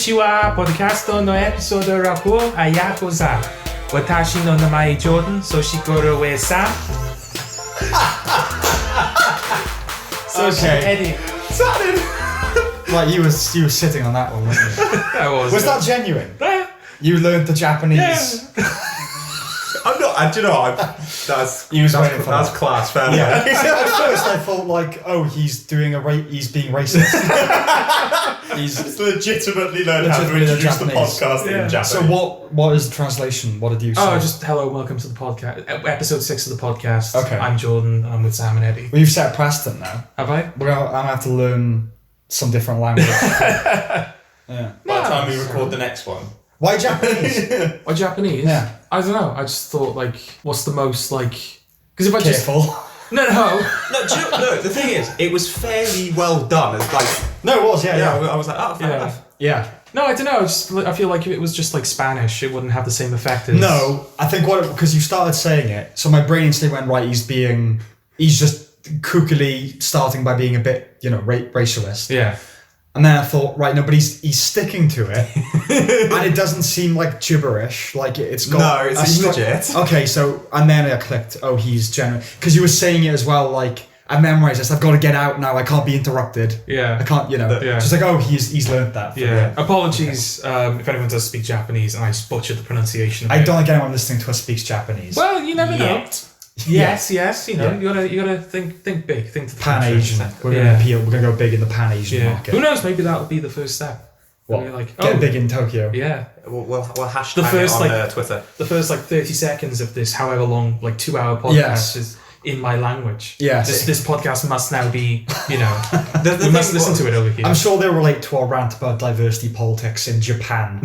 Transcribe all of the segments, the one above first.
Kon'nichiwa, podcasto no episodio raku ayakoza. Watashi no namae Jordan, Soshikoro we sa. Okay. Eddie. Like you were sitting on that one, weren't you? I Was that genuine? Yeah. You learned the Japanese. Yeah. I'm not. Do you know? That's class. Fair Yeah. At first, I thought like, oh, he's doing he's being racist. He's legitimately learned how to introduce the podcast in Japanese. So what is the translation? What did you say? Oh, just hello, welcome to the podcast. Episode 6 of the podcast. Okay. I'm Jordan. I'm with Sam and Eddie. Well, you've set a precedent now. Have I? I'm gonna have to learn some different language. Yeah. By the time we record the next one. Why Japanese? Or Japanese? Yeah. I don't know. I just thought, like, what's the most, like... Because if I just... Careful. No. No, do you know, no, the thing is, it was fairly well done. It's like, No, it was, yeah. I was like, oh, fair enough. Yeah. No, I don't know. I feel like if it was just, like, Spanish, it wouldn't have the same effect as... No, I think because you started saying it, so my brain instantly went, right, he's just kookily starting by being a bit, racialist. Yeah. And then I thought, right, no, but he's sticking to it, and it doesn't seem like gibberish. Like it's got. No, it seems legit. Okay, so and then I clicked. Oh, he's genuine because you were saying it as well. Like I memorized this. I've got to get out now. I can't be interrupted. Yeah. I can't. Yeah. Just like he's learned that. Yeah. Apologies if anyone does speak Japanese and I butchered the pronunciation. I don't think anyone listening to us speaks Japanese. Well, you never know. Yes. You gotta think big. Think to the Pan-Asian. future. We're gonna appeal. We're gonna go big in the Pan-Asian market. Who knows? Maybe that'll be the first step. What? Like, Get big in Tokyo. Yeah. We'll hashtag The first, it on Twitter. The first 30 seconds of this, however long, 2-hour podcast is in my language. Yes. This podcast must now be, we must listen to it over here. I'm sure they'll relate to our rant about diversity politics in Japan.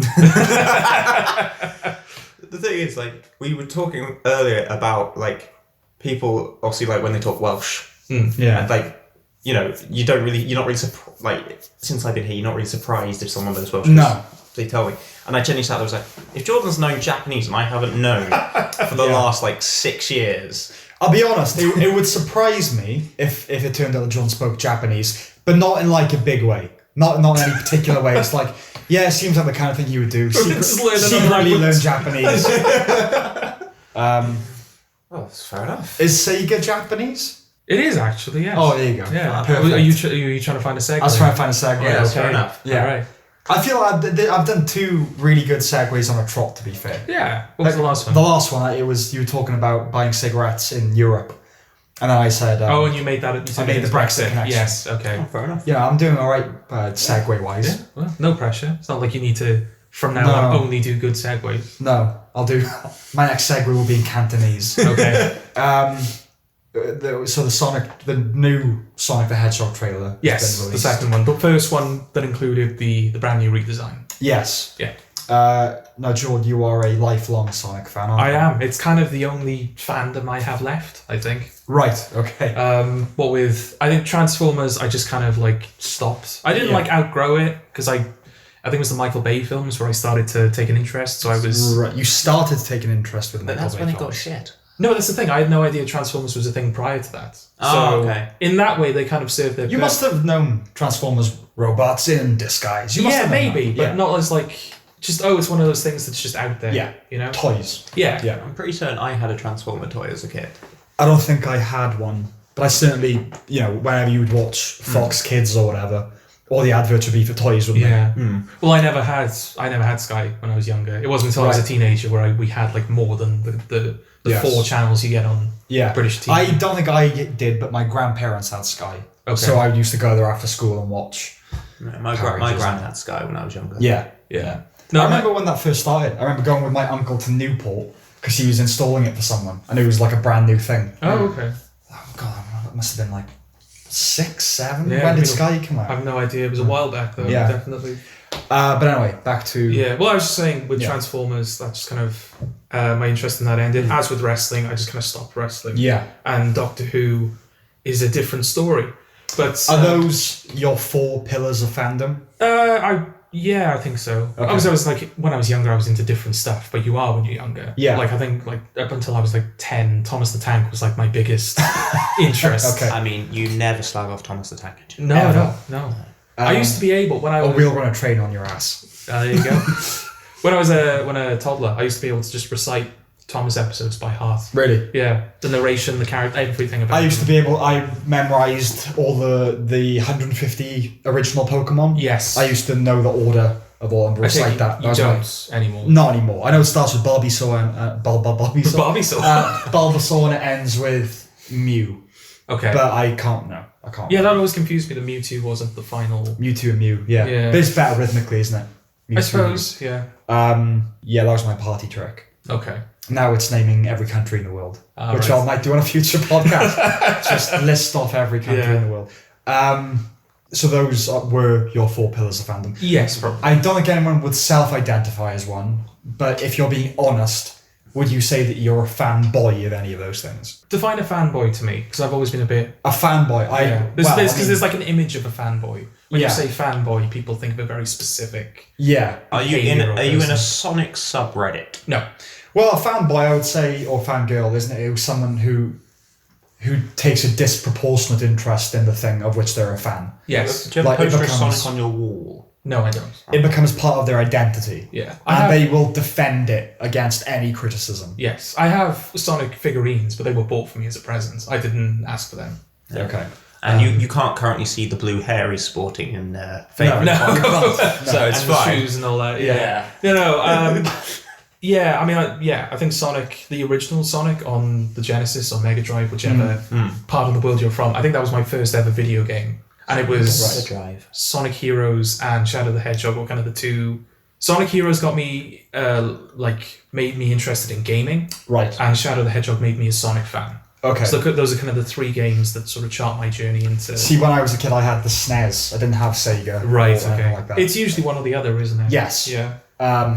The thing is, we were talking earlier about, people, obviously, when they talk Welsh. Yeah. And, you're not really since I've been here, you're not really surprised if someone knows Welsh. No. They tell me. And I genuinely sat there and was like, if Jordan's known Japanese and I haven't known for the last, 6 years... I'll be honest, it would surprise me if it turned out that John spoke Japanese, but not in a big way. Not in any particular way. It's it seems like the kind of thing you would do. Secretly learn Japanese. Well, that's fair enough. Is Sega Japanese? It is actually, yes. Oh, there you go. Yeah. Perfect. Are you trying to find a segue? I was trying to find a segue. Yeah, that's fair enough. Yeah. All right. I feel I've done 2 really good segues on a trot, to be fair. Yeah. What was the last one? The last one, you were talking about buying cigarettes in Europe. And then I said... and you made that... I made the Brexit connection. Yes, okay. Oh, fair enough. Yeah, I'm doing all right segue-wise. Yeah, well, no pressure. It's not like you need to, from now on, only do good segues. No, I'll do... My next segue will be in Cantonese. Okay. The new Sonic the Hedgehog trailer. Yes, the second one. The first one that included the brand new redesign. Yes. Yeah. Now, George, you are a lifelong Sonic fan, aren't you? I am. It's kind of the only fandom I have left, I think. Right, okay. I think Transformers, I just kind of stopped. I didn't outgrow it because I think it was the Michael Bay films where I started to take an interest. So I was... Right, you started to take an interest with Michael Bay. That's when it got films. shit. No, that's the thing. I had no idea Transformers was a thing prior to that. Oh, okay. In that way, they kind of served their You must have known Transformers robots in disguise. You must have known maybe, that. but not as it's one of those things that's just out there. Yeah. Toys. Yeah. Yeah. I'm pretty certain I had a Transformer toy as a kid. I don't think I had one, but I certainly, whenever you would watch Fox Kids or whatever, all the adverts would be for toys, wouldn't they? Yeah. Well, I never had Sky when I was younger. It wasn't until I was a teenager where we had more than the 4 channels you get on British TV. I don't think I did, but my grandparents had Sky. Okay. So I used to go there after school and watch. My gran had Sky when I was younger. Yeah. No, I remember when that first started. I remember going with my uncle to Newport because he was installing it for someone, and it was a brand new thing. Oh, okay. Oh God, it must have been 6, 7. Yeah, when did Sky come out? I have no idea. It was a while back though. Yeah. Definitely. But anyway, back to... Yeah, well, I was just saying with Transformers, that's just kind of my interest in that ended. As with wrestling, I just kind of stopped wrestling. Yeah. And Doctor Who is a different story. But are those your 4 pillars of fandom? I think so. Okay. Obviously, I was when I was younger, I was into different stuff, but you are when you're younger. Yeah. I think up until I was 10, Thomas the Tank was my biggest interest. Okay. I mean, you never slag off Thomas the Tank Engine. No. I used to be able when I was. We'll run a train on your ass. There you go. When I was a toddler, I used to be able to just recite Thomas episodes by heart. Really? Yeah, the narration, the character, everything about. I used to be able. I memorized all the 150 original Pokemon. Yes. I used to know the order of all and recite that. You don't anymore. Not anymore. I know it starts with Bulbasaur and Bulbasaur, and it ends with Mew. Okay. But I can't. Yeah, that always confused me. The Mewtwo wasn't the final. Mewtwo and Mew. Yeah. But it's better rhythmically, isn't it? Mewtwo I suppose. Yeah. Yeah, that was my party trick. Okay. Now it's naming every country in the world, which right. I might do on a future podcast. Just list off every country in the world. So those were your 4 pillars of fandom. Yes, probably. I don't think anyone would self-identify as one, but if you're being honest, would you say that you're a fanboy of any of those things? Define a fanboy to me, because I've always been a bit... A fanboy? Because there's like an image of a fanboy. When you Yeah. say fanboy, people think of a very specific... Yeah. Are you in person. a Sonic subreddit? No. Well, a fanboy, I would say, or fangirl, isn't it? It was someone who takes a disproportionate interest in the thing of which they're a fan. Yes. Do you have Like, a it poster of becomes- Sonic on your wall? No, I don't. It becomes part of their identity. Yeah. And they will defend it against any criticism. Yes. I have Sonic figurines, but they were bought for me as a present. I didn't ask for them. Yeah. Okay. And you can't currently see the blue hair he's sporting in favourite No. Sonic. So it's and the fine. shoes and all that. Yeah. Yeah, I mean, I think Sonic, the original Sonic on the Genesis or Mega Drive, whichever part of the world you're from, I think that was my first ever video game. And it was Drive. Sonic Heroes and Shadow the Hedgehog were kind of the two. Sonic Heroes got me, made me interested in gaming. Right. And Shadow the Hedgehog made me a Sonic fan. Okay. So those are kind of the 3 games that sort of chart my journey into... See, when I was a kid, I had the SNES. I didn't have Sega. Right, or anything okay. like that. It's usually one or the other, isn't it? Yes. Yeah.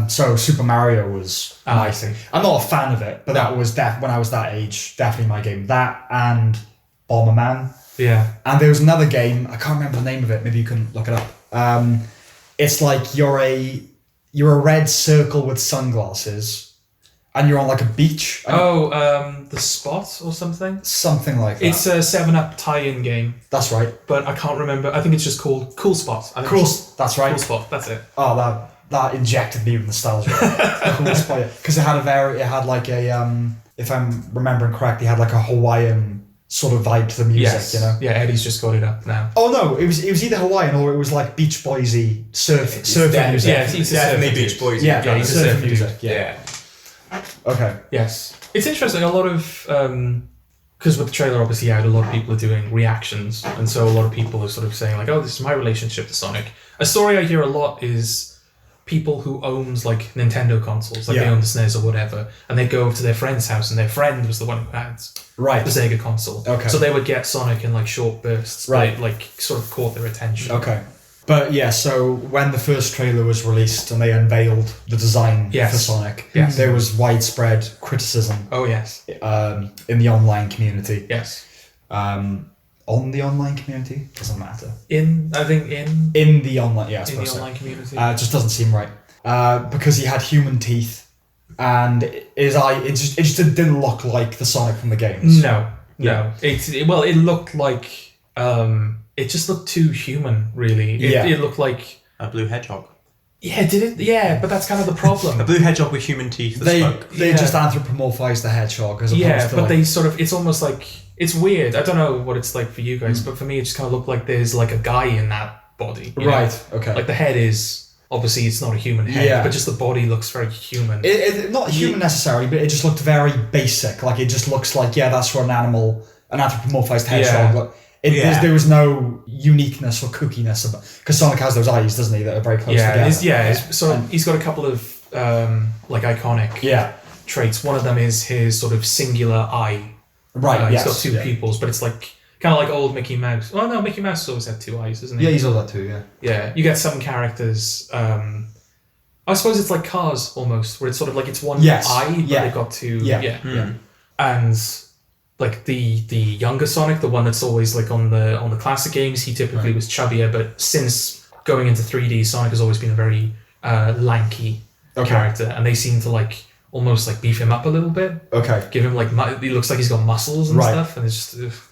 So Super Mario was my I thing. see. I'm not a fan of it, but that was when I was that age, definitely my game. That and Bomberman. Yeah. And there was another game, I can't remember the name of it, maybe you can look it up. It's like you're a red circle with sunglasses and you're on like a beach. The Spot or something? Something like that. It's a 7-Up tie-in game, That's right. but I can't remember. I think it's just called Cool Spot. That's right. Cool Spot, that's it. Oh, that injected me with nostalgia. Cool Spot. Because it had like a, if I'm remembering correctly, it had like a Hawaiian sort of vibe to the music, Yes. you know? Yeah, Eddie's just got it up now. Oh no, it was either Hawaiian or it was like Beach Boysy surfing music. Yeah, he's a Definitely surfer Beach dude. Boys. Yeah, he's a surfing surfer music. dude. Yeah. Okay. Yes. It's interesting, a lot of... because with the trailer, obviously, out, a lot of people are doing reactions, and so a lot of people are sort of saying, like, oh, this is my relationship to Sonic. A story I hear a lot is people who owns, like, Nintendo consoles, like they own the SNES or whatever, and they go over to their friend's house, and their friend was the one who had Right. the Sega console. Okay. So they would get Sonic in, like, short bursts, Right. but it, like, sort of caught their attention. Okay. But yeah, so when the first trailer was released and they unveiled the design for Sonic, there was widespread criticism Oh, yes. in the online community. Yes. On the online community? Doesn't matter. In the In the online, yeah, I suppose so. online community. It just doesn't seem right. Because he had human teeth and his eye, it just didn't look like the Sonic from the games. No. It looked like... it just looked too human, really. It looked like... A blue hedgehog. Yeah, did it? Yeah, but that's kind of the problem. A blue hedgehog with human teeth that spoke. They just anthropomorphized the hedgehog as opposed to but like... they sort of... It's almost like... It's weird. I don't know what it's like for you guys, but for me it just kind of looked like there's like a guy in that body. you know? Right, okay. Like the head is... Obviously it's not a human head, but just the body looks very human. Not human necessarily, but it just looked very basic. Like it just looks like, that's for an animal, an anthropomorphized hedgehog. Like, there was no uniqueness or kookiness about, because Sonic has those eyes, doesn't he, that are very close together. He's got a couple of like iconic traits. One of them is his sort of singular eye. Right. He's got 2 pupils, but it's like kind of like old Mickey Mouse. Oh no, Mickey Mouse has always had 2 eyes, isn't he? Yeah, he's all that too. Yeah. Yeah, you get some characters. I suppose it's like Cars almost, where it's sort of like it's one eye, but they've got 2. And like the younger Sonic, the one that's always like on the classic games, he typically was chubbier, but since going into 3D, Sonic has always been a very lanky character, and they seem to like almost like beef him up a little bit. Okay. Give him like he looks like he's got muscles and stuff, and it's just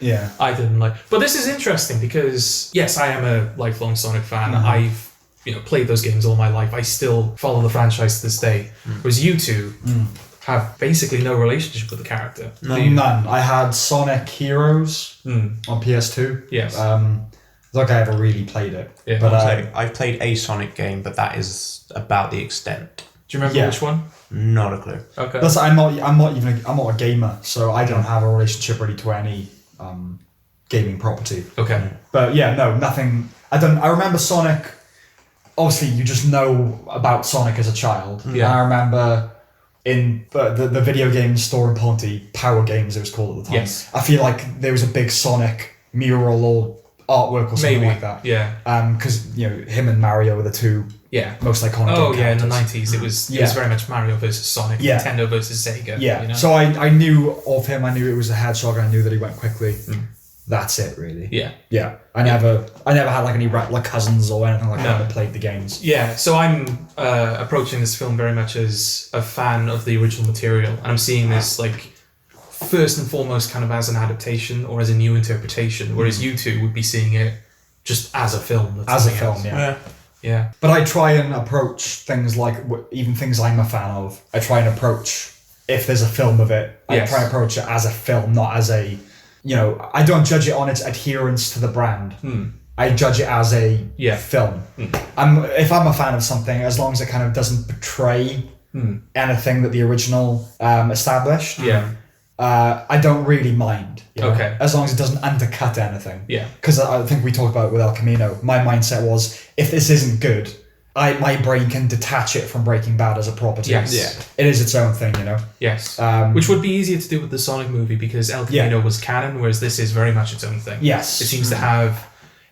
Yeah. I didn't like. But this is interesting because, yes, I am a lifelong Sonic fan. I've played those games all my life. I still follow the franchise to this day. Whereas you two have basically no relationship with the character. None. I had Sonic Heroes on PS2. Yes. I don't think I ever really played it. Yeah. But I've played a Sonic game, but that is about the extent. Do you remember which one? Not a clue. Okay. I'm not a gamer, so I don't have a relationship really to any gaming property. Okay. But yeah, no, nothing. I remember Sonic. Obviously, you just know about Sonic as a child. Yeah. And I remember in the video game store in Ponty, Power Games it was called at the time. Yes. I feel like there was a big Sonic mural or artwork or something like that. Yeah. Because him and Mario were the two most iconic. Oh yeah, in the characters. '90s, it was very much Mario versus Sonic, Nintendo versus Sega. Yeah. So I knew of him. I knew it was a hedgehog. I knew that he went quickly. That's it, really. Yeah. Yeah. I never had like any cousins or anything like that that played the games. Yeah. So I'm approaching this film very much as a fan of the original material, and I'm seeing this like first and foremost kind of as an adaptation or as a new interpretation, whereas you two would be seeing it just as a film. Yeah. But I try and approach things like even things I'm a fan of. I try and approach if there's a film of it. I try and approach it as a film, not as a. I don't judge it on its adherence to the brand. I judge it as a film. If I'm a fan of something, as long as it kind of doesn't betray anything that the original established, I don't really mind. Okay. As long as it doesn't undercut anything. Yeah. Because I think we talked about it with El Camino. My mindset was, if this isn't good, my brain can detach it from Breaking Bad as a property. Yes. Yeah. It is its own thing, Yes. Which would be easier to do with the Sonic movie because El Camino was canon, whereas this is very much its own thing. Yes.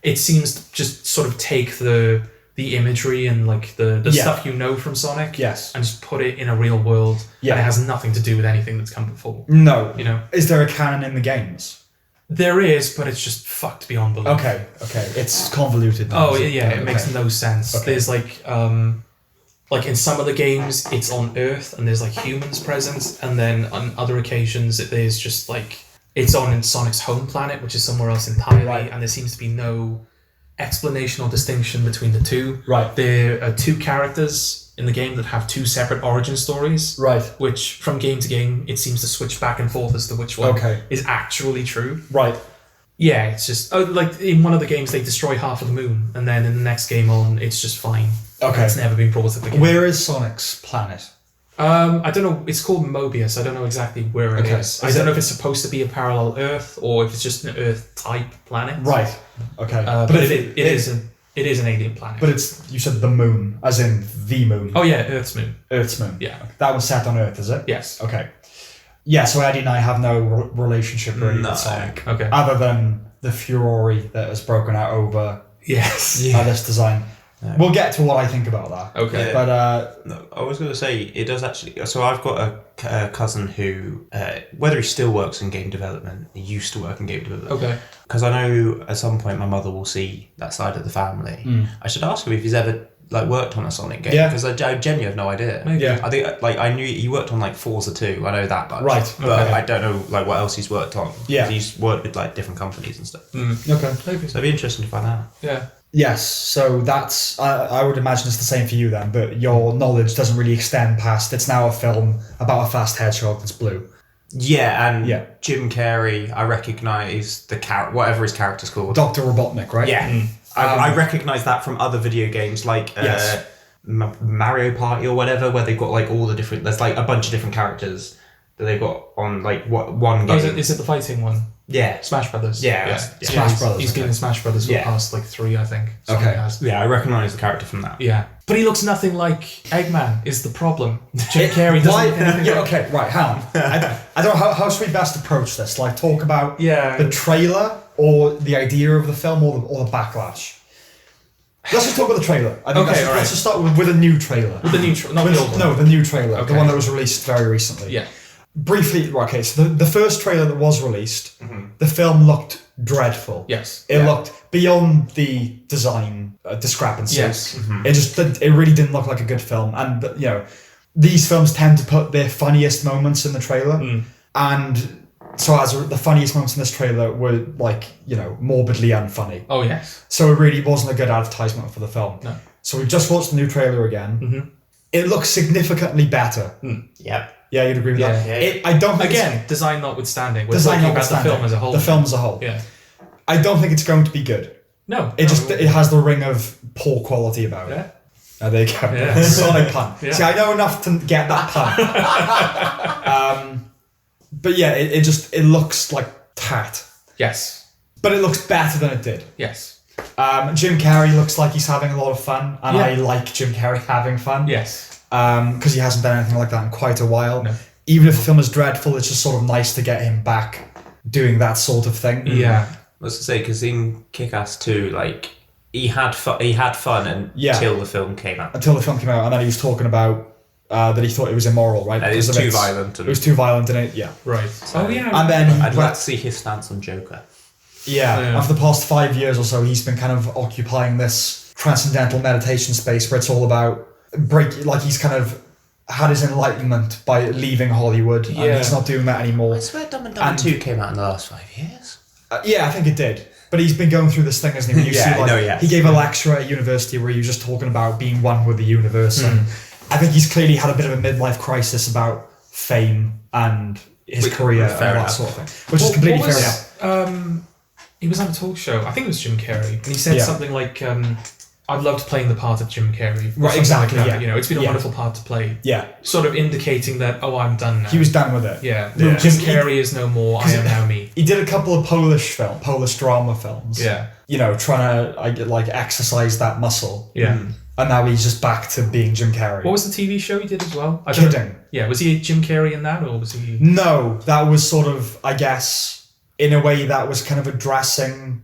It seems to just sort of take the imagery and like the stuff from Sonic and just put it in a real world and it has nothing to do with anything that's come before. No. Is there a canon in the games? There is, but it's just fucked beyond belief. Okay. It's convoluted now. Oh yeah, it makes no sense. Okay. There's like in some of the games it's on Earth and there's like humans present, and then on other occasions there's just like it's on Sonic's home planet, which is somewhere else entirely, and there seems to be no explanation or distinction between the two. Right. There are two characters in the game that have two separate origin stories. Right. Which from game to game it seems to switch back and forth as to which one is actually true. Right. Yeah, it's just like in one of the games they destroy half of the moon, and then in the next game on it's just fine. Okay. It's never been brought up again. Where is Sonic's planet? I don't know. It's called Mobius. I don't know exactly where it is. I don't know if it's supposed to be a parallel Earth or if it's just an Earth type planet. Right. Okay. But it is an alien planet. But you said the moon, as in the moon. Oh yeah, Earth's moon. Earth's moon. Yeah. That was set on Earth, is it? Yes. Okay. Yeah. So Eddie and I have no relationship really with Sonic. Okay. Other than the furore that has broken out over this design. No. We'll get to what I think about that. Okay. Yeah. But no, I was going to say, it does actually... So I've got a cousin who, whether he still works in game development, he used to work in game development. Okay. Because I know at some point my mother will see that side of the family. I should ask him if he's ever worked on a Sonic game. Because I genuinely have no idea. Maybe. Yeah. I think I knew he worked on Forza 2. I know that much. Right. But I don't know what else he's worked on. Yeah. He's worked with different companies and stuff. Okay. Maybe. So it'd be interesting to find out. Yeah. Yes, so that's, I would imagine it's the same for you then, but your knowledge doesn't really extend past, it's now a film about a fast hedgehog that's blue. Yeah, and Jim Carrey, I recognise the whatever his character's called. Dr. Robotnik, right? Yeah. I recognise that from other video games like Mario Party or whatever, where they've got all the different, there's a bunch of different characters that they've got on one game. Oh, is it the fighting one? Yeah. Smash Brothers. Yeah. Smash Brothers. He's been in Smash Brothers for the past 3, I think. So okay. Yeah, I recognise the character from that. Yeah. But he looks nothing like Eggman is the problem. Jim Carrey doesn't look anything like... Okay, right, hang on. I don't know, how should we best approach this? Talk about the trailer or the idea of the film or the backlash? Let's just talk about the trailer. Let's just start with a new trailer. With the new trailer? No, the new trailer. Okay. The one that was released very recently. Yeah. Briefly, okay, so the first trailer that was released, the film looked dreadful. Yes. It looked beyond the design discrepancies. Yes. It really didn't look like a good film. And, these films tend to put their funniest moments in the trailer. And the funniest moments in this trailer were like, morbidly unfunny. Oh, yes. So it really wasn't a good advertisement for the film. No. So we've just watched the new trailer again. Mm-hmm. It looks significantly better. Yep. Yeah, you'd agree with that? Yeah. I don't think Again, design notwithstanding. We're design talking about the notwithstanding. film as a whole. The film as a whole. Yeah. I don't think it's going to be good. No. It has the ring of poor quality about it. Oh, there you go. Yeah. Sonic pun. Yeah. See, I know enough to get that pun. But yeah, it looks like tat. Yes. But it looks better than it did. Yes. Jim Carrey looks like he's having a lot of fun, and I like Jim Carrey having fun. Yes. Because he hasn't done anything like that in quite a while. No. Even if the film is dreadful, it's just sort of nice to get him back doing that sort of thing. Yeah. I was to say, because in Kick-Ass 2, like, he had fun until the film came out. Until the film came out, and then he was talking about that he thought it was immoral, right? It was too violent. It was too violent in it, yeah. Right. So, and then I'd like to see his stance on Joker. Yeah, and for the past 5 years or so, he's been kind of occupying this transcendental meditation space where it's all about he's kind of had his enlightenment by leaving Hollywood, and he's not doing that anymore. I swear Dumb and Dumber 2 came out in the last 5 years. Yeah, I think it did. But he's been going through this thing, hasn't he? He gave a lecture at university where he was just talking about being one with the universe, and I think he's clearly had a bit of a midlife crisis about fame and his career and that sort of thing, which is completely fair enough. He was on a talk show, I think it was Jim Carrey, and he said something like, I've loved playing the part of Jim Carrey. Right, exactly, like that. It's been a wonderful part to play. Yeah. Sort of indicating that, I'm done now. He was done with it. Yeah. Jim Carrey is no more, I am now me. He did a couple of Polish drama films. Yeah. Trying to exercise that muscle. Yeah. And now he's just back to being Jim Carrey. What was the TV show he did as well? Kidding. Yeah, was he Jim Carrey in that, or was he... No, that was sort of, I guess, in a way that was kind of addressing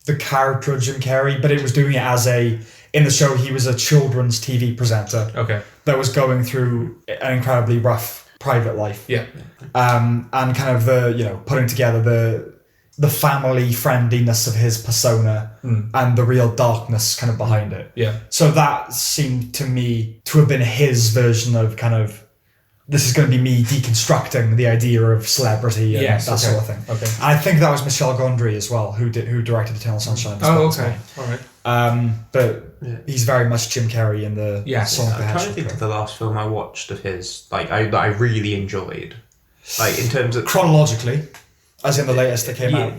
the character of Jim Carrey, but it was doing it in the show, he was a children's TV presenter. Okay. That was going through an incredibly rough private life. Yeah. And kind of putting together the family friendliness of his persona and the real darkness kind of behind it. Yeah. So that seemed to me to have been his version of kind of, this is going to be me deconstructing the idea of celebrity and that sort of thing. Okay. And I think that was Michel Gondry as well, who directed Eternal Sunshine of the Spotless Mind. All right. But he's very much Jim Carrey in the Sonic the Hedgehog. I'm trying to think of the last film I watched of his, that I really enjoyed. Like, in terms of... Chronologically, as in the latest that came out.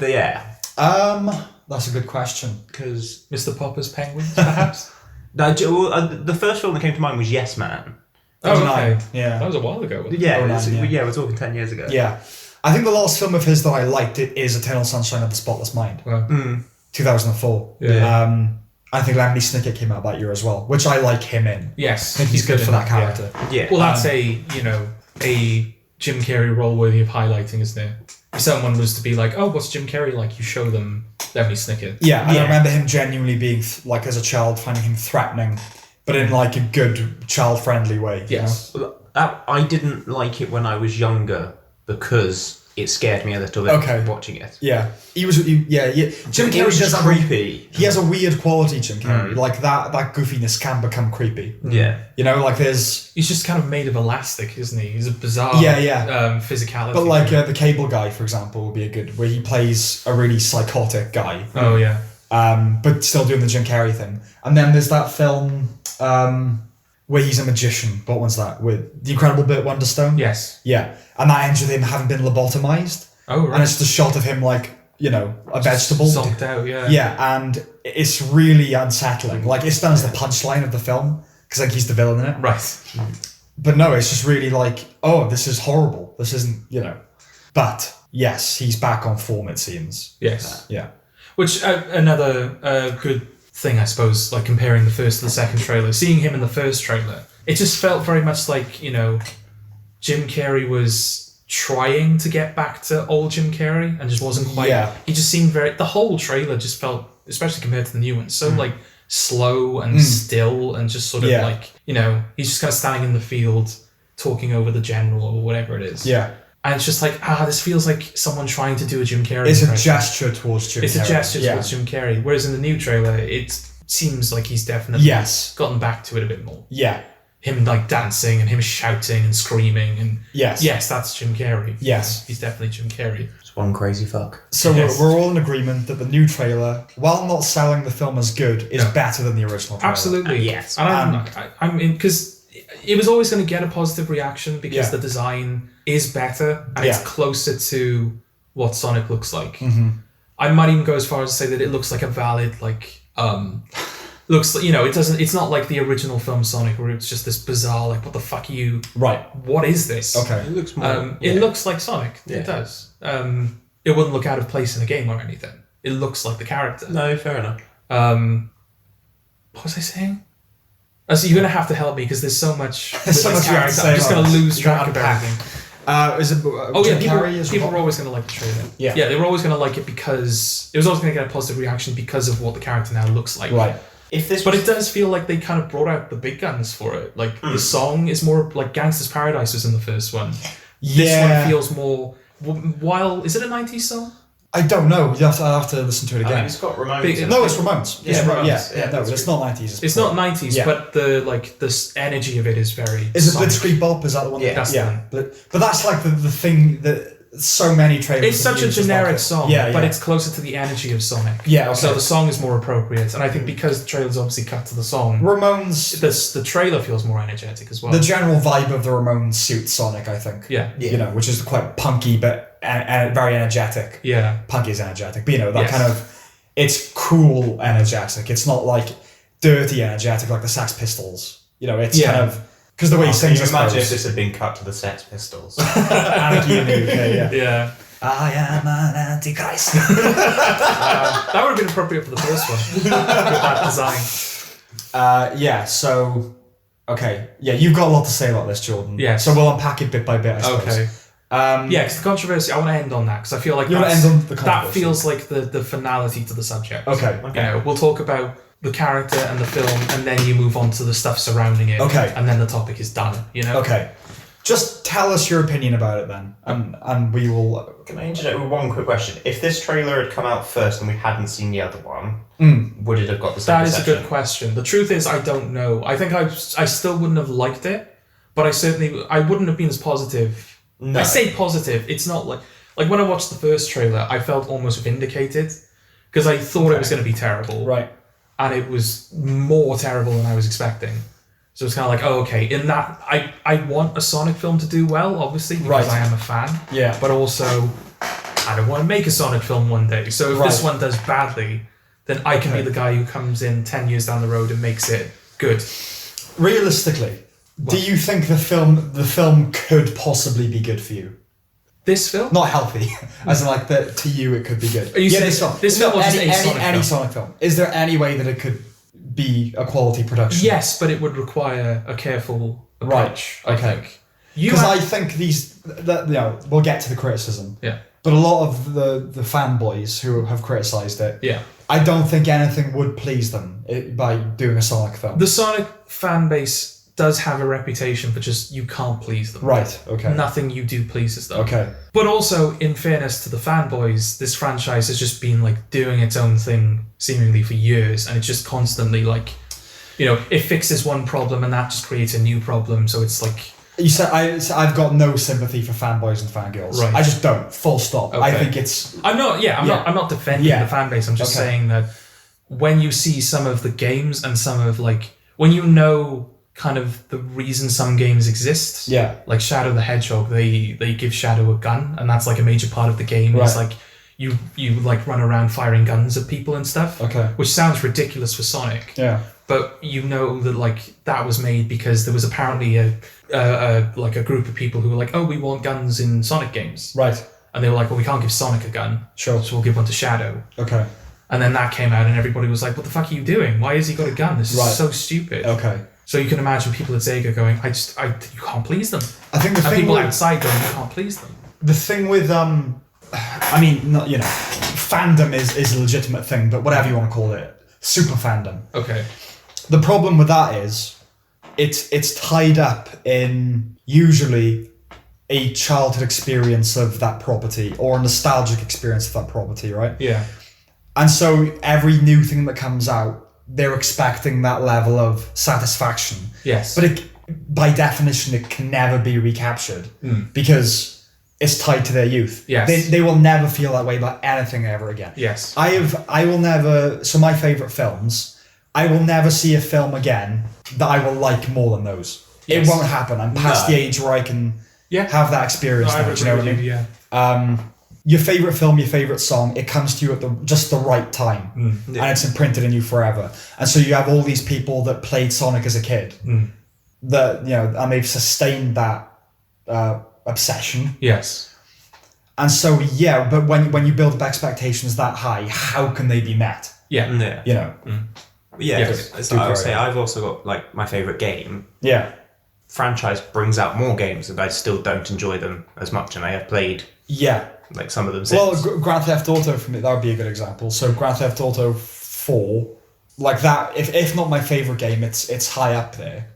That's a good question. Because... Mr. Popper's Penguins, perhaps? No, the first film that came to mind was Yes Man. Oh, okay. Yeah. That was a while ago. Yeah, we're talking 10 years ago. Yeah. I think the last film of his that I liked is Eternal Sunshine of the Spotless Mind. 2004. Yeah. I think Lemony Snicket came out that year as well, which I like him in. Yes. I think he's good for that character. Yeah. Well, that's a Jim Carrey role worthy of highlighting, isn't it? If someone was to be like, oh, what's Jim Carrey like? You show them Lemony Snicket. Yeah, I remember him genuinely being, as a child, finding him threatening, but in, a good, child-friendly way. Yes. I didn't like it when I was younger because it scared me a little bit watching it. Yeah. Jim Carrey does creepy. He has a weird quality, Jim Carrey. That goofiness can become creepy. Yeah. There's... He's just kind of made of elastic, isn't he? He's a bizarre physicality. But the Cable Guy, for example, would be a good... where he plays a really psychotic guy. Oh, yeah. But still doing the Jim Carrey thing. And then there's that film... where he's a magician. What one's that? With The Incredible Burt Wonderstone? Yes. Yeah. And that ends with him having been lobotomized. Oh, right. And it's the shot of him a vegetable. Zonked out, yeah. Yeah, and it's really unsettling. It's done as the punchline of the film, because he's the villain in it. Right. But no, it's just really this is horrible. This isn't, But, yes, he's back on form, it seems. Yes. Yeah. Which, another good thing, I suppose, comparing the first to the second trailer, seeing him in the first trailer, it just felt very much like, Jim Carrey was trying to get back to old Jim Carrey and just wasn't quite. Yeah. He just seemed the whole trailer just felt, especially compared to the new one, so slow and still and just sort of he's just kind of standing in the field talking over the general or whatever it is. Yeah. And it's just this feels like someone trying to do a Jim Carrey It's impression. a gesture towards Jim Carrey. It's a gesture towards Jim Carrey. Whereas in the new trailer, it seems like he's definitely gotten back to it a bit more. Yeah. him like dancing and him shouting and screaming and yes, that's Jim Carrey. Yes, he's definitely Jim Carrey. It's one crazy fuck. So we're all in agreement that the new trailer, while not selling the film as good, is better than the original trailer. Absolutely, yes. And I'm in because it was always going to get a positive reaction because the design is better and it's closer to what Sonic looks like. I might even go as far as to say that it looks like a valid like looks, it's not like the original film Sonic where it's just this bizarre, like, what the fuck are you... Right. What is this? Okay. It looks more... It looks like Sonic. Yeah. It does. It wouldn't look out of place in a game or anything. It looks like the character. No, fair enough. What was I saying? So you're going to have to help me because there's so much... There's so much character. I'm just going to lose track of everything. People were always going to like the trailer. Yeah. Yeah, they were always going to like it because... It was always going to get a positive reaction because of what the character now looks like. Right. But it does feel like they kind of brought out the big guns for it. Like, the song is more... Like, Gangsta's Paradise was in the first one. This one feels more... While... Is it a 90s song? I don't know. I'll have to listen to it again. It's got Ramones. No, it's Ramones. Ramones. No, it's not 90s. It's not 90s, but the energy of it is very... Is it Blitzkrieg Bop? Is that the one? Yeah, that's the one. But that's like the thing that... So many trailers. It's such a generic song, but it's closer to the energy of Sonic. Yeah, okay. So the song is more appropriate, and I think because the trailer's obviously cut to the song, Ramones. The trailer feels more energetic as well. The general vibe of the Ramones suits Sonic, I think. Yeah. Which is quite punky, but very energetic. Yeah. Punky is energetic, but that kind of, it's cool energetic. It's not like dirty energetic like the Sex Pistols. It's kind of. Because the way he sings, imagine if this had been cut to the Sex Pistols. Anarchy in the UK, yeah. I am an antichrist. That would have been appropriate for the first one with that design. So okay, you've got a lot to say about this, Jordan. Yeah. So we'll unpack it bit by bit, I suppose. Okay. Because the controversy, I want to end on that because I feel like that feels like the finality to the subject. Okay. We'll talk about the character and the film, and then you move on to the stuff surrounding it. Okay. And then the topic is done, Okay. Just tell us your opinion about it then, and we will... Can I interject with one quick question? If this trailer had come out first and we hadn't seen the other one, would it have got the same reception? That is a good question. The truth is, I don't know. I think I still wouldn't have liked it, but I wouldn't have been as positive. No. I say positive, it's not like when I watched the first trailer, I felt almost vindicated, because I thought it was going to be terrible. Right. And it was more terrible than I was expecting. So it's kind of like, in that, I want a Sonic film to do well, obviously, because I am a fan. Yeah. But also, I don't want to make a Sonic film one day. So if this one does badly, then I can be the guy who comes in 10 years down the road and makes it good. Realistically, do you think the film could possibly be good for you? This film? Not healthy, as in to you it could be good. Are you saying this film was any Sonic film? Is there any way that it could be a quality production? Yes, but it would require a careful approach. I think. Because I think we'll get to the criticism. Yeah. But a lot of the fanboys who have criticised it, I don't think anything would please them by doing a Sonic film. The Sonic fan base does have a reputation for just, you can't please them. Right, okay. Nothing you do pleases them. Okay. But also, in fairness to the fanboys, this franchise has just been doing its own thing seemingly for years, and it's just constantly it fixes one problem and that just creates a new problem, so it's like... You said I've got no sympathy for fanboys and fangirls. Right. I just don't. Full stop. Okay. I think it's... I'm not defending the fan base, I'm just saying that when you see some of the games and some of when you know kind of the reason some games exist. Yeah. Like Shadow the Hedgehog, they give Shadow a gun, and that's a major part of the game. Right. It's you run around firing guns at people and stuff. Okay. Which sounds ridiculous for Sonic. Yeah. But that that was made because there was apparently a group of people who were like, oh, we want guns in Sonic games. Right. And they were like, well, we can't give Sonic a gun. Sure. So we'll give one to Shadow. Okay. And then that came out and everybody was like, what the fuck are you doing? Why has he got a gun? This is so stupid. Okay. So you can imagine people at Sega going, you can't please them. I think the thing people outside going, you can't please them. The thing with fandom is a legitimate thing, but whatever you want to call it, super fandom. Okay. The problem with that is, it's tied up in usually a childhood experience of that property or a nostalgic experience of that property, right? Yeah. And so every new thing that comes out, they're expecting that level of satisfaction. Yes. But by definition, it can never be recaptured because it's tied to their youth. Yes. They will never feel that way about anything ever again. Yes. I will never, so my favourite films, I will never see a film again that I will like more than those. Yes. It won't happen. I'm past the age where I can have that experience now. Do you know what I mean? Yeah. Your favourite film, your favourite song, it comes to you at just the right time. And it's imprinted in you forever. And so you have all these people that played Sonic as a kid that, you know, and they've sustained that obsession. Yes. And so, yeah, but when you build up expectations that high, how can they be met? Yeah. You know? Yeah, Yes. so I would say I've also got, like, my favourite game. Yeah. Franchise brings out more games, and I still don't enjoy them as much, and I have played like some of them since. Well, Grand Theft Auto, for me, that would be a good example. So Grand Theft Auto 4, like that, if not my favourite game, it's high up there.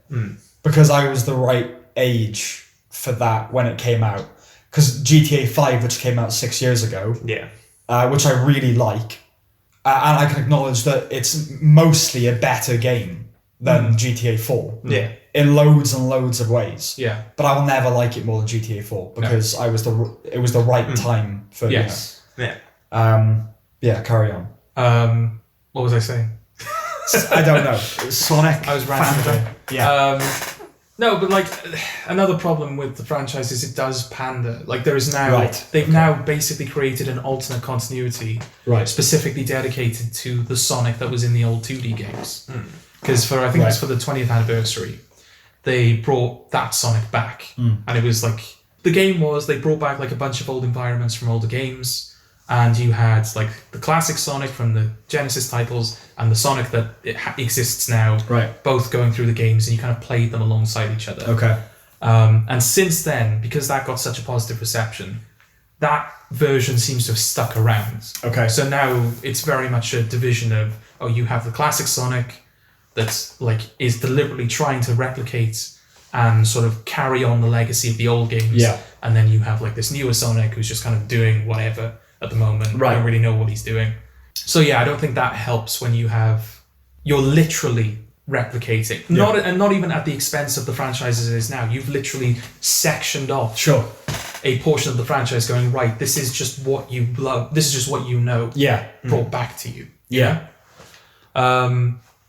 Because I was the right age for that when it came out. Because GTA 5, which came out 6 years ago, which I really like, and I can acknowledge that it's mostly a better game than GTA 4. Yeah. In loads and loads of ways. Yeah. But I will never like it more than GTA 4 because it was the right time for Yes. You know. Yeah, carry on. What was I saying? I don't know. Sonic. I was ranting. Yeah. No, but like another problem with the franchise is it does pander. Like there is now they've now basically created an alternate continuity specifically dedicated to the Sonic that was in the old 2D games. Because I think it was for the 20th anniversary, they brought that Sonic back. And it was like, the game was, they brought back like a bunch of old environments from older games. And you had like the classic Sonic from the Genesis titles and the Sonic that exists now, both going through the games, and you kind of played them alongside each other. Okay. And since then, because that got such a positive reception, that version seems to have stuck around. Okay. So now it's very much a division of, you have the classic Sonic that's like is deliberately trying to replicate and sort of carry on the legacy of the old games. Yeah. And then you have like this newer Sonic who's just kind of doing whatever at the moment. I don't really know what he's doing. So yeah, I don't think that helps when you're literally replicating. Not even at the expense of the franchise as it is now. You've literally sectioned off a portion of the franchise going, right, this is just what you love. This is just what you know. Yeah. Brought back to you. Yeah.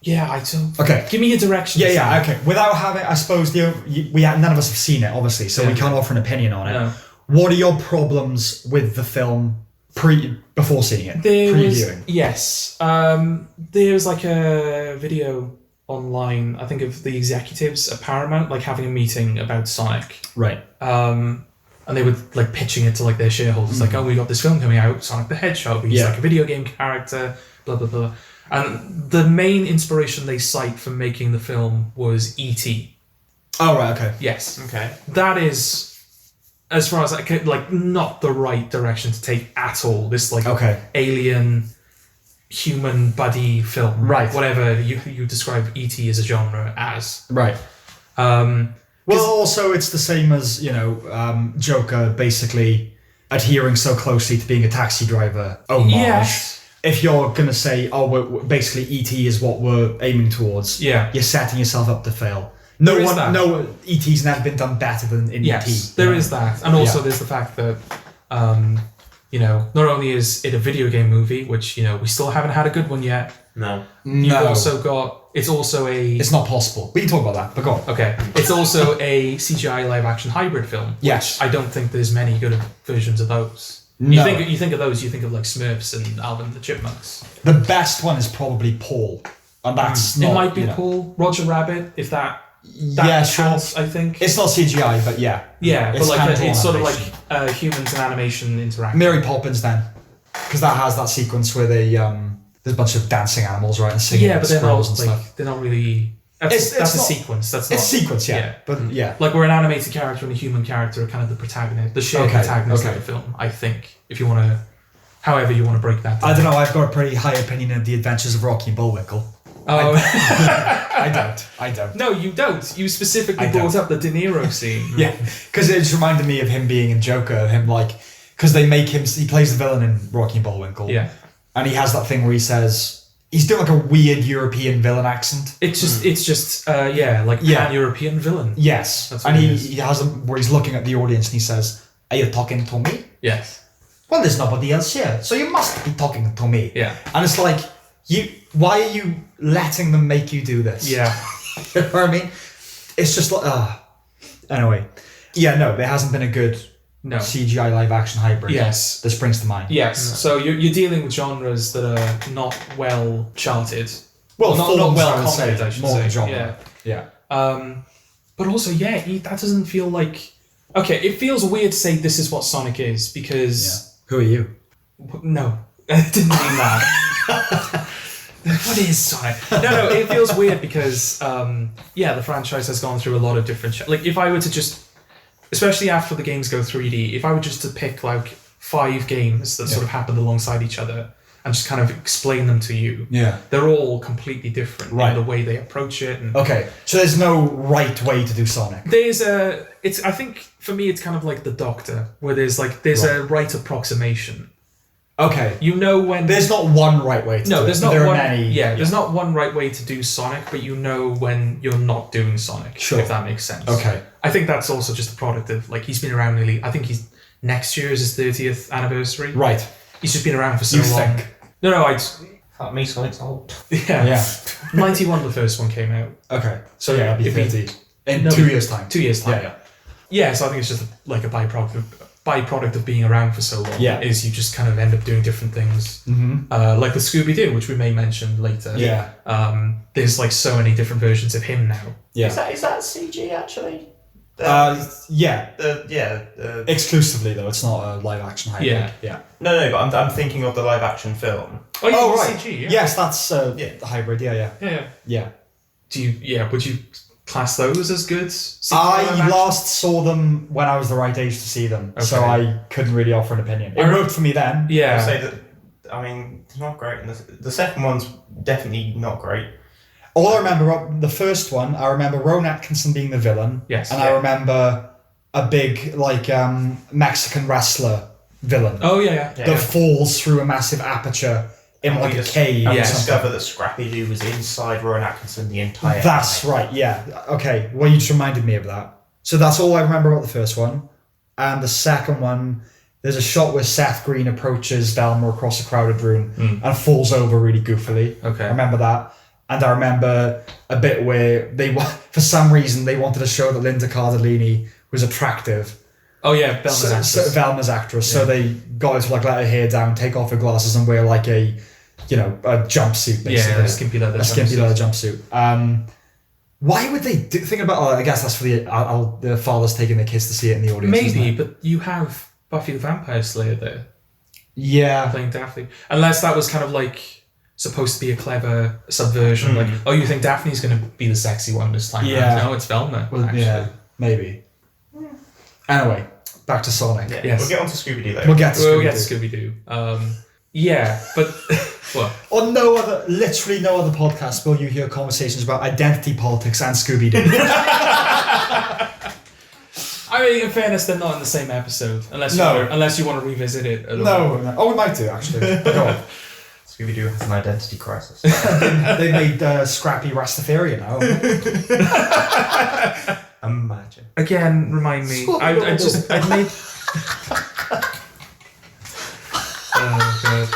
Yeah, I don't. Okay. Give me a direction. Yeah, okay. Without having, I suppose, none of us have seen it, obviously, so we can't offer an opinion on it. No. What are your problems with the film before seeing it? Previewing? Yes. There was like a video online, I think, of the executives at Paramount, like having a meeting about Sonic. Right. And they were like pitching it to like their shareholders, like, we got this film coming out, Sonic the Hedgehog, he's like a video game character, blah, blah, blah. And the main inspiration they cite for making the film was E.T. Oh, right, okay. Yes. Okay. That is, as far as I could, like, not the right direction to take at all. This, like, alien, human buddy film. Right. Whatever you describe E.T. as a genre as. Right. Well, also, it's the same as, Joker basically adhering so closely to being a taxi driver homage. Yes. If you're going to say, basically E.T. is what we're aiming towards, you're setting yourself up to fail. No, E.T.'s never been done better than in E.T. There is that. And also there's the fact that, not only is it a video game movie, which, we still haven't had a good one yet. No. You've also got, it's also It's not possible. We can talk about that, but go on. Okay. It's also a CGI live action hybrid film. Yes. I don't think there's many good versions of those. No. You think of those, you think of like Smurfs and Alvin and the Chipmunks. The best one is probably Paul, and that's not. It might be Paul, Roger Rabbit, if that counts, I think. It's not CGI, but yeah. Yeah, but like it's sort of like humans and animation interaction. Mary Poppins then, because that has that sequence where they there's a bunch of dancing animals, right, and singing. Yeah, but they're not really. That's a sequence. That's not. It's sequence, yeah. But yeah. Like where an animated character and a human character are kind of the protagonist, the shared protagonist of the film, I think. If you want to, however you want to break that down. I don't know, I've got a pretty high opinion of The Adventures of Rocky and Bullwinkle. Oh. I don't. No, you don't. You specifically brought up the De Niro scene. Yeah, because it just reminded me of him being in Joker, because they make him, he plays the villain in Rocky and Bullwinkle. Yeah. And he has that thing where he says, He's doing like a weird European villain accent. It's just pan-European villain. Yes. And he has where he's looking at the audience and he says, "Are you talking to me?" Yes. Well, there's nobody else here, so you must be talking to me. Yeah. And it's like, why are you letting them make you do this? Yeah. You know what I mean? It's just like, anyway. Yeah, no, there hasn't been a good CGI live action hybrid. Yes. That springs to mind. Yes. No. So you're dealing with genres that are not well charted. Well, not well commented, I should more say. Genre. Yeah. But also, that doesn't feel like... Okay, it feels weird to say this is what Sonic is, because... Yeah. Who are you? No, I didn't mean that. What is Sonic? No, it feels weird because, the franchise has gone through a lot of different... Like, if I were to just... Especially after the games go 3D, if I were just to pick, like, 5 games that sort of happened alongside each other and just kind of explain them to you, they're all completely different in the way they approach it. And okay, so there's no right way to do Sonic. I think, for me, it's kind of like the Doctor, where there's a right approximation. Okay. You know when... There's not one right way to do it. There's not there one... are many... there's not one right way to do Sonic, but you know when you're not doing Sonic, if that makes sense. Okay. I think that's also just a product of, like, he's been around nearly... I think next year is his 30th anniversary. Right. He's just been around for so long. Think? No, Fuck me, Sonic's old. Yeah. 91 the first one came out. Okay. So that'd be 30. In 2 years' time. 2 years' time. Yeah, so I think it's just like a byproduct of being around for so long. Yeah. Is you just kind of end up doing different things. Mm-hmm. Like with Scooby-Doo, which we may mention later. Yeah. There's like so many different versions of him now. Yeah. Is that CG actually? Exclusively though, it's not a live action hybrid. Yeah. No, but I'm thinking of the live action film. Oh, right. CG, yeah. Yes, that's the hybrid. Yeah. Would you class those as good? I last saw them when I was the right age to see them, so I couldn't really offer an opinion. It worked for me then. Yeah. I'll say that. I mean, it's not great. And the second one's definitely not great. All I remember, the first one, I remember Rowan Atkinson being the villain. Yes. And I remember a big, Mexican wrestler villain. Oh, yeah. That falls through a massive aperture in a cave. And we discover that Scrappy-Doo was inside Rowan Atkinson the entire time. That's right, yeah. Okay, well, you just reminded me of that. So that's all I remember about the first one. And the second one, there's a shot where Seth Green approaches Velma across a crowded room and falls over really goofily. Okay. I remember that. And I remember a bit where for some reason, they wanted to show that Linda Cardellini was attractive. Oh yeah, Velma's actress. So they got her to let her hair down, take off her glasses, and wear a jumpsuit, basically. Yeah, a skimpy leather jumpsuit. Why would they think about? I guess that's for the fathers taking their kids to see it in the audience. Maybe, but you have Buffy the Vampire Slayer there. Yeah, playing Daphne, unless that was kind of supposed to be a clever subversion. You think Daphne's going to be the sexy one this time? Yeah, no, it's Velma. Well, yeah, maybe. Anyway, back to Sonic. Yeah, yes. We'll get on to Scooby-Doo later. We'll get to Scooby-Doo. But on literally no other podcast will you hear conversations about identity politics and Scooby-Doo. I mean, in fairness, they're not in the same episode, unless you want to revisit it. No. Oh, we might do actually. Go on. Scooby-Doo has an identity crisis. They made Scrappy Rastafarian now. Imagine. Again, remind me. I made. Oh god.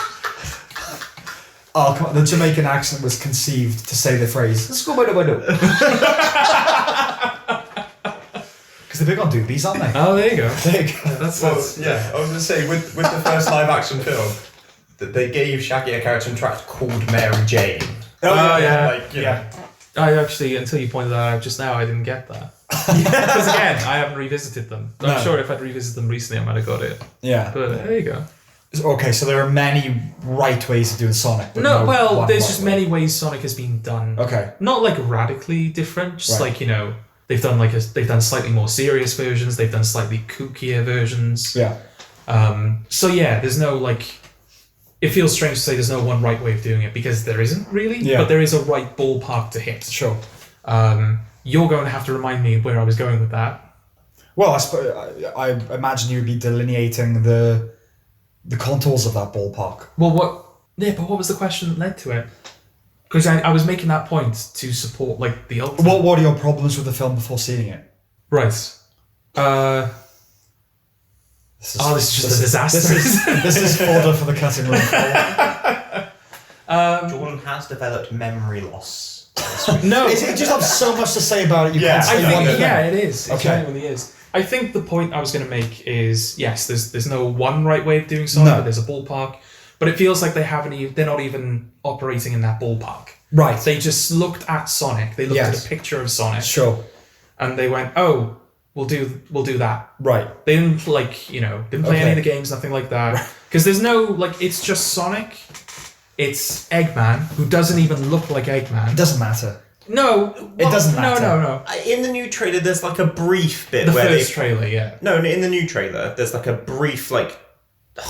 Oh come on! The Jamaican accent was conceived to say the phrase "Scooby-Doo." Because they're big on doobies, aren't they? Oh, there you go. That's I was going to say with the first live action film, that they gave Shaggy a character in track called Mary Jane. Yeah. I actually, until you pointed that out just now, I didn't get that. Because again, I haven't revisited them. I'm sure if I'd revisited them recently, I might have got it. Yeah. But there you go. Okay, so there are many right ways of doing Sonic. But there's just many ways Sonic has been done. Okay. Not radically different, just they've done slightly more serious versions, they've done slightly kookier versions. Yeah. There's no it feels strange to say there's no one right way of doing it because there isn't really, but there is a right ballpark to hit. Sure. You're going to have to remind me where I was going with that. Well, I imagine you'd be delineating the contours of that ballpark. Well, what was the question that led to it? Because I was making that point to support like the ultimate. What are your problems with the film before seeing it? Right. This is just a disaster. This is fodder for the cutting room. Jordan has developed memory loss. No, you just have so much to say about it. You can't say one thing. Yeah, it is. It Okay. genuinely is. I think the point I was going to make is yes, there's no one right way of doing Sonic. But there's a ballpark, but it feels like they're not even operating in that ballpark. Right. They just looked at Sonic. They looked at a picture of Sonic. Sure. And they went, oh, we'll do that. Right. They didn't didn't play any of the games, nothing like that. Because there's no it's just Sonic. It's Eggman, who doesn't even look like Eggman. It doesn't matter. No, it doesn't matter. No. In the new trailer, there's like a brief bit the first trailer, yeah. No, in the new trailer, there's like a brief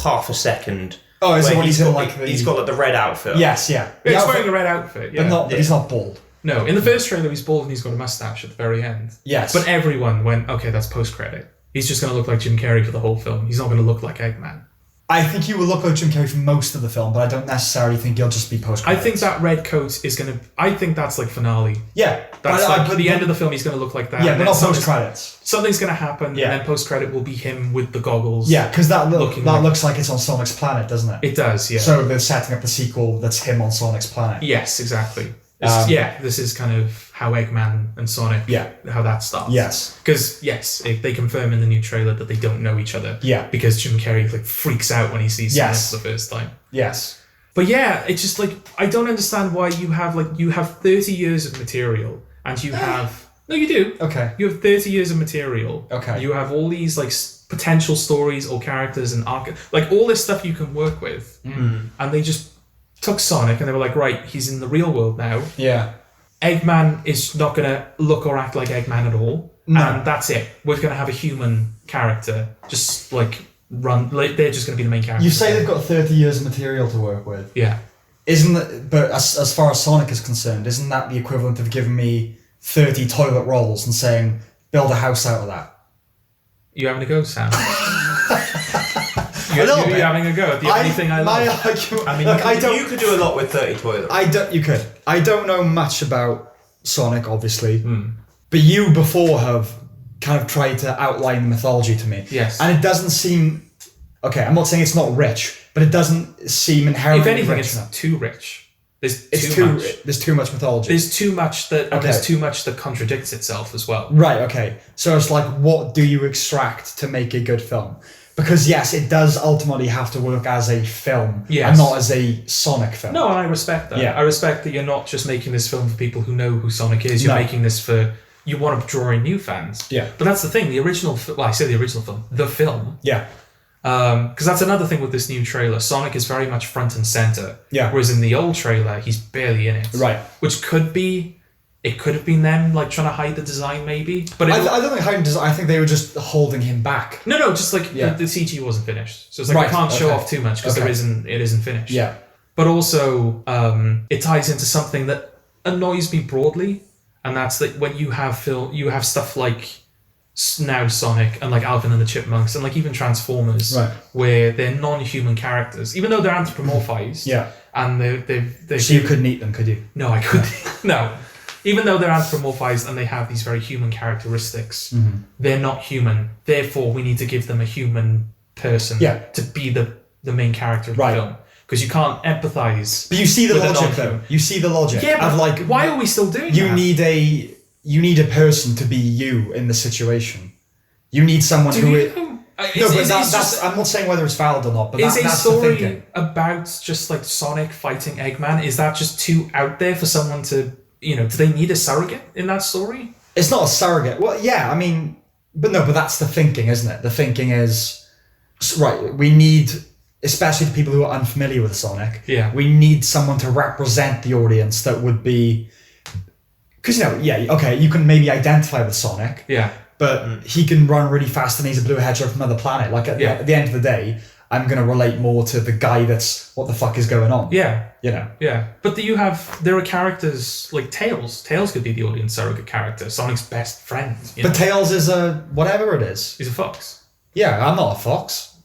half a second. Oh, is it when he's got the red outfit? Yes, yeah. He's wearing a red outfit, yeah. But he's not bald. No, in the first trailer he's bald and he's got a mustache at the very end. Yes. But everyone went, okay, that's post-credit. He's just going to look like Jim Carrey for the whole film. He's not going to look like Eggman. I think he will look like Jim Carrey for most of the film, but I don't necessarily think he'll just be post-credits. I think that red coat is going to... I think that's like finale. Yeah. That's at the end of the film he's going to look like that. Yeah, but not post-credits. Something's going to happen, and then post-credit will be him with the goggles. Yeah, because that looks like it's on Sonic's planet, doesn't it? It does, yeah. So they're setting up the sequel that's him on Sonic's planet. Yes, exactly. This is kind of how Eggman and Sonic, how that starts. Yes. Because, they confirm in the new trailer that they don't know each other. Yeah. Because Jim Carrey freaks out when he sees Sonic for the first time. Yes. But yeah, it's just I don't understand why you have 30 years of material and you have... No, you do. Okay. You have 30 years of material. Okay. You have all these potential stories or characters and all this stuff you can work with. Mm. And they just took Sonic and they were like, right, he's in the real world now. Yeah. Eggman is not going to look or act like Eggman at all. No. And that's it. We're going to have a human character just they're just going to be the main character. You say they've got 30 years of material to work with. Yeah. But as far as Sonic is concerned, isn't that the equivalent of giving me 30 toilet rolls and saying, build a house out of that? You having a go, Sam? You're having a go at the only thing I love. You could do a lot with 30 toilets. You could. I don't know much about Sonic, obviously, but you before have kind of tried to outline the mythology to me. Yes. And it doesn't seem... Okay, I'm not saying it's not rich, but it doesn't seem inherently rich. If anything, it's too rich. There's too much mythology. There's too much there's too much that contradicts itself as well. Right, okay. So it's what do you extract to make a good film? Because yes, it does ultimately have to work as a film and not as a Sonic film. No, and I respect that. Yeah. I respect that you're not just making this film for people who know who Sonic is. You're making this for... You want to draw in new fans. Yeah. But that's the thing. The original... Well, I say the original film. The film. Yeah. Because that's another thing with this new trailer. Sonic is very much front and center. Yeah. Whereas in the old trailer, he's barely in it. Right. Which could be... It could have been them trying to hide the design, maybe. But I don't think hiding design. I think they were just holding him back. No, just the CG wasn't finished, so it's I can't show off too much because it isn't finished. Yeah. But also, it ties into something that annoys me broadly, and that's that when you have stuff like now Sonic and Alvin and the Chipmunks and even Transformers, where they're non-human characters, even though they're anthropomorphized. Yeah. And they. So you couldn't eat them, could you? No, I couldn't. No. Even though they're anthropomorphized and they have these very human characteristics, they're not human. Therefore, we need to give them a human person to be the main character of the film. Because you can't empathize. But you see the logic, though. You see the logic. Yeah, but why are we still doing that? You need a person to be you in the situation. You need someone I'm not saying whether it's valid or not, but that's the thinking. Is a story about just Sonic fighting Eggman? Is that just too out there for someone to... do they need a surrogate in that story? It's not a surrogate. Well, yeah, but that's the thinking, isn't it? The thinking is, we need, especially the people who are unfamiliar with Sonic, we need someone to represent the audience that would be, because, you can maybe identify with Sonic, but he can run really fast and he's a blue hedgehog from another planet. At the end of the day, I'm going to relate more to the guy that's, what the fuck is going on? Yeah. Yeah. But there are characters like Tails. Tails could be the audience surrogate character, Sonic's best friend. But Tails is whatever it is. He's a fox. Yeah, I'm not a fox.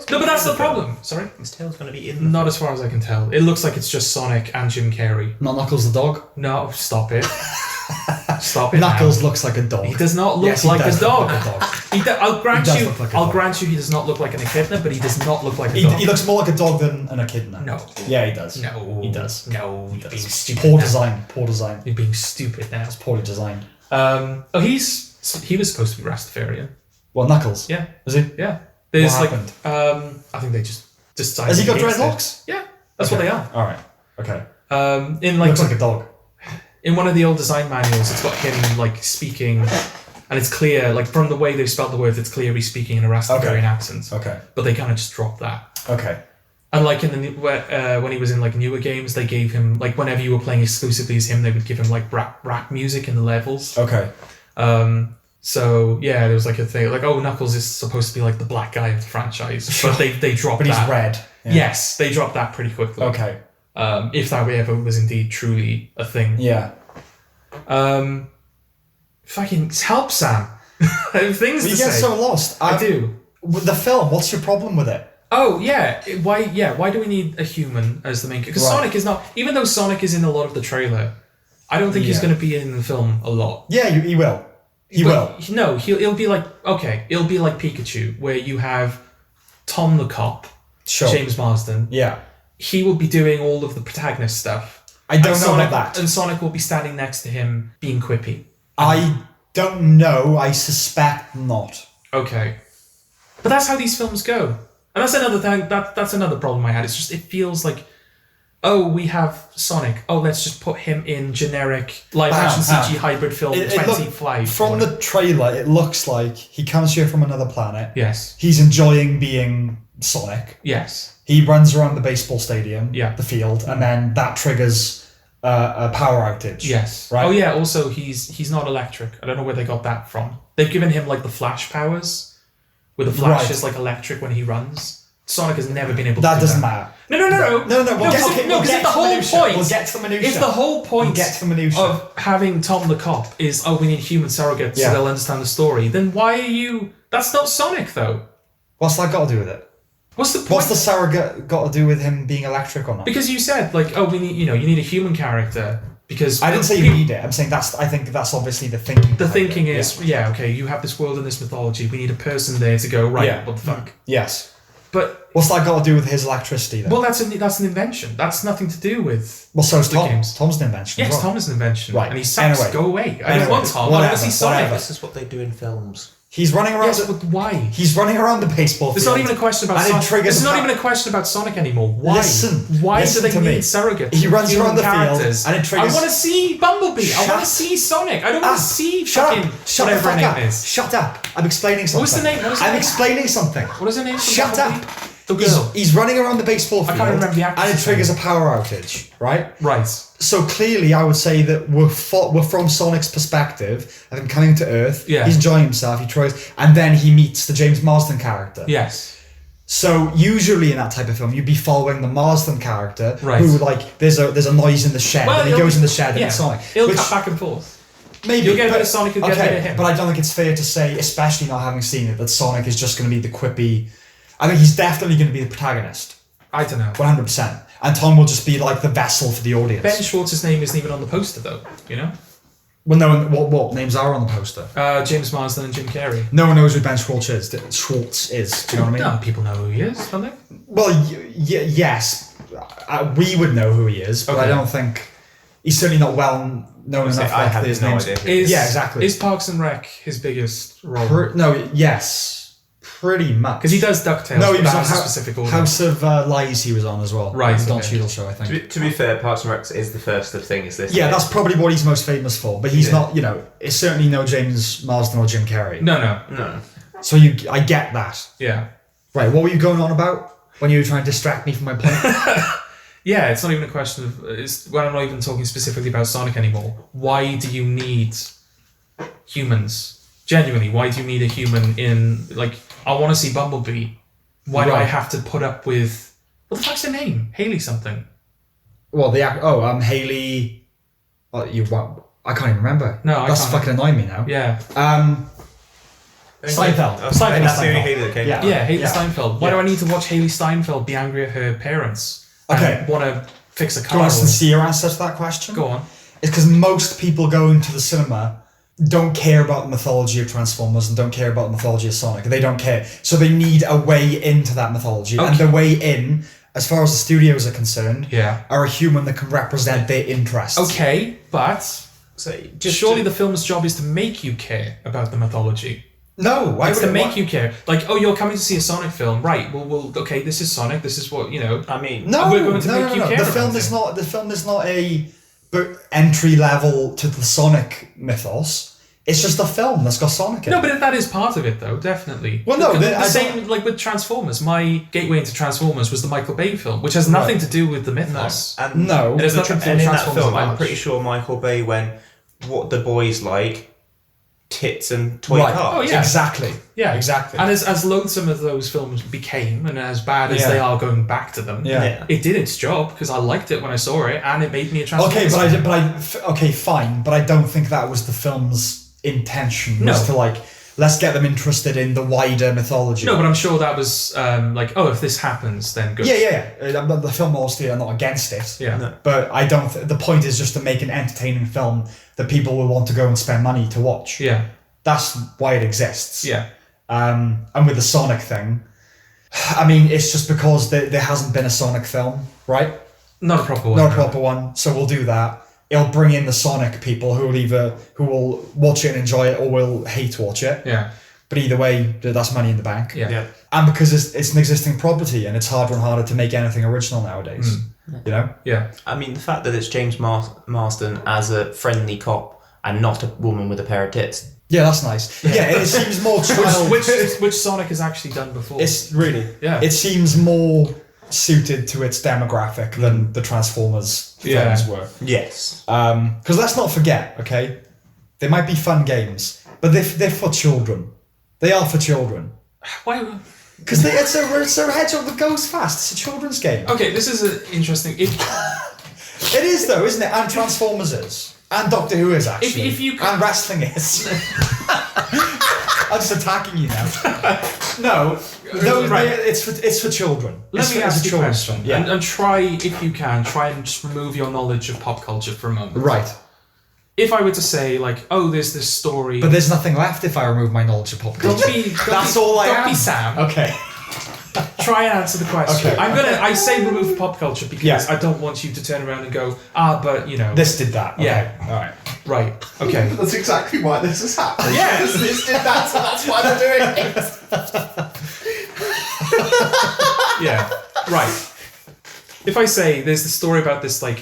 No, but that's the problem. Sorry? Is Tails going to be in? Not as far as I can tell. It looks like it's just Sonic and Jim Carrey. Not Knuckles the dog? No, stop it. Stop it. Knuckles now. looks like a dog. He does not look like a dog. I'll grant you he does not look like an echidna, but he does not look like a dog. He looks more like a dog than an echidna. No. Yeah, he does. No. He does. No, He you're does. being stupid. Poor now. design. Poor design. You're being stupid now. It's poorly designed. He was supposed to be Rastafarian. Well, Knuckles. Yeah. Was he? Yeah. What happened? I think they just decided. Has he got against dreadlocks? it. Yeah, that's what they are. All right. Okay. Looks like a dog. In one of the old design manuals, it's got him like speaking, and it's clear, like from the way they've spelled the words, it's clear he's speaking in a Rastafarian accent. Okay. But they kind of just dropped that. Okay. And like in the when he was in like newer games, they gave him like whenever you were playing exclusively as him, they would give him like rap music in the levels. Okay. So yeah, there was like a thing like, oh, Knuckles is supposed to be like the black guy of the franchise, but they dropped that. But he's red. Yeah. Yes, they dropped that pretty quickly. Okay. If that ever was indeed truly a thing. Yeah. Fucking help, Sam. Things to You say. get so lost. I do. With the film, what's your problem with it? Oh yeah, why do we need a human as the main character? Because Sonic is not, even though Sonic is in a lot of the trailer, I don't think he's going to be in the film a lot. Yeah, he will. He will. No, he'll be like, it'll be like Pikachu, where you have Tom the cop, James Marsden. Yeah. He will be doing all of the protagonist stuff. I don't know about that. And Sonic will be standing next to him being quippy. I don't know. I suspect not. Okay. But that's how these films go. And that's another thing, that's another problem I had. It's just, it feels like, oh, we have Sonic. Oh, let's just put him in generic live-action CG hybrid film 25. From the trailer, it looks like he comes here from another planet. Yes. He's enjoying being Sonic. Yes. He runs around the baseball stadium, yeah, the field, and then that triggers a power outage. Yes. Right? Oh, yeah, also, he's not electric. I don't know where they got that from. They've given him, like, the Flash powers, where the Flash is, like, electric when he runs. Sonic has never been able to do that. That doesn't matter. No. Because if the whole point... We'll get to the minutiae. If the whole point of having Tom the cop is, oh, we need human surrogates so they'll understand the story, then why are you... That's not Sonic, though. What's that got to do with it? What's the point? What's the surrogate got to do with him being electric or not? Because you said, like, oh, we need, you need a human character, because... I didn't say you need it. I'm saying I think that's obviously the thinking. The thinking is, okay, you have this world and this mythology, we need a person there to go, right, what the fuck? Yes. But what's that got to do with his electricity then? Well, that's an invention. That's nothing to do with. Well, so is Tom. Games. Tom's an invention. Yes, Tom is an invention. Right. And he sucks. Anyway. Go away. I don't want Tom. I want to see Sonic. This is what they do in films. He's running around. Yes, but why? He's running around the baseball field. There's not even a question about Sonic. This is not even a question about Sonic anymore. Why? Why do they need surrogates? He runs around the characters? field and it triggers. I want to see Bumblebee. I want to see Sonic. I don't want to see fucking whatever her name is. Shut up. I'm explaining something. What's the name? I'm explaining something. What is her name? Shut up. The girl. He's running around the baseball field. I can't remember the actress. And it triggers a power outage, right? Right. So clearly, I would say that we're from Sonic's perspective of him coming to Earth. Yeah. He's enjoying himself. He tries, and then he meets the James Marsden character. Yes. So usually in that type of film, you'd be following the Marsden character, right, who like there's a noise in the shed, and he goes in the shed and it's Sonic. He'll cut back and forth. Maybe you'll get a bit of Sonic, you'll get a bit of him. But I don't think it's fair to say, especially not having seen it, that Sonic is just going to be the quippy. I think he's definitely going to be the protagonist. I don't know. 100%. And Tom will just be like the vessel for the audience. Ben Schwartz's name isn't even on the poster, though. You know. Well, no. What names are on the poster? James Marsden and Jim Carrey. No one knows who Ben Schwartz is. Do you know what I mean? No, people know who he is, don't they? Well, yes, we would know who he is, but I don't think he's certainly not well known enough. I have his no name. idea. Yeah, exactly. Is Parks and Rec his biggest role? Pretty much. Because he does DuckTales. No, he was on specific order. House of Lies. He was on as well. Right, Don Cheadle show, I think. To be fair, Parks and Rec is the first of things. Yeah, that's probably what he's most famous for. But he's not. It's certainly no James Marsden or Jim Carrey. No. So I get that. Yeah. Right. What were you going on about when you were trying to distract me from my point? Yeah, it's not even a question of. I'm not even talking specifically about Sonic anymore. Why do you need humans? Genuinely, why do you need a human in, like, I want to see Bumblebee. Why do I have to put up with, what the fuck's her name? Haley something. Well, Haley, I can't even remember. No, That's fucking annoying me now. Yeah. Seinfeld. That's the only Haley that came. Yeah, Haley Steinfeld. Why do I need to watch Haley Steinfeld be angry at her parents? Okay. Want to fix a car? Do you want a sincere answer to that question? Go on. It's because most people going to the cinema don't care about the mythology of Transformers and don't care about the mythology of Sonic. They don't care. So they need a way into that mythology. Okay. And the way in, as far as the studios are concerned, Yeah. are a human that can represent their interests. Okay, but So surely the film's job is to make you care about the mythology. No, why It's would to it make you care. Like, oh, you're coming to see a Sonic film, right? Well, okay, this is Sonic. This is what, you know. I mean, No, we're going to make you care The about film it. is not. The film is not a entry level to the Sonic mythos. It's just a film that's got Sonic in it. No, but that is part of it, though, definitely. Well, no, the same like with Transformers. My gateway into Transformers was the Michael Bay film, which has nothing to do with the mythos. No. It has nothing to do And with in that Transformers. film, at I'm large. pretty sure Michael Bay went, "What the boys like, tits and toy Right. cars." Oh, yeah. Exactly. Yeah, Exactly. And as loathsome as those films became, and as bad as they are going back to them, Yeah. it did its job because I liked it when I saw it, and it made me a Transformers. Okay, fan. okay, fine, but I don't think that was the film's intention. No. Was to like, let's get them interested in the wider mythology. No, but I'm sure that was like, oh, if this happens, then good. Yeah. The film obviously are not against it. Yeah. No. But I don't. The point is just to make an entertaining film that people will want to go and spend money to watch. Yeah. That's why it exists. Yeah. And with the Sonic thing, I mean, it's just because there hasn't been a Sonic film, right? Not a proper one. Not a proper one. So we'll do that. It'll bring in the Sonic people who will watch it and enjoy it or will hate watch it. Yeah. But either way, that's money in the bank. Yeah. And because it's an existing property and it's harder and harder to make anything original nowadays. You know? Yeah. I mean, the fact that it's James Marsden as a friendly cop and not a woman with a pair of tits. Yeah, that's nice. Yeah, it seems more child. Which Sonic has actually done before. It's really. Yeah. It seems more suited to its demographic than the Transformers films were. Yes. Because let's not forget, okay, they might be fun games, but they're for children. They are for children. Why? Because it's a hedgehog that goes fast. It's a children's game. Okay, this is an interesting. It is though, isn't it? And Transformers is. And Doctor Who is actually. If you and wrestling is. I'm just attacking you now. No, Right. it's for children. Let me ask you a children's question, film. Yeah. and try, if you can, try and just remove your knowledge of pop culture for a moment. Right. If I were to say, like, oh, there's this story. But there's nothing left if I remove my knowledge of pop culture. Don't be Sam. Okay. Try and answer the question. Okay. I say remove pop culture because I don't want you to turn around and go, but you know. This did that. Okay. Yeah. Alright. Right. Okay. That's exactly why this is happening. Yeah. This did that, so that's why they're doing it. Yeah. Right. If I say there's the story about this 3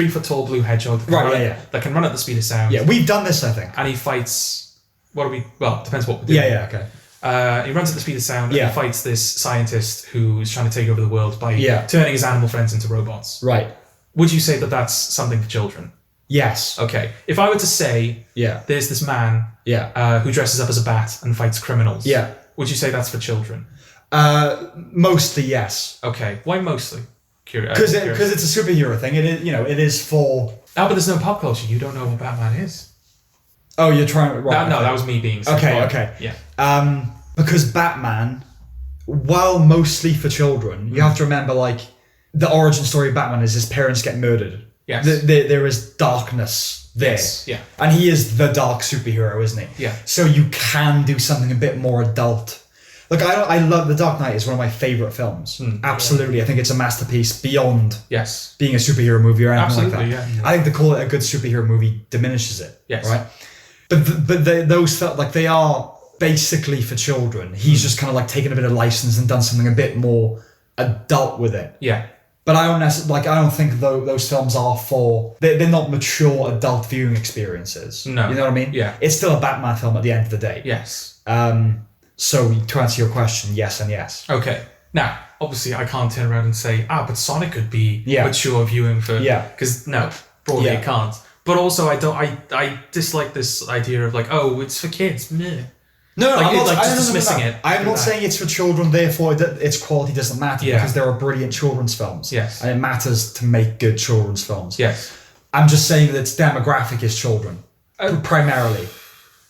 foot tall blue hedgehog that can run at the speed of sound. Yeah, we've done this, I think. And he fights. Depends what we're doing. Yeah, okay. He runs at the speed of sound and Yeah. he fights this scientist who's trying to take over the world by turning his animal friends into robots. Right. Would you say that that's something for children? Yes. Okay. If I were to say there's this man who dresses up as a bat and fights criminals, would you say that's for children? Mostly yes. Okay. Why mostly? Because it's a superhero thing. It is, it is for. But there's no pop culture. You don't know what Batman is. Oh, you're trying. Right, No, that was me being. Okay. Yeah. Because Batman, while mostly for children, you have to remember the origin story of Batman is his parents get murdered. Yes. There is darkness there. Yes. Yeah. And he is the dark superhero, isn't he? Yeah. So you can do something a bit more adult. Look, I love The Dark Knight. Is one of my favorite films. Absolutely, I think it's a masterpiece beyond being a superhero movie or anything like that. Yeah. I think to call it a good superhero movie diminishes it. Yes. Right. But those felt like they are basically for children. He's just kind of taken a bit of license and done something a bit more adult with it. Yeah. But I don't think those films are for. They're not mature adult viewing experiences. No. You know what I mean? Yeah. It's still a Batman film at the end of the day. Yes. So to answer your question, yes and yes. Okay. Now, obviously, I can't turn around and say, but Sonic could be mature viewing for. Yeah. Because no, broadly it can't. But also, I dislike this idea of it's for kids. Meh. No, I'm not just dismissing it. I'm not saying it's for children, therefore its quality doesn't matter because there are brilliant children's films. Yes. And it matters to make good children's films. Yes. I'm just saying that its demographic is children, primarily.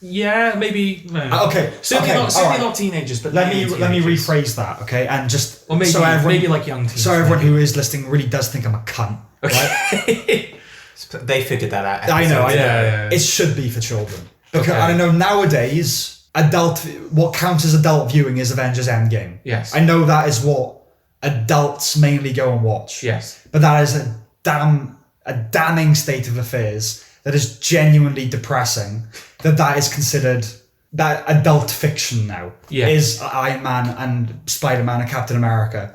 Yeah, maybe. Okay. Certainly okay. not teenagers, but let me rephrase that. Okay, and just or maybe so everyone, maybe like young teens. So everyone who is listening really does think I'm a cunt. Okay. Right? They figured that out. I know. Yeah. It should be for children. Because I don't know, nowadays, what counts as adult viewing is Avengers Endgame. Yes. I know that is what adults mainly go and watch. Yes. But that is a damning state of affairs that is genuinely depressing, that is considered that adult fiction now. Yeah. Is Iron Man and Spider-Man and Captain America.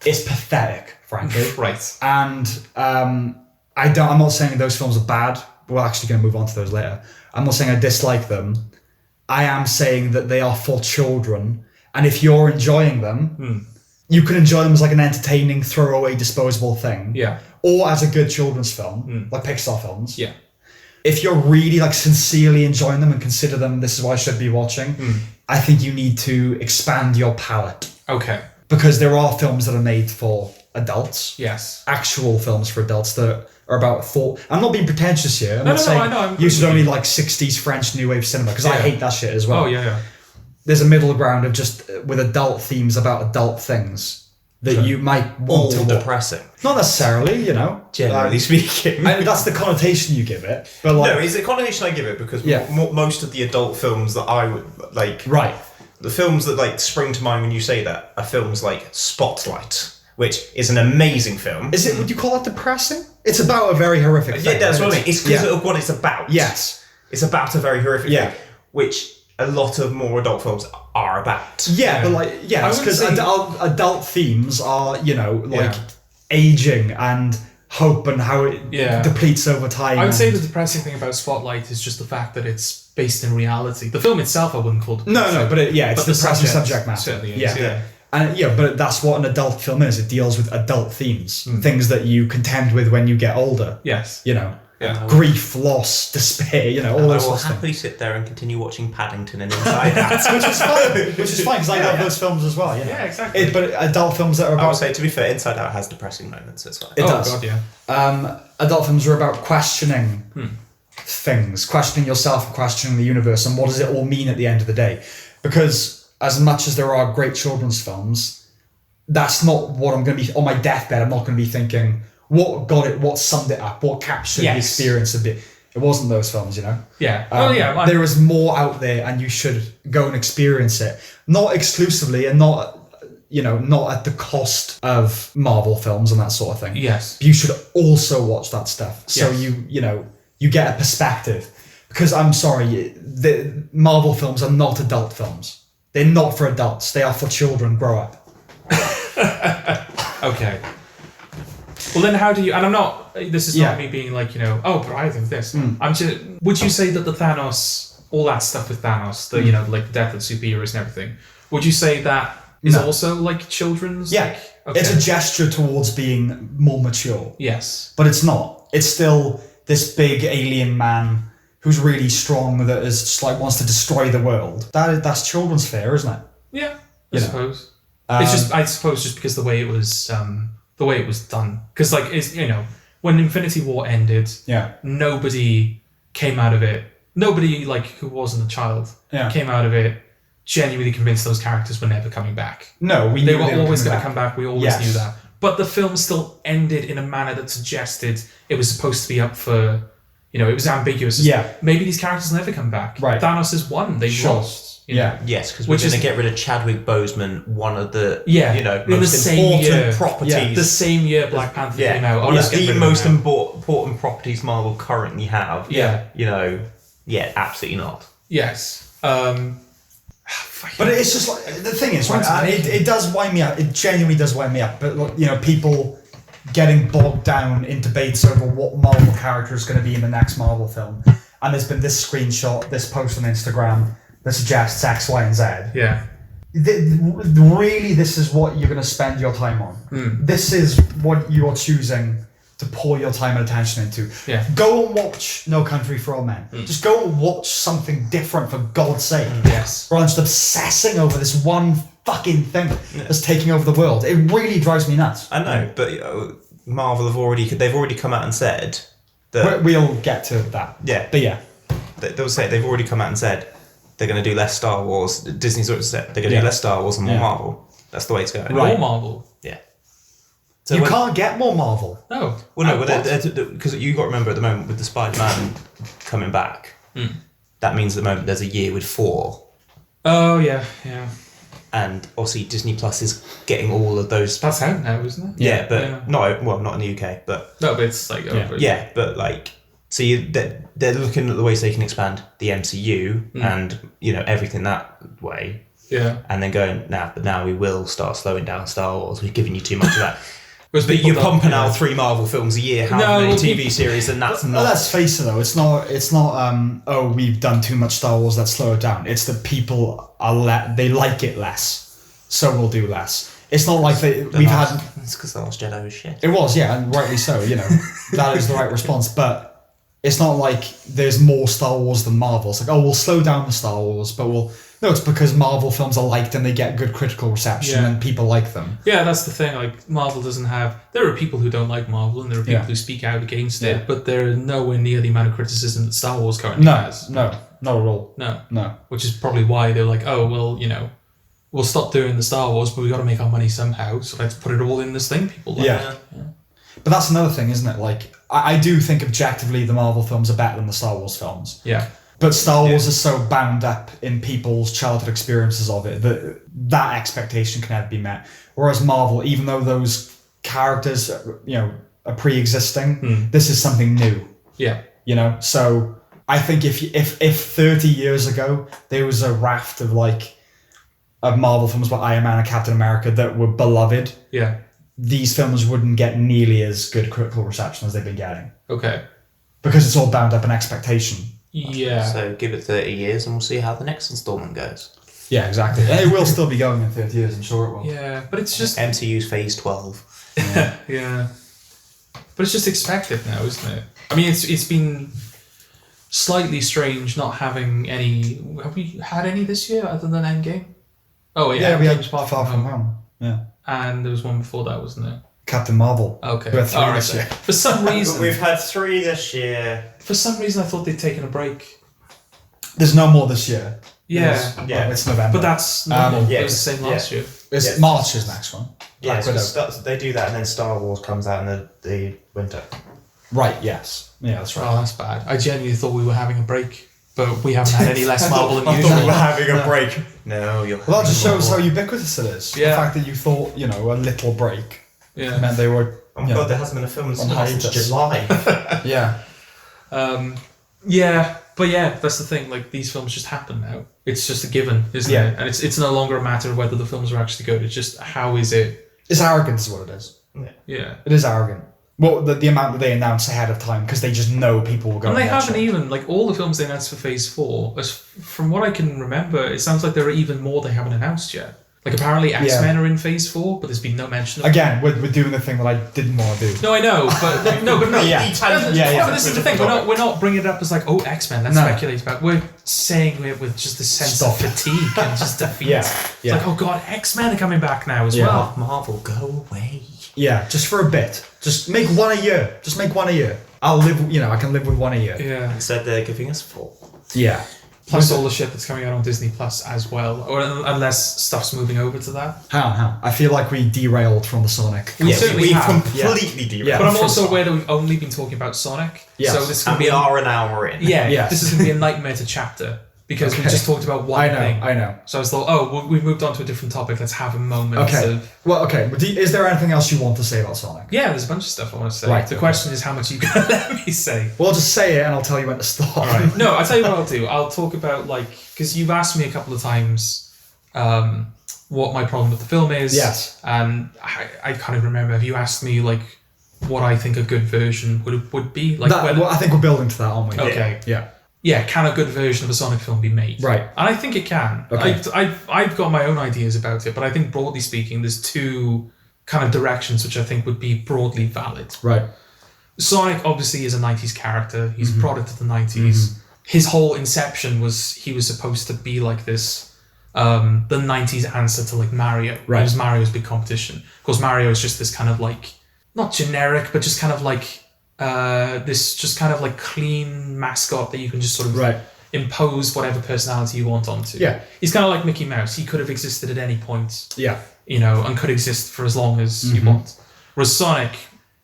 It's pathetic, frankly. Right. And I'm not saying those films are bad. We're actually going to move on to those later. I'm not saying I dislike them. I am saying that they are for children. And if you're enjoying them, you can enjoy them as like an entertaining, throwaway, disposable thing. Yeah. Or as a good children's film, like Pixar films. Yeah. If you're really like sincerely enjoying them and consider them, this is what I should be watching, I think you need to expand your palette. Okay. Because there are films that are made for adults. Yes. Actual films for adults that are about thought. I'm not being pretentious here. I'm not saying I know. you should only like 60s French New Wave cinema, because I hate that shit as well. Oh, yeah. There's a middle ground of just with adult themes about adult things that you might want to watch. Depressing. Not necessarily, Generally speaking. I mean, that's the connotation you give it. But like, no, it's the connotation I give it because most of the adult films that I would like... Right. The films that like spring to mind when you say that are films like Spotlight, which is an amazing film. Is it? Would you call it depressing? It's about a very horrific thing. Yeah, that's what I mean. It's because of what it's about. Yes. It's about a very horrific thing, which a lot of more adult films are about. Yeah, but like, because adult themes are, aging and hope and how it depletes over time. I would say the depressing thing about Spotlight is just the fact that it's based in reality. The film itself, I wouldn't call depressing. No, but it's the depressing subject matter. Certainly is, yeah. And but that's what an adult film is. It deals with adult themes, things that you contend with when you get older. Yes. Grief, loss, despair, all those sorts of things. I will happily sit there and continue watching Paddington and Inside Out. Which is fine, because I love those films as well. Yeah, exactly. But adult films that are about... I would say, to be fair, Inside Out has depressing moments as well. It does. God, yeah. Adult films are about questioning things, questioning yourself, and questioning the universe, and what does it all mean at the end of the day? Because as much as there are great children's films, that's not what I'm going to be... On my deathbed, I'm not going to be thinking... What summed it up? What captured the experience of it? It wasn't those films, Yeah. There is more out there, and you should go and experience it. Not exclusively, and not at the cost of Marvel films and that sort of thing. Yes. You should also watch that stuff, so you get a perspective. Because I'm sorry, the Marvel films are not adult films. They're not for adults. They are for children. Grow up. Okay. Well, then how do you... And I'm not... This is not me being like, but I think this. I'm just... Would you say that the Thanos... All that stuff with Thanos, the, like the death of superheroes and everything, would you say that is also like children's? Yeah. It's a gesture towards being more mature. Yes. But it's not. It's still this big alien man who's really strong that is just like wants to destroy the world. That's children's fare, isn't it? Yeah, I suppose. It's just... I suppose just because the way it was done, because like it's when Infinity War ended, nobody came out of it. Nobody like who wasn't a child came out of it genuinely convinced those characters were never coming back. No, they were always going to come back. We always knew that. But the film still ended in a manner that suggested it was supposed to be up for, it was ambiguous. Maybe these characters never come back. Right. Thanos is one. They lost. Yes, because we're going to get rid of Chadwick Boseman, one of the most important properties. Yeah. The same year Black Panther came out. One of the most important properties Marvel currently have. Absolutely not. Yes. But it's just like, the thing is, right, it does wind me up. It genuinely does wind me up. But people getting bogged down in debates over what Marvel character is going to be in the next Marvel film. And there's been this screenshot, this post on Instagram that suggests X, Y, and Z. Yeah. Really, this is what you're going to spend your time on. This is what you are choosing to pour your time and attention into. Yeah. Go and watch No Country for Old Men. Just go and watch something different, for God's sake. Yes. Rather than just obsessing over this one fucking thing that's taking over the world. It really drives me nuts. I know, but Marvel they've already come out and said that... We'll get to that. Yeah. But yeah. they'll say they've already come out and said they're going to do less Star Wars. Disney's already said they're going to do less Star Wars and more Marvel. That's the way it's going. More Marvel. Yeah. So you can't get more Marvel. No. Well, no, because you got to remember at the moment with the Spider-Man coming back, that means at the moment there's a year with 4. Oh yeah. And obviously Disney Plus is getting all of those. That's out now, isn't it? Yeah, but not in the UK, but no, but it's like over. Yeah, but like, so they're looking at the ways they can expand the MCU and everything that way. Yeah. And then going but now we will start slowing down Star Wars. We've given you too much of that. But you're pumping out 3 Marvel films a year, how many TV series, and that's not. Let's face it though, it's not. We've done too much Star Wars. Let's slow it down. It's that people they like it less, so we'll do less. It's not like we've had. It's because the Last Jedi was shit. It was, yeah, and rightly so. That is the right response, but it's not like there's more Star Wars than Marvel. It's like, we'll slow down the Star Wars, but No, it's because Marvel films are liked and they get good critical reception and people like them. Yeah, that's the thing. Like, Marvel doesn't have... There are people who don't like Marvel and there are people who speak out against it, but they're nowhere near the amount of criticism that Star Wars currently has. No, not at all. No. Which is probably why they're like, we'll stop doing the Star Wars, but we got to make our money somehow, so let's put it all in this thing people like. Yeah. But that's another thing, isn't it? Like, I do think objectively the Marvel films are better than the Star Wars films. Yeah. But Star Wars is so bound up in people's childhood experiences of it that expectation can never be met. Whereas Marvel, even though those characters, are pre-existing, this is something new. Yeah. So I think if 30 years ago there was a raft of Marvel films about Iron Man and Captain America that were beloved, these films wouldn't get nearly as good critical reception as they've been getting. Okay. Because it's all bound up in expectation. Yeah. So give it 30 years and we'll see how the next installment goes. Yeah, exactly. It will still be going in 30 years, I'm sure it will. Yeah, but it's just... MCU's Phase 12. Yeah. But it's just expected now, isn't it? I mean, it's been slightly strange not having any... Have we had any this year other than Endgame? Oh, yeah. We had Far From Home. Yeah. And there was one before that, wasn't there? Captain Marvel. Okay. We had 3 this year. For some reason... We've had 3 this year. For some reason, I thought they'd taken a break. There's no more this year. Yeah. It's November. But that's normal. It was the same last year. It's March is next one. Yeah, so they do that and then Star Wars comes out in the winter. Right, yes. Yeah, that's right. Oh, that's bad. I genuinely thought we were having a break, but we haven't had any less Marvel than I usual. thought we were having a break. No, you're Well, that just shows how ubiquitous it is. Yeah. The fact that you thought, a little break meant they were... Oh my god, there hasn't been a film since July. Yeah. But that's the thing. Like, these films just happen now. It's just a given, isn't it? And it's no longer a matter of whether the films are actually good. It's just how is it? It's arrogance is what it is. Yeah. It is arrogant. Well, the amount that they announce ahead of time because they just know people will go. And they haven't even all the films they announced for Phase 4. From what I can remember, it sounds like there are even more they haven't announced yet. Like, apparently X-Men are in Phase 4, but there's been no mention of it. Again, we're doing the thing that I didn't want to do. No, I know, but no. But this is the thing. We're not bringing it up as X-Men. Let's speculate about. We're saying it with just a sense of fatigue and just defeat. It's like, oh god, X-Men are coming back now as well. Marvel, go away. Yeah, just for a bit. Just make one a year. Just make one a year. I'll live. I can live with one a year. Yeah. Instead, they're giving us 4. Yeah. Plus all the shit that's coming out on Disney Plus as well, or unless stuff's moving over to that. How? I feel like we derailed from the Sonic. We certainly have. Completely derailed. Yeah. But I'm also aware that we've only been talking about Sonic. Yes. So this is we are an hour in. Yeah. This is going to be a nightmare to chapter because we just talked about one thing. I know. So I was thought, we've moved on to a different topic. Let's have a moment of... Well, okay. But is there anything else you want to say about Sonic? Yeah, there's a bunch of stuff I want to say. Right, the question is how much you can let me say. Well, I'll just say it and I'll tell you when to stop. All right. No, I'll tell you what I'll do. I'll talk about, because you've asked me a couple of times what my problem with the film is. Yes. And I kind of remember, have you asked me, what I think a good version would be? I think we're building to that, aren't we? Okay. Yeah. Yeah, can a good version of a Sonic film be made? Right. And I think it can. Okay. I've got my own ideas about it, but I think broadly speaking, there's 2 kind of directions which I think would be broadly valid. Right. Sonic obviously is a 90s character. He's a product of the 90s. His whole inception was he was supposed to be like this, the 90s answer to Mario. Right. It was Mario's big competition. Of course, Mario is just this kind of not generic, but just kind of this just kind of like clean mascot that you can just sort of impose whatever personality you want onto. Yeah. He's kind of like Mickey Mouse. He could have existed at any point. Yeah. You know, and could exist for as long as you want. Whereas Sonic,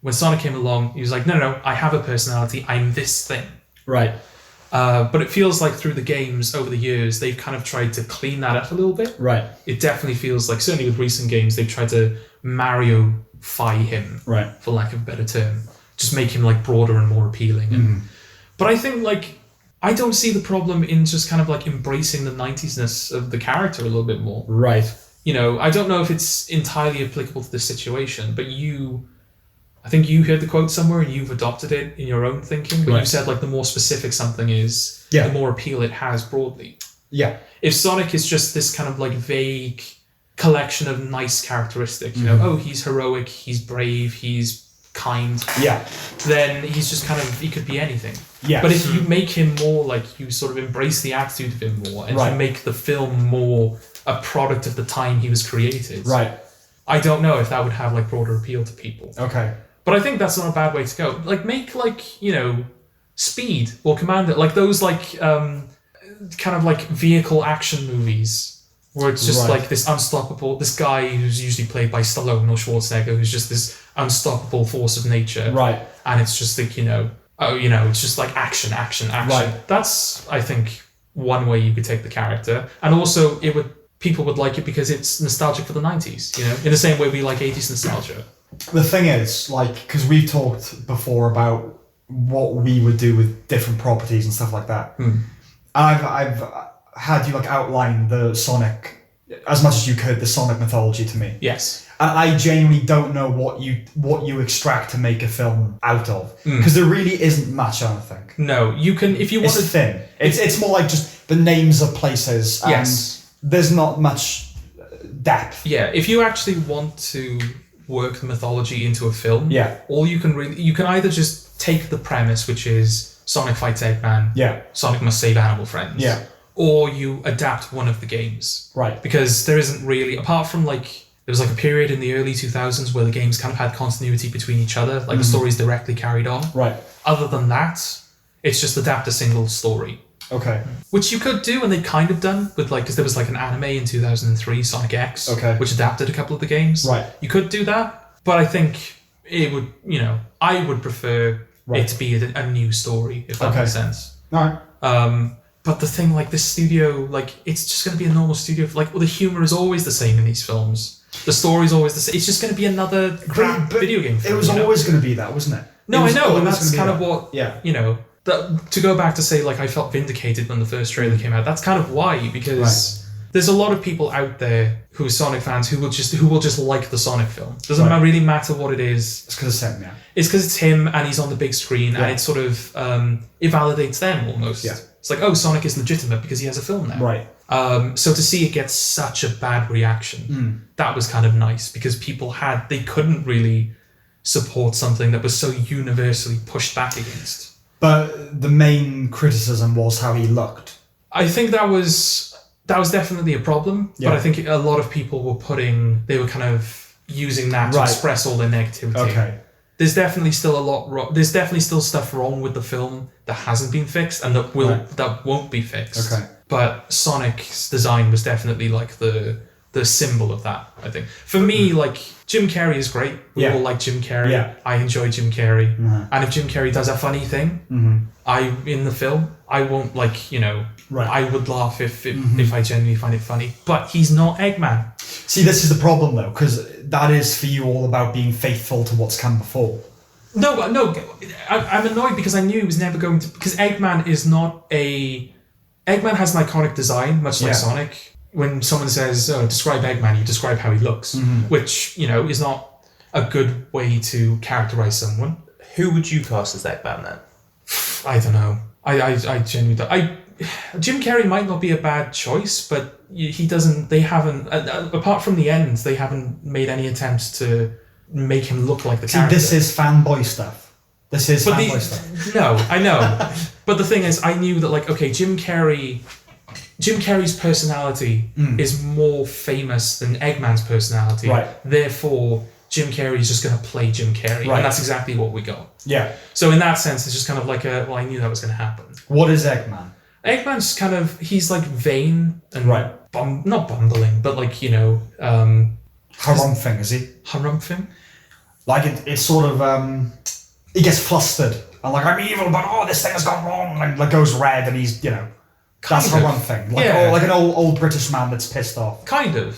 when Sonic came along, he was like, no, I have a personality. I'm this thing. Right. But it feels like through the games over the years, they've kind of tried to clean that up a little bit. Right. It definitely feels like, certainly with recent games, they've tried to Mario-fy him, for lack of a better term. Just make him like broader and more appealing. And, but I think like, I don't see the problem in just kind of like embracing the 90s-ness of the character a little bit more. Right. You know, I don't know if it's entirely applicable to this situation, but I think you heard the quote somewhere and you've adopted it in your own thinking, but you said like the more specific something is, the more appeal it has broadly. Yeah. If Sonic is just this kind of like vague collection of nice characteristics, you know, oh, he's heroic, he's brave, he's kind. Yeah. Then he's just kind of, he could be anything. Yeah. But if you make him more like, you sort of embrace the attitude of him more and you make the film more a product of the time he was created. Right. I don't know if that would have like broader appeal to people. Okay. But I think that's not a bad way to go. Like make like, you know, Speed or Commander, like those like kind of like vehicle action movies where it's just like this unstoppable, this guy who's usually played by Stallone or Schwarzenegger, who's just this unstoppable force of nature. Right. And it's just like, you know, it's just like action. Right. That's, I think, one way you could take the character. And also people would like it because it's nostalgic for the 90s, you know, in the same way we like 80s nostalgia. The thing is, like, because we've talked before about what we would do with different properties and stuff like that. I've had you like outline the Sonic as much as you could, the Sonic mythology to me. Yes. And I genuinely don't know what you extract to make a film out of, because there really isn't much. I don't think. No, you can if you want. It's thin. It's more like just the names of places. And there's not much depth. Yeah, if you actually want to work the mythology into a film, all you can either just take the premise, which is Sonic fights Eggman, Sonic must save animal friends, or you adapt one of the games, right? Because there isn't really, apart from like there was like a period in the early 2000s where the games kind of had continuity between each other, like the stories directly carried on, right? Other than that, it's just adapt a single story. Okay. Which you could do, and they've kind of done with like, because there was like an anime in 2003, Sonic X, which adapted a couple of the games. Right. You could do that, but I think it would, you know, I would prefer it to be a new story, if that makes sense. All right. But the thing, like this studio, like it's just going to be a normal studio. Like, well, the humor is always the same in these films. The story's always the same. It's just going to be another crap video game film. It was always going to be that, wasn't it? No, I know, and that's kind of what, you know. To go back to say, like, I felt vindicated when the first trailer came out. That's kind of why, because there's a lot of people out there who are Sonic fans who will just like the Sonic film. Doesn't really matter what it is. It's because it's him, It's because it's him and he's on the big screen, and it sort of it validates them almost. Yeah. It's like, oh, Sonic is legitimate because he has a film now. Right. So to see it get such a bad reaction, that was kind of nice, because they couldn't really support something that was so universally pushed back against. But the main criticism was how he looked. I think that was definitely a problem. Yeah. But I think a lot of people they were kind of using that to express all their negativity. Okay. There's definitely still there's definitely still stuff wrong with the film that hasn't been fixed and that won't be fixed. Okay. But Sonic's design was definitely like the symbol of that, I think. For me, like, Jim Carrey is great. We all like Jim Carrey. Yeah. I enjoy Jim Carrey. And if Jim Carrey does a funny thing, in the film, I won't, like, you know, I would laugh if I genuinely find it funny. But he's not Eggman. See, this is the problem, though, because that is for you all about being faithful to what's come before. No, I'm annoyed because I knew he was never going to... Because Eggman is not Eggman has an iconic design, much like Sonic. When someone says, describe Eggman, you describe how he looks, which, you know, is not a good way to characterize someone. Who would you cast as Eggman then? I don't know. I genuinely don't. Jim Carrey might not be a bad choice, but they haven't, apart from the end, they haven't made any attempts to make him look like the character. This is fanboy stuff. Stuff. No, I know. But the thing is, I knew that, like, okay, Jim Carrey's personality is more famous than Eggman's personality. Right. Therefore, Jim Carrey is just going to play Jim Carrey. Right. And that's exactly what we got. Yeah. So in that sense, it's just kind of like I knew that was going to happen. What is Eggman? Eggman's kind of, he's like vain and not bumbling, but like, Harumphing, is he? Harumphing? Like it's sort of, he gets flustered and like, I'm evil, but this thing has gone wrong, and like goes red, and he's, that's Harumphing. Like, like an old British man that's pissed off. Kind of.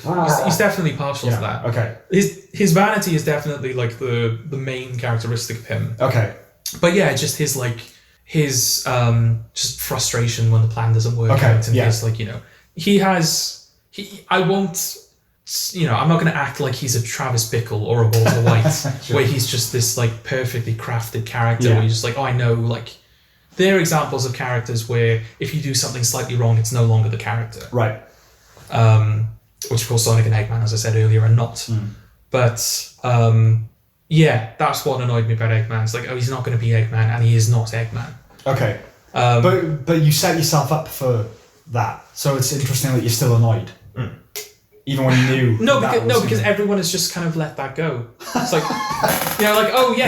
He's definitely partial to that. Okay. His vanity is definitely like the main characteristic of him. Okay. But yeah, just his just frustration when the plan doesn't work out, and his I'm not going to act like he's a Travis Bickle or a Walter White, sure. Where he's just this like perfectly crafted character where you're just like, oh, I know, like, they're examples of characters where if you do something slightly wrong, it's no longer the character. Right. Which of course Sonic and Eggman, as I said earlier, are not. Mm. But that's what annoyed me about Eggman. It's like, oh, he's not going to be Eggman, and he is not Eggman. Okay. But you set yourself up for that, so it's interesting that you're still annoyed. Mm. Even when you knew. Because everyone has just kind of let that go. It's like,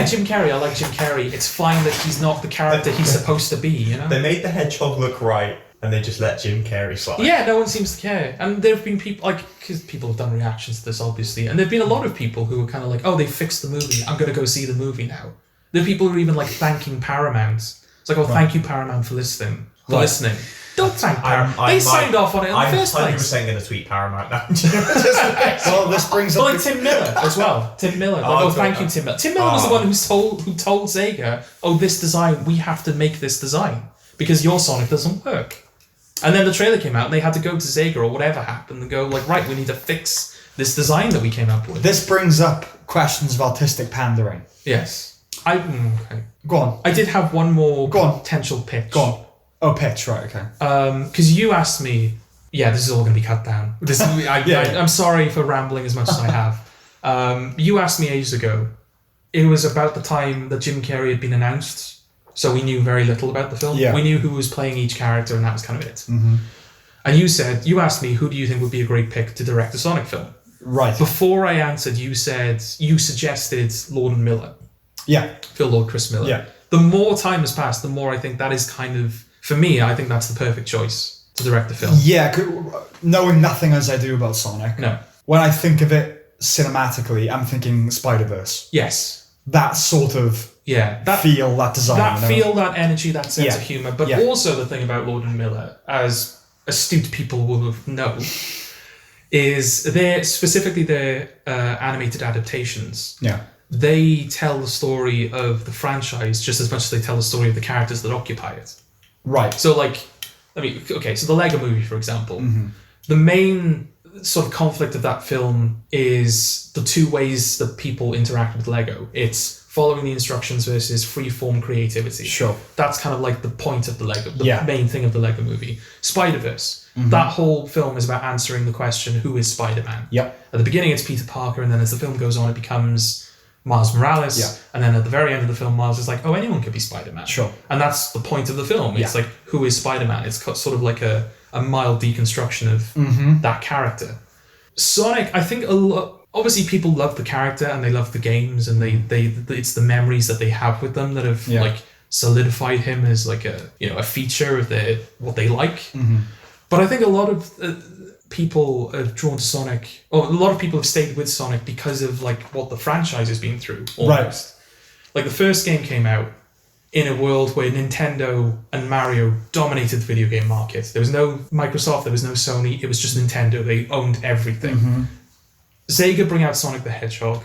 Jim Carrey, I like Jim Carrey. It's fine that he's not the character he's supposed to be, They made the hedgehog look right, and they just let Jim Carrey slide. Yeah, no one seems to care. And there have been people, because people have done reactions to this, obviously, and there have been a lot of people who are kind of like, oh, they fixed the movie, I'm going to go see the movie now. There are people who are even, thanking Paramount. It's like, oh, thank you, Paramount, for listening. Don't thank Paramount. They signed off on it in the first place. I'm 100% going to tweet Paramount now. Well, this brings up... Tim Miller as well. Tim Miller. Thank you, Tim Miller. Tim Miller was the one who told Sega, this design, we have to make this design because your Sonic doesn't work. And then the trailer came out and they had to go to Sega or whatever happened and go, we need to fix this design that we came up with. This brings up questions of artistic pandering. Yes. Okay. Go on. I did have one more potential pitch. Go on. Oh, pitch, right, okay. Because you asked me, this is all going to be cut down. I'm sorry for rambling as much as I have. You asked me ages ago. It was about the time that Jim Carrey had been announced, so we knew very little about the film. Yeah. We knew who was playing each character, and that was kind of it. Mm-hmm. And you asked me, who do you think would be a great pick to direct a Sonic film? Right. Before I answered, you suggested Lord and Miller. Yeah. Phil Lord, Chris Miller. Yeah. The more time has passed, the more I think that is kind of... For me, I think that's the perfect choice to direct the film. Yeah, knowing nothing as I do about Sonic. No. When I think of it cinematically, I'm thinking Spider-Verse. Yes. That sort of feel, that design. That feel, that energy, that sense of humour. But also the thing about Lord and Miller, as astute people will know, is specifically their animated adaptations. Yeah. They tell the story of the franchise just as much as they tell the story of the characters that occupy it. Right. So so the Lego Movie, for example, the main sort of conflict of that film is the two ways that people interact with Lego. It's following the instructions versus free-form creativity. Sure. That's kind of like the point of the main thing of the Lego Movie. Spider-Verse. Mm-hmm. That whole film is about answering the question, who is Spider-Man? Yep. At the beginning, it's Peter Parker, and then as the film goes on, it becomes Miles Morales, and then at the very end of the film, Miles is like, oh, anyone could be Spider-Man. Sure. And that's the point of the film. It's like, who is Spider-Man? It's sort of like a mild deconstruction of that character. Sonic, I think obviously people love the character and they love the games, and it's the memories that they have with them that have solidified him as like a feature of what they like. Mm-hmm. But I think a lot of people have drawn to Sonic, or a lot of people have stayed with Sonic because of what the franchise has been through, almost. Right. The first game came out in a world where Nintendo and Mario dominated the video game market. There was no Microsoft, there was no Sony, it was just Nintendo. They owned everything. Mm-hmm. Sega bring out Sonic the Hedgehog.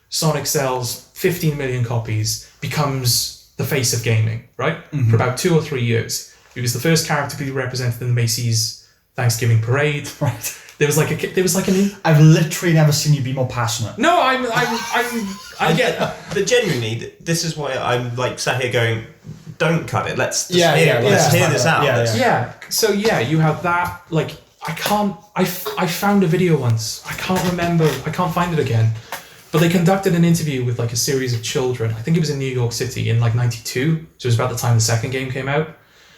Sonic sells 15 million copies, becomes the face of gaming, right? Mm-hmm. For about 2 or 3 years. He was the first character to be represented in the Macy's Thanksgiving parade. Right. I've literally never seen you be more passionate. No, I get that. Genuinely, this is why I'm sat here going, don't cut it. Let's just hear this out. So you have that. I found a video once. I can't remember. I can't find it again. But they conducted an interview with a series of children. I think it was in New York City in 92. So it was about the time the second game came out,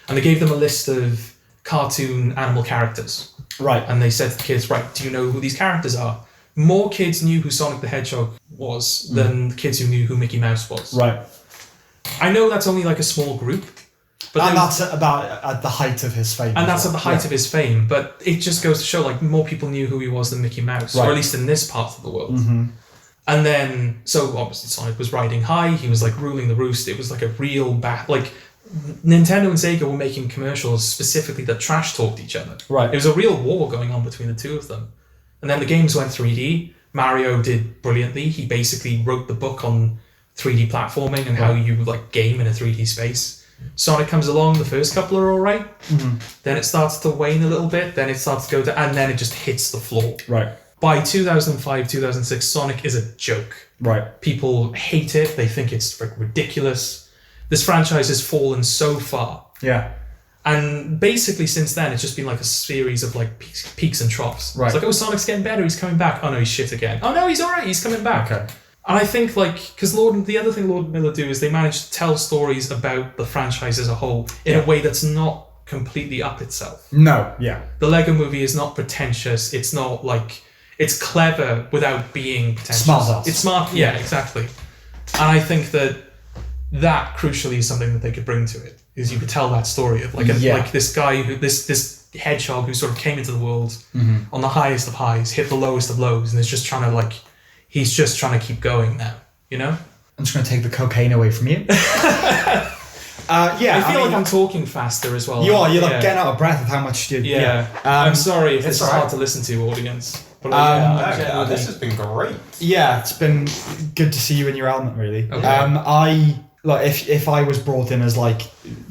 and they gave them a list of cartoon animal characters. Right. And they said to the kids, right, do you know who these characters are? more kids knew who Sonic the Hedgehog was than kids who knew who Mickey Mouse was. Right. I know that's only like a small group. But that's about at the height of his fame. And that's at the height of his fame. But it just goes to show, like, more people knew who he was than Mickey Mouse. Or at least in this part of the world. Mm-hmm. And then, so obviously Sonic was riding high. He was, like, ruling the roost. It was, like, a real like, Nintendo and Sega were making commercials specifically that trash talked each other. Right. It was a real war going on between the two of them. And then the games went 3D. Mario did brilliantly. He basically wrote the book on 3D platforming and how you, like, game in a 3D space. Sonic comes along, the first couple are alright. Mm-hmm. Then it starts to wane a little bit. Then it starts to go down, and then it just hits the floor. Right. By 2005, 2006, Sonic is a joke. Right. People hate it. They think it's ridiculous. This franchise has fallen so far. Yeah. And basically since then, it's just been like a series of like peaks and troughs. Right. It's like, oh, Sonic's getting better. He's coming back. Oh no, he's shit again. Oh no, he's alright. He's coming back. Okay. And I think, like, because the other thing Lord and Miller do is they manage to tell stories about the franchise as a whole in a way that's not completely up itself. No, yeah. The Lego movie is not pretentious. It's not, like, it's clever without being pretentious. Smart. It's smart, yeah, exactly. And I think that crucially is something that they could bring to it, is you could tell that story of, like, like this guy, this hedgehog who sort of came into the world on the highest of highs, hit the lowest of lows, and is just trying to, like, he's just trying to keep going now, you know? I'm just going to take the cocaine away from you. I feel like I'm talking faster as well. You are. You're like getting out of breath with how much you... Yeah. I'm sorry if this is hard to listen to, audience. But this has been great. Yeah, it's been good to see you in your element, really. Okay. If I was brought in as, like,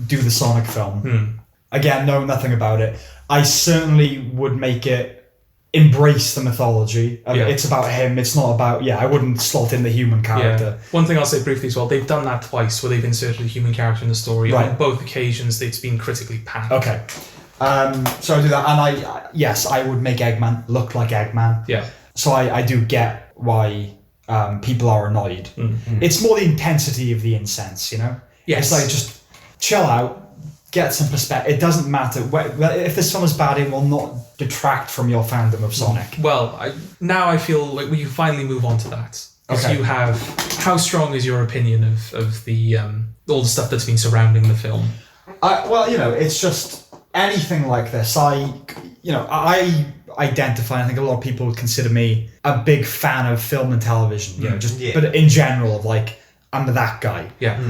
do the Sonic film, again, know nothing about it, I certainly would make it embrace the mythology. It's about him. It's not about, I wouldn't slot in the human character. Yeah. One thing I'll say briefly as well, they've done that twice where they've inserted a human character in the story. Right. On both occasions, it's been critically panned. Okay. So I do that. And I would make Eggman look like Eggman. Yeah. So I do get why people are annoyed. Mm-hmm. It's more the intensity of the incense, you know? Yes. It's like, just chill out, get some perspective. It doesn't matter. If this film is bad, it will not detract from your fandom of Sonic. Well, now I feel like we can finally move on to that. Because you have... How strong is your opinion of the all the stuff that's been surrounding the film? It's just anything like this. I identify, I think a lot of people would consider me a big fan of film and television, but in general, of, like, I'm that guy. Yeah.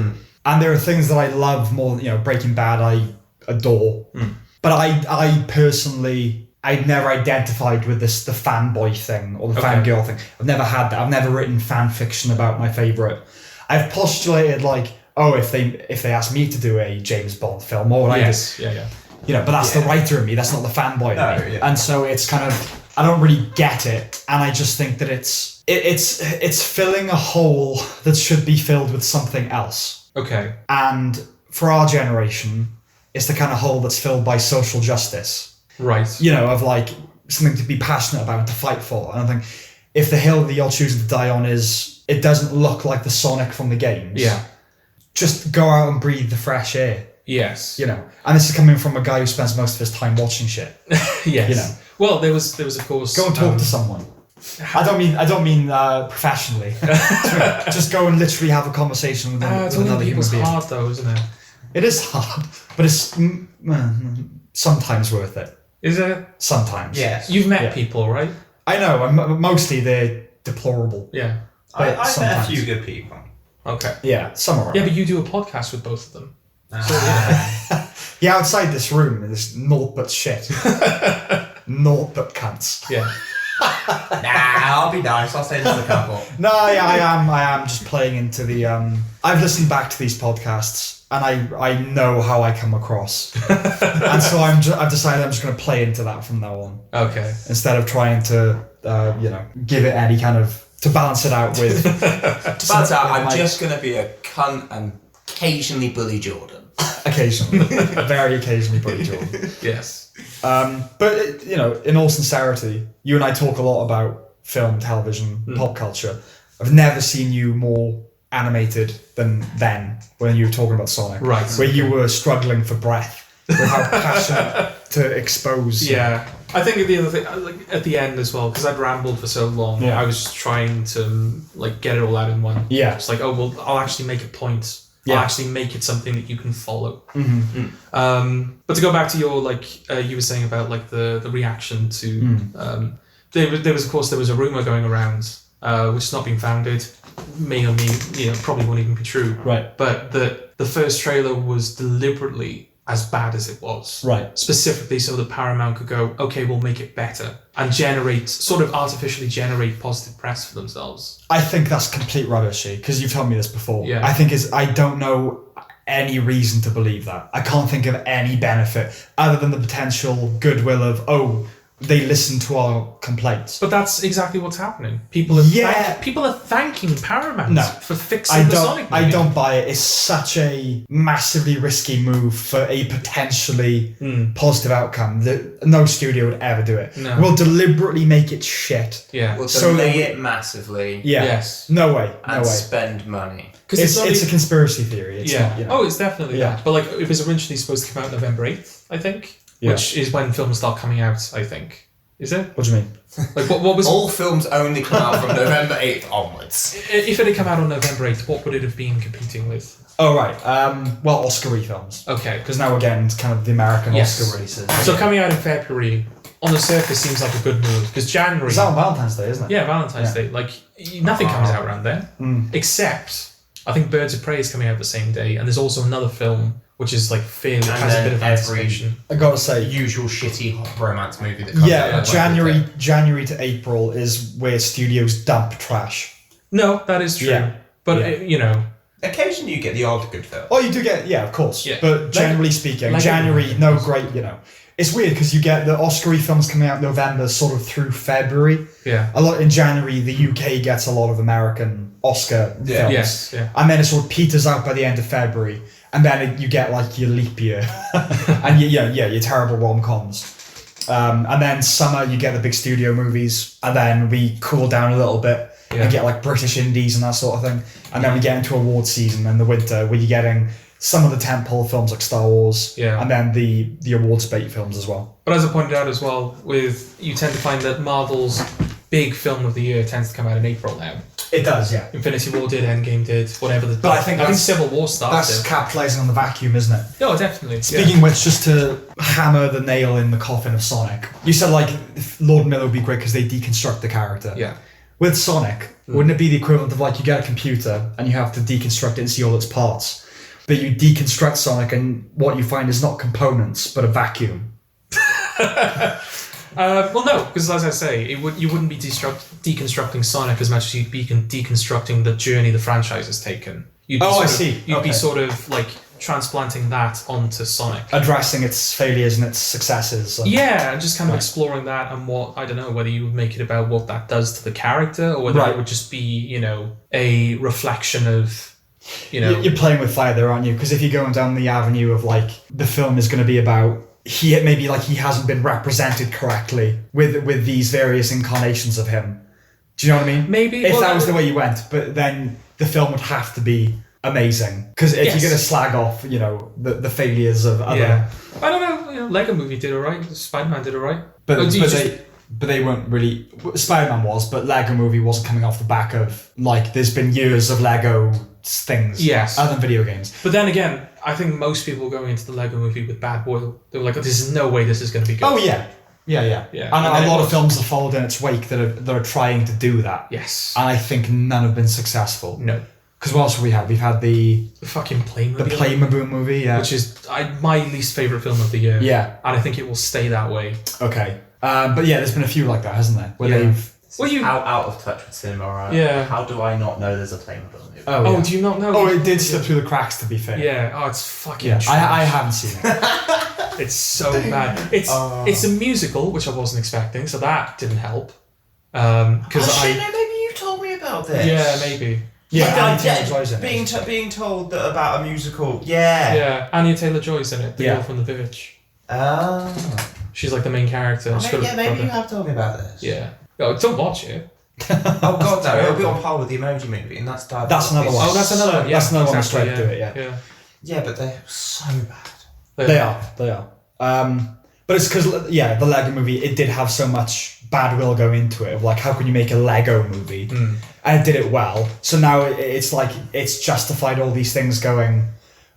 And there are things that I love more, Breaking Bad I adore. But I personally, I'd never identified with the fanboy thing or the fangirl thing. I've never had that. I've never written fan fiction about my favourite. I've postulated, like, if they asked me to do a James Bond film, or but that's the writer in me. That's not the fanboy in me. Yeah. And so it's kind of, I don't really get it, and I just think that it's filling a hole that should be filled with something else. Okay. And for our generation, it's the kind of hole that's filled by social justice. Right. Of, like, something to be passionate about and to fight for. And I think if the hill that you're choosing to die on is, it doesn't look like the Sonic from the games. Yeah. Just go out and breathe the fresh air. Yes. And this is coming from a guy who spends most of his time watching shit. Yes. Well, there was of course. Go and talk to someone. I don't mean professionally. Just go and literally have a conversation with another human being. It's hard though, isn't it? It is hard, but it's sometimes worth it. Is it? Sometimes. Yes. You've met people, right? I know, and mostly they're deplorable. Yeah. I've met a few good people. Okay. Yeah, some are. Yeah, but you do a podcast with both of them. Yeah, outside this room, there's naught but shit. Naught but cunts. Yeah. I'll be nice. I'll say there's a couple. No, yeah, I am just playing into the... I've listened back to these podcasts, and I know how I come across. And so I've decided I'm just going to play into that from now on. Okay. Instead of trying to, give it any kind of... To balance it out with... To balance it out, I'm just going to be a cunt and occasionally bully Jordan. Occasionally. Very occasionally bully Jordan. Yes. But, in all sincerity, you and I talk a lot about film, television, pop culture. I've never seen you more animated than then when you were talking about Sonic. Right. Where you were struggling for breath with how passionate to expose. Yeah. I think the other thing, like at the end as well, because I'd rambled for so long, I was just trying to like get it all out in one. Yeah. It's like, oh, well, I'll actually make a point. Yeah. I'll actually make it something that you can follow. Mm-hmm. But to go back to your, like, you were saying about like the reaction to, there was a rumor going around, which has not been founded, may or may, probably won't even be true. Right. But the first trailer was deliberately as bad as it was. Right. Specifically so that Paramount could go, okay, we'll make it better and artificially generate positive press for themselves. I think that's complete rubbish, because you've told me this before. Yeah. I don't know any reason to believe that. I can't think of any benefit other than the potential goodwill of, they listen to our complaints. But that's exactly what's happening. People are thanking Paramount for fixing the Sonic movie. I don't buy it. It's such a massively risky move for a potentially positive outcome that no studio would ever do it. No. We'll deliberately make it shit. Yeah. We'll delay it massively. Yeah. Yes. No way. And spend money. Because it's a conspiracy theory. It's not, Oh, it's definitely that. But like, it was originally supposed to come out November 8th, I think. Yeah. Which is when films start coming out, I think. Is it? What do you mean? Like, what was... All films only come out from November 8th onwards. If it had come out on November 8th, what would it have been competing with? Oh, right. Well, Oscar-y films. Okay. Because now, again, it's kind of the American Oscar releases. So coming out in February, on the surface, seems like a good move. Because January... It's on Valentine's Day, isn't it? Yeah, Valentine's Day. Like, nothing comes out around then. Except, I think Birds of Prey is coming out the same day. And there's also another film... which is like fairly has a bit of anticipation. I gotta say, usual shitty romance movie that comes out. January to April is where studios dump trash. No, that is true. But occasionally you get the odd good film. Oh, you do get, of course. Yeah. But generally speaking, January, no great, It's weird because you get the Oscar-y films coming out in November sort of through February. Yeah. A lot in January, the UK gets a lot of American Oscar films. Yes, yeah. And then it sort of peters out by the end of February. And then you get like your leap year. And your terrible rom-coms. And then summer, you get the big studio movies. And then we cool down a little bit and get like British indies and that sort of thing. And then we get into award season in the winter where you're getting some of the tentpole films like Star Wars, and then the awards bait films as well. But as I pointed out as well, you tend to find that Marvel's big film of the year tends to come out in April now. It does, yeah. Infinity War did, Endgame did, whatever. But I think Civil War started. That's capitalising on the vacuum, isn't it? Oh, definitely. Speaking of which, just to hammer the nail in the coffin of Sonic, you said like Lord Miller would be great because they deconstruct the character. Yeah. With Sonic, wouldn't it be the equivalent of like you get a computer and you have to deconstruct it and see all its parts? But you deconstruct Sonic and what you find is not components, but a vacuum. Well, no, because as I say, you wouldn't be deconstructing Sonic as much as you'd be deconstructing the journey the franchise has taken. You'd be sort of like transplanting that onto Sonic. Addressing its failures and its successes. And just kind of exploring that and I don't know, whether you would make it about what that does to the character or whether it would just be, a reflection of... You're playing with fire there, aren't you? Because if you're going down the avenue of like the film is going to be about he hasn't been represented correctly with these various incarnations of him. Do you know what I mean? Maybe if that was the way you went, but then the film would have to be amazing. Because if you're going to slag off, the failures of other, I don't know. Lego Movie did alright. Spider-Man did alright. But they weren't really... Spider-Man was, but Lego Movie wasn't coming off the back of... Like, there's been years of Lego things. Yes. Other than video games. But then again, I think most people going into the Lego Movie with bad will. They were like, there's no way this is going to be good. Oh, yeah. Yeah. And a lot of films have followed in its wake that are trying to do that. Yes. And I think none have been successful. No. Because what else have we had? We've had the fucking Playmobil. The Playmobil movie, yeah. Which is my least favourite film of the year. Yeah. And I think it will stay that way. Okay. But yeah, there's been a few like that, hasn't there? Where they've... out of touch with cinema, right? Yeah. How do I not know there's a Playmobil movie? Oh, do you not know? Oh, it did slip through the cracks, to be fair. Yeah. Oh, it's fucking trash. I haven't seen it. It's so bad. It's a musical, which I wasn't expecting, so that didn't help. Maybe you told me about this. Yeah, maybe. Yeah, being told that about a musical. Yeah. Yeah, Anya Taylor-Joy's in it, the girl from The Verge. Oh. She's like the main character. Maybe you have told me about this. Yeah. Oh, don't watch it. Oh god, no! It'll be on par with the Emoji Movie, and that's another one. Oh, that's another one. Yeah, that's another one straight to it. Yeah, but they're so bad. They are. But it's because, the Lego movie, it did have so much bad will go into it, of like, how can you make a Lego movie? And it did it well. So now it's like, it's justified all these things going,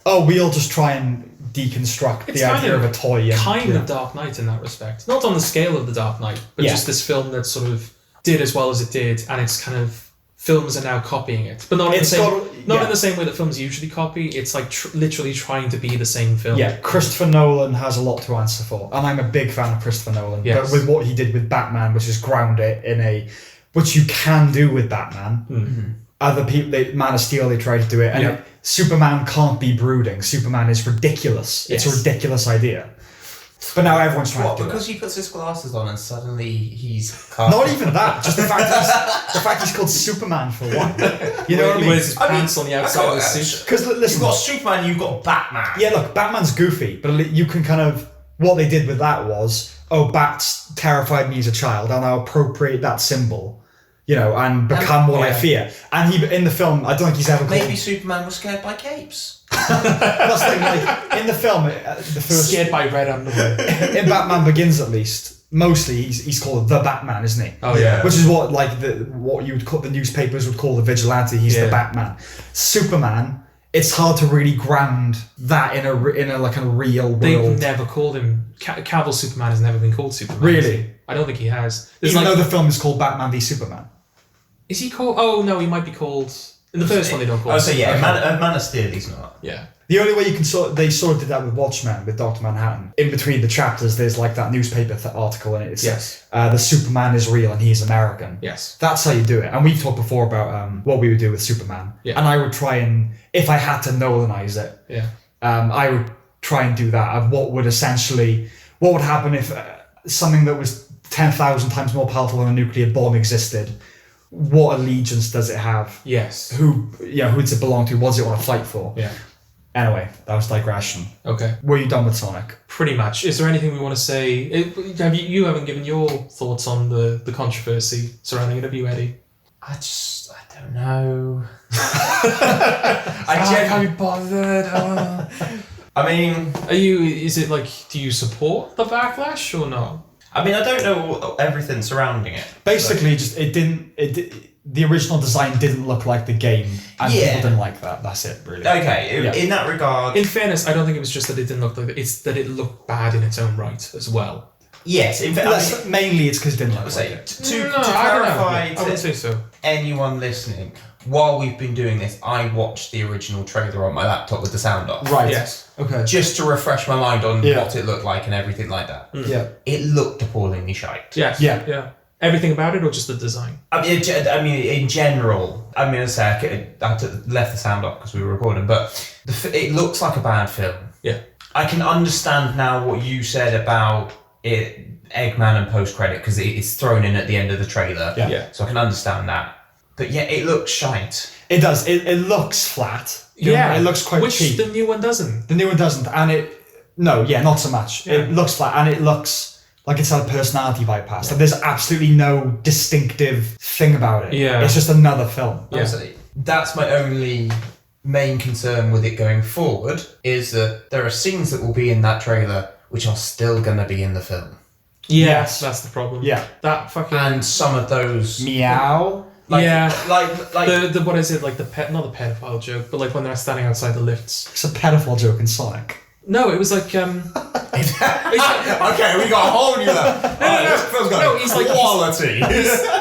oh, we'll just try and deconstruct the idea of a toy. Kind of Dark Knight in that respect. Not on the scale of the Dark Knight, but just this film that sort of did as well as it did, and it's kind of... Films are now copying it, but not in the same way that films usually copy. It's like literally trying to be the same film. Yeah, Christopher Nolan has a lot to answer for, and I'm a big fan of Christopher Nolan. Yes. But with what he did with Batman, which is ground it in which you can do with Batman. Mm-hmm. Other people, Man of Steel, they try to do it, and Superman can't be brooding. Superman is ridiculous. Yes. It's a ridiculous idea. But now everyone's trying to do because he puts his glasses on and suddenly he's... Not even that. Just the fact he's called Superman for one. You know what I mean? He wears his pants on the outside of the suit. Because listen, you've got Superman, you've got Batman. Yeah, look, Batman's goofy, but you can kind of... What they did with that was, Bats terrified me as a child, and I'll appropriate that symbol, and become what I fear. And he, in the film, I don't think he's ever called... Maybe Superman was scared by capes. That's the thing, like, in the film, the first... Scared by red underwear. In Batman Begins, at least, mostly he's called the Batman, isn't he? Oh, yeah. What what you would call, the newspapers would call the vigilante. He's the Batman. Superman, it's hard to really ground that in a like a real world. They've never called him... Cavill Superman has never been called Superman. Really? I don't think he has. Even though the film is called Batman v Superman. Is he called... Oh, no, he might be called... In the first one, they don't call him. Oh, so yeah, Man of Steel, he's not. Yeah. The only way you can they sort of did that with Watchmen, with Dr. Manhattan. In between the chapters, there's like that newspaper article, and it says, the Superman is real and he's American. Yes. That's how you do it. And we've talked before about what we would do with Superman. Yeah. And I would try and, if I had to Nolanize it, I would try and do that. Of what would happen if something that was 10,000 times more powerful than a nuclear bomb existed? What allegiance does it have? Yes. Who does it belong to? What does it want to fight for? Yeah. Anyway, that was digression. Okay. Were you done with Sonic? Pretty much. Is there anything we want to say? You haven't given your thoughts on the controversy surrounding it, have you, Eddie? I don't know. I can't be bothered. I mean... Is it like, do you support the backlash or not? I mean, I don't know everything surrounding it. Basically, the original design didn't look like the game, and people didn't like that. That's it, really. Okay, in that regard... In fairness, I don't think it was just that it didn't look like it. It's that it looked bad in its own right as well. Yes, mainly it's because it didn't look like it. To clarify I would say so. Anyone listening, while we've been doing this, I watched the original trailer on my laptop with the sound off. Right. Yes. Okay. Just to refresh my mind on what it looked like and everything like that. Yeah. It looked appallingly shite. Yes. Yeah. Everything about it, or just the design? I mean, in general. I mean, I left the sound off because we were recording, but it looks like a bad film. Yeah. I can understand now what you said about it, Eggman and post-credit, because it's thrown in at the end of the trailer. Yeah. So I can understand that. But yeah, it looks shite. It does. It looks flat. Yeah. It looks quite cheap. Which the new one doesn't. The new one doesn't. And not so much. Yeah. It looks flat, and it looks like it's had a personality bypass. Like, there's absolutely no distinctive thing about it. Yeah. It's just another film. Yeah. Honestly, that's my only main concern with it going forward, is that there are scenes that will be in that trailer which are still going to be in the film. Yes, that's the problem. Yeah. That fucking... And some of those... Meow. Like the what is it, like not the pedophile joke, but like when they're standing outside the lifts. It's a pedophile joke in Sonic. No, it was like okay, we got a whole new level. No, he's like quality.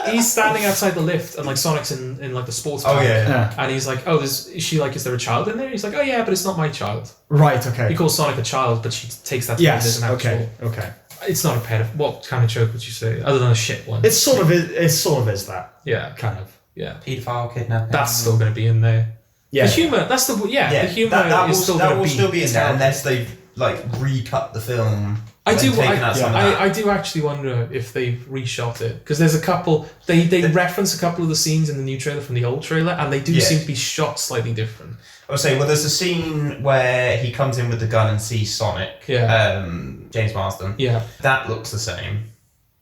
He's standing outside the lift, and like Sonic's in like the sports car. And he's like, is there a child in there? He's like, oh yeah, but it's not my child. Right. Okay. He calls Sonic a child, but she takes that to mean there's an actual... Okay. It's not a pedophile. What kind of joke would you say, other than a shit one? It sort of is that. Yeah. Kind of. Yeah. Pedophile, kidnapping. That's still going to be in there. Yeah. The humour. That's the the humour is still going to be. Still be in there unless they've recut the film. I do actually wonder if they've reshot it, because there's a couple. They reference a couple of the scenes in the new trailer from the old trailer, and they do seem to be shot slightly different. I would say, there's a scene where he comes in with the gun and sees Sonic. Yeah. James Marsden. Yeah. That looks the same.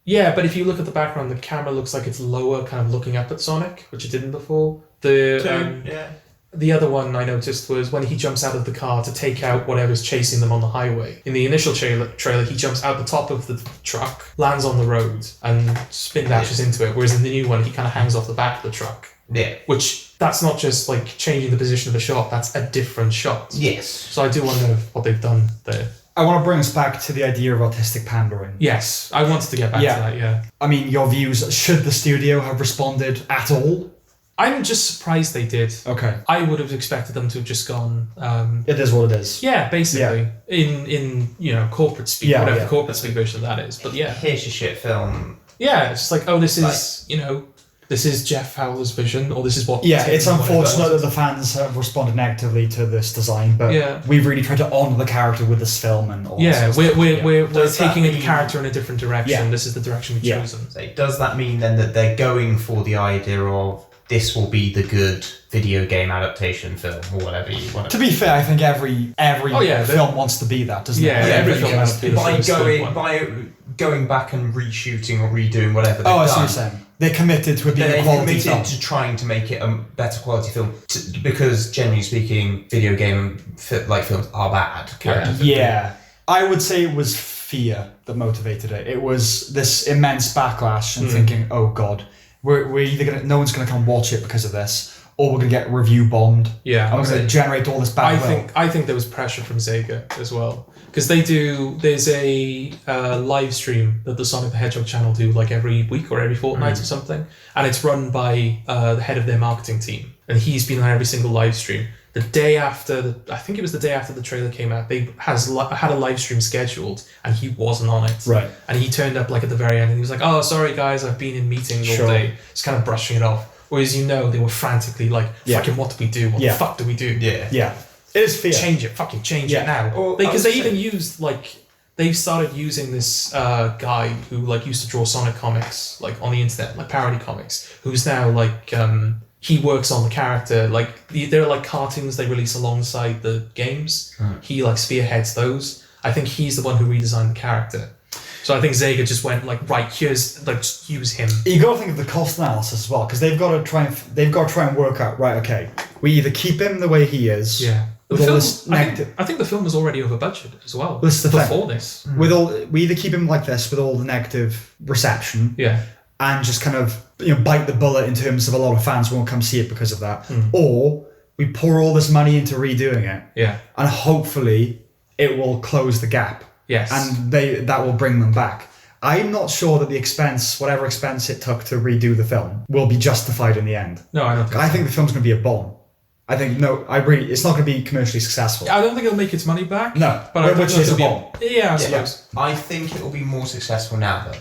Yeah, but if you look at the background, the camera looks like it's lower, kind of looking up at Sonic, which it didn't before. The other one I noticed was when he jumps out of the car to take out whatever's chasing them on the highway. In the initial trailer, he jumps out the top of the truck, lands on the road, and spin dashes into it. Whereas in the new one, he kind of hangs off the back of the truck. Yeah. Which, that's not just like changing the position of a shot, that's a different shot. Yes. So I do wonder what they've done there. I want to bring us back to the idea of artistic pandering. Yes, I wanted to get back to that, yeah. I mean, your views, should the studio have responded at all? I'm just surprised they did. Okay. I would have expected them to have just gone... it is what it is. Yeah, basically. Yeah. In corporate speak, whatever the corporate speak version of that is. But yeah. Here's your shit film. Yeah, it's just like, oh, this is, this is Jeff Fowler's vision, or this is what... Yeah, it's unfortunate that the fans have responded negatively to this design, but we've really tried to honour the character with this film and all that. We're taking the character in a different direction. Yeah. This is the direction we've chosen. So does that mean then that they're going for the idea of this will be the good video game adaptation film, or whatever you want to be fair, I think every film wants to be that, doesn't it? Yeah, every film wants to be by going back and reshooting or redoing whatever they've done. I see what you're saying. They're committed to it being a quality film. They're committed to trying to make it a better quality film, because generally speaking, video game films are bad. Yeah. I would say it was fear that motivated it. It was this immense backlash and thinking, oh God, we're either no one's going to come watch it because of this, or we're going to get review bombed. Yeah, and we're going to generate all this bad will. I think there was pressure from Sega as well, because there's a live stream that the Sonic the Hedgehog channel do like every week or every fortnight or something, and it's run by the head of their marketing team, and he's been on every single live stream. The day after, I think it was the day after the trailer came out, they had a live stream scheduled, and he wasn't on it. Right. And he turned up like at the very end, and he was like, "Oh, sorry guys, I've been in meetings all day." Just kind of brushing it off. Whereas they were frantically like, "Fucking what do we do? What the fuck do we do?" Yeah. Yeah. It is fear. Change it. Fucking change it now. Because they even used they've started using this guy who used to draw Sonic comics on the internet, parody comics, who's now he works on the character. There are cartoons they release alongside the games. He spearheads those. I think he's the one who redesigned the character. So I think Sega just went right, here's just use him. You got to think of the cost analysis as well, because they've got to try and work out, right, okay, we either keep him the way he is. Yeah. I think the film was already over budget as well. Before this. We either keep him like this with all the negative reception. Yeah. And just kind of bite the bullet in terms of a lot of fans won't come see it because of that. Or we pour all this money into redoing it. Yeah. And hopefully it will close the gap. Yes. And that will bring them back. I'm not sure that the expense, whatever expense it took to redo the film, will be justified in the end. No, I don't think I think the film's going to be a bomb. I think, it's not going to be commercially successful. I don't think it'll make its money back. No, but which is a bomb. I suppose. I think it will be more successful now, though.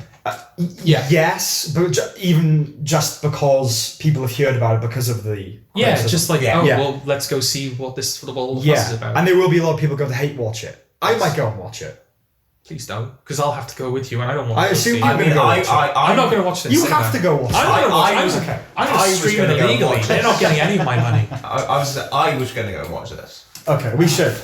Yes, but even just because people have heard about it because of the criticism. Well, let's go see what this all fuss is about. And there will be a lot of people going to hate watch it. I might go and watch it. Please don't, because I'll have to go with you, and I don't want to. I assume you're going to go watch it. I'm not going to watch this. You have to go watch it. I'm going to stream it illegally. They're not getting any of my money. I was going to go and watch this. Okay, we should.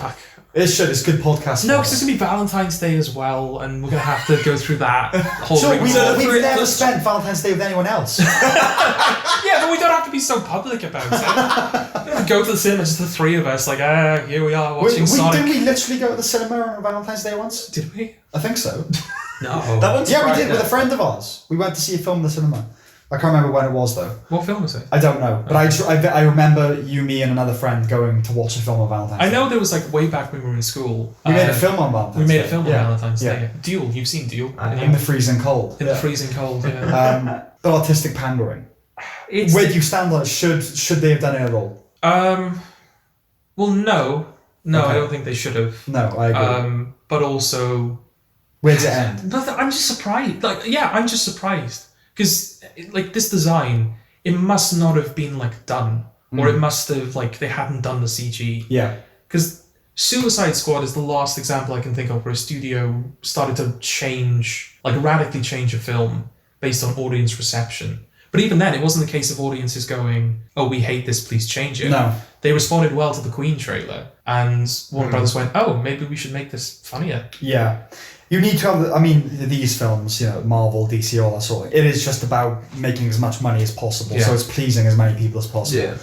It's good podcast. No, because it's going to be Valentine's Day as well, and we're going to have to go through that whole thing. We've never spent Valentine's Day with anyone else. Yeah, but we don't have to be so public about it. We don't go to the cinema, just the three of us, here we are watching Sonic. Didn't we literally go to the cinema on Valentine's Day once? Did we? I think so. No. We did with a friend of ours. We went to see a film in the cinema. I can't remember when it was though. What film was it? I don't know, but I remember you, me, and another friend going to watch a film on Valentine's Day. I know there was way back when we were in school. We made a film on Valentine's Day. We made a film on Valentine's Day. Duel, you've seen Duel. In the freezing cold. In the freezing cold, yeah. But artistic pandering. Where do you stand on it? Should they have done it at all? Well, no. No, okay. I don't think they should have. No, I agree. But also... Where does it end? I'm just surprised. I'm just surprised. Because, this design, it must not have been, done. Or it must have, they hadn't done the CG. Yeah. Because Suicide Squad is the last example I can think of where a studio started to radically change a film based on audience reception. But even then, it wasn't the case of audiences going, "Oh, we hate this, please change it." No. They responded well to the Queen trailer, and Warner Brothers went, "Oh, maybe we should make this funnier." Yeah. You need to have, these films, Marvel, DC, all that sort of, it is just about making as much money as possible, so it's pleasing as many people as possible. Yeah.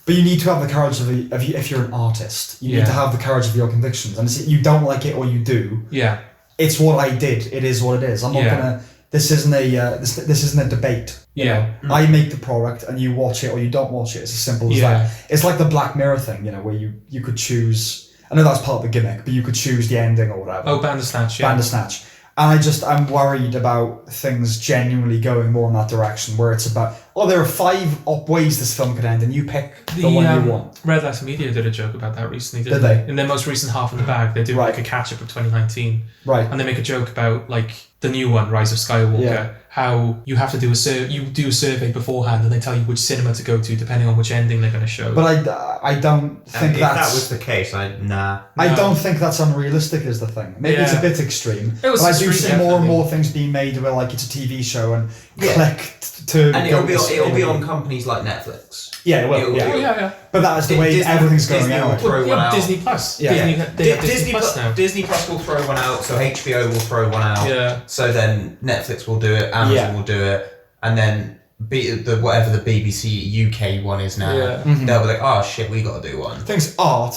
But you need to have the courage if you're an artist. You need to have the courage of your convictions. And you don't like it or you do. Yeah. It's what I did. It is what it is. I'm not gonna. This isn't a this isn't a debate. You know? I make the product and you watch it or you don't watch it. It's as simple as that. It's like the Black Mirror thing, where you could choose. I know that's part of the gimmick, but you could choose the ending or whatever. Oh, Bandersnatch. Yeah. Bandersnatch. And I'm worried about things genuinely going more in that direction, where it's about, there are 5 ways this film could end, and you pick the one you want. Red Letter Media did a joke about that recently, did they? In their most recent Half in the Bag, they do like a catch-up of 2019. Right. And they make a joke about, like, the new one, Rise of Skywalker, how you have to do a survey beforehand, and they tell you which cinema to go to depending on which ending they're going to show. But I don't think if that was the case, nah. I don't think that's unrealistic is the thing. Maybe it's a bit extreme. But I do see more and more things being made where like it's a TV show and click to and it'll be on companies like Netflix. Yeah, it will. Yeah. But that's the way everything's going out. Disney Plus. Yeah. Disney Plus now. Disney Plus will throw one out, so HBO will throw one out. Yeah. So then Netflix will do it, Amazon will do it, and then whatever the BBC UK one is now, they'll be like, oh shit, we got to do one. Things art.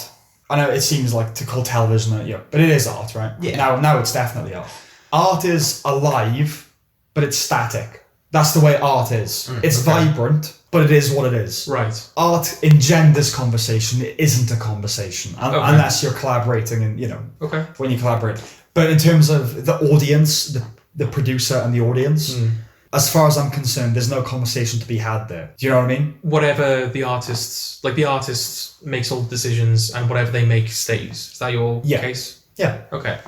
I know it seems like to call television, but it is art, right? Yeah. Now it's definitely art. Art is alive, but it's static. That's the way art is. It's vibrant, but it is what it is. Right. Art engenders conversation. It isn't a conversation unless you're collaborating and, when you collaborate. But in terms of the audience, the producer and the audience, as far as I'm concerned, there's no conversation to be had there. Do you know what I mean? Whatever the artist makes all the decisions and whatever they make stays. Is that your case? Yeah. Okay.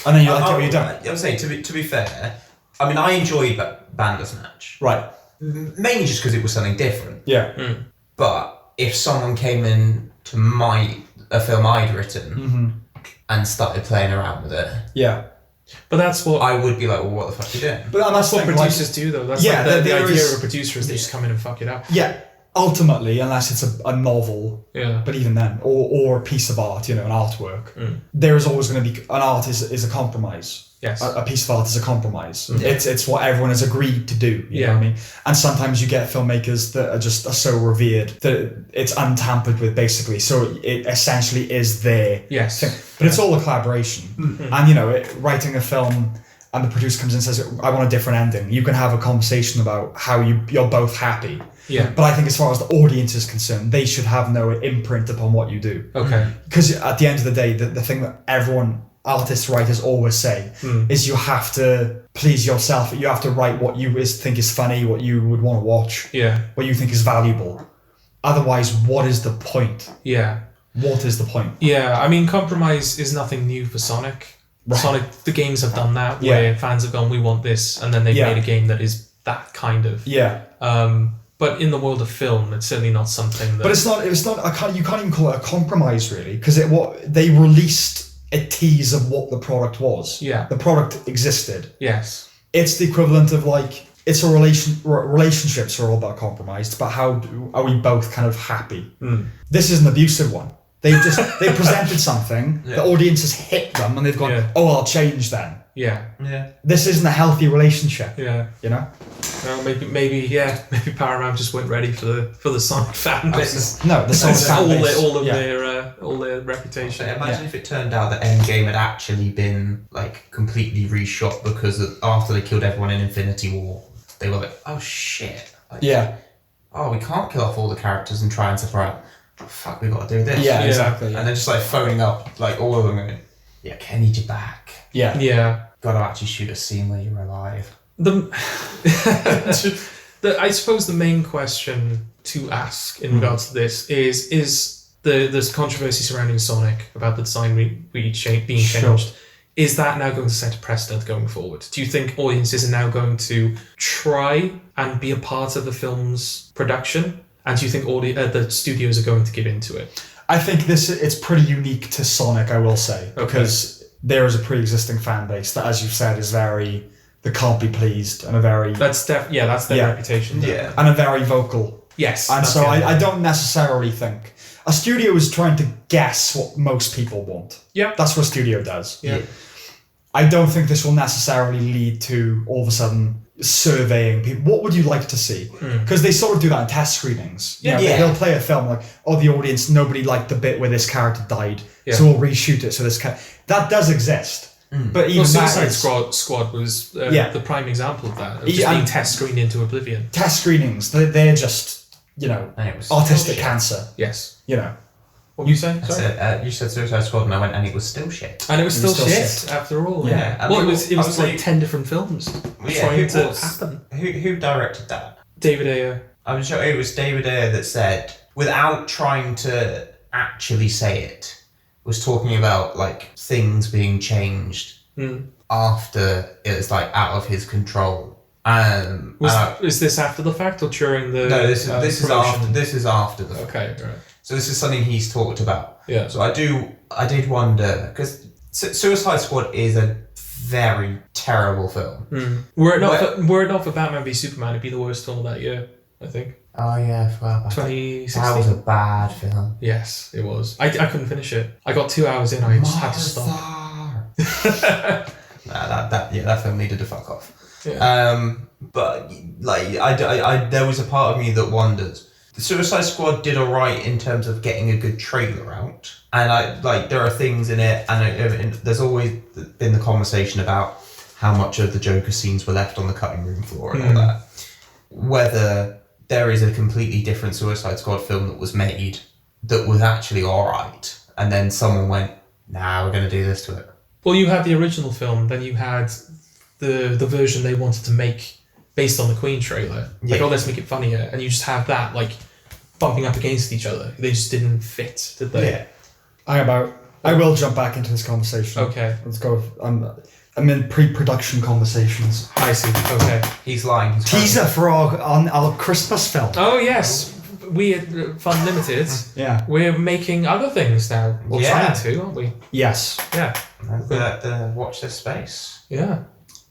And then you like it or you don't. I'm saying, to be fair, I mean, I enjoyed Bandersnatch. Right. Mainly just because it was something different. Yeah. But if someone came in to a film I'd written and started playing around with it, but that's what I would be like, well, what the fuck are you doing? But that's what producers do, though. That's the idea of a producer is they just come in and fuck it up. Yeah. Ultimately, unless it's a novel, but even then, or a piece of art, an artwork, there is always going to be an art is a compromise. Yes. A piece of art is a compromise. It's what everyone has agreed to do. You know what I mean? And sometimes you get filmmakers that are so revered that it's untampered with, basically. So it essentially is their thing. But it's all a collaboration. And writing a film and the producer comes in and says, I want a different ending. You can have a conversation about how you're both happy. Yeah. But I think as far as the audience is concerned, they should have no imprint upon what you do. Okay. Because at the end of the day, the thing that artists, writers always say is you have to please yourself. You have to write what you think is funny, what you would want to watch, what you think is valuable. Otherwise, what is the point? Yeah. What is the point? Yeah, I mean, compromise is nothing new for Sonic. Right. Sonic, the games have done that, where fans have gone, we want this, and then they've made a game that is that kind of. Yeah. But in the world of film, it's certainly not something that... But it's not, you can't even call it a compromise, really, because they released a tease of what the product was. Yeah. The product existed. Yes. It's the equivalent of it's a relationships are all about compromise. It's about how are we both kind of happy. This is an abusive one. They presented something, the audience has hit them and they've gone, I'll change then. Yeah. This isn't a healthy relationship. Yeah. Well, maybe Paramount just weren't ready for the Sonic fan base. No, the Sonic fan base. All their reputation. Imagine if it turned out that Endgame had actually been like completely reshot because after they killed everyone in Infinity War, they were like, oh shit. Oh, we can't kill off all the characters and try and separate. Oh, fuck, we got to do this. Yeah, exactly. And then just like phoning up like all of them going, Ken, need you back. Yeah. Got to actually shoot a scene where you're alive. I suppose the main question to ask in regards to this is there's controversy surrounding Sonic about the design being changed. Is that now going to set a precedent going forward? Do you think audiences are now going to try and be a part of the film's production? And do you think the studios are going to give into it? I think it's pretty unique to Sonic, I will say, because there is a pre-existing fan base that, as you've said, is very they can't be pleased and a very that's their reputation. Yeah, and a very vocal. Yes, and so I don't necessarily think a studio is trying to guess what most people want. Yeah, that's what a studio does. Yeah. I don't think this will necessarily lead to all of a sudden surveying people. What would you like to see? Because they sort of do that in test screenings. They'll play a film like, the audience, nobody liked the bit where this character died, so we'll reshoot it. So that does exist. But even Suicide Squad was the prime example of that. It was just being test screened into oblivion. Test screenings, they're just, artistic cancer. Yes. What were you saying? You said Suicide Squad, and I went, and it was still shit. And it was still shit after all. Yeah. Well, it was like 10 different films trying to happen. Who directed that? David Ayer. I'm sure it was David Ayer that said, without trying to actually say it, was talking about like things being changed after it was like out of his control. Is this after the fact or during the? No, this is after the fact. Okay, right. So this is something he's talked about. Yeah. So I did wonder, because Suicide Squad is a very terrible film. Were it not for Batman v Superman, it'd be the worst film of that year, I think. Oh yeah, I forgot about 2016. That was a bad film. Yes, it was. I couldn't finish it. I got 2 hours in, I just had to stop. That film needed to fuck off. Yeah. But like I there was a part of me that wondered. The Suicide Squad did alright in terms of getting a good trailer out, and there are things in it, and there's always been the conversation about how much of the Joker scenes were left on the cutting room floor and all that. Whether there is a completely different Suicide Squad film that was made that was actually alright, and then someone went, "Nah, we're going to do this to it." Well, you had the original film, then you had the version they wanted to make based on the Queen trailer. Like, let's make it funnier, and you just have that like bumping up against each other. They just didn't fit, did they? Yeah. I will jump back into this conversation. Okay. Let's go. I'm in pre-production conversations. I see. Okay. He's lying. Teaser for our Christmas film. Oh yes, we at Funlimited. Yeah. We're making other things now. We're trying to, aren't we? Yes. Yeah. Watch this space. Yeah.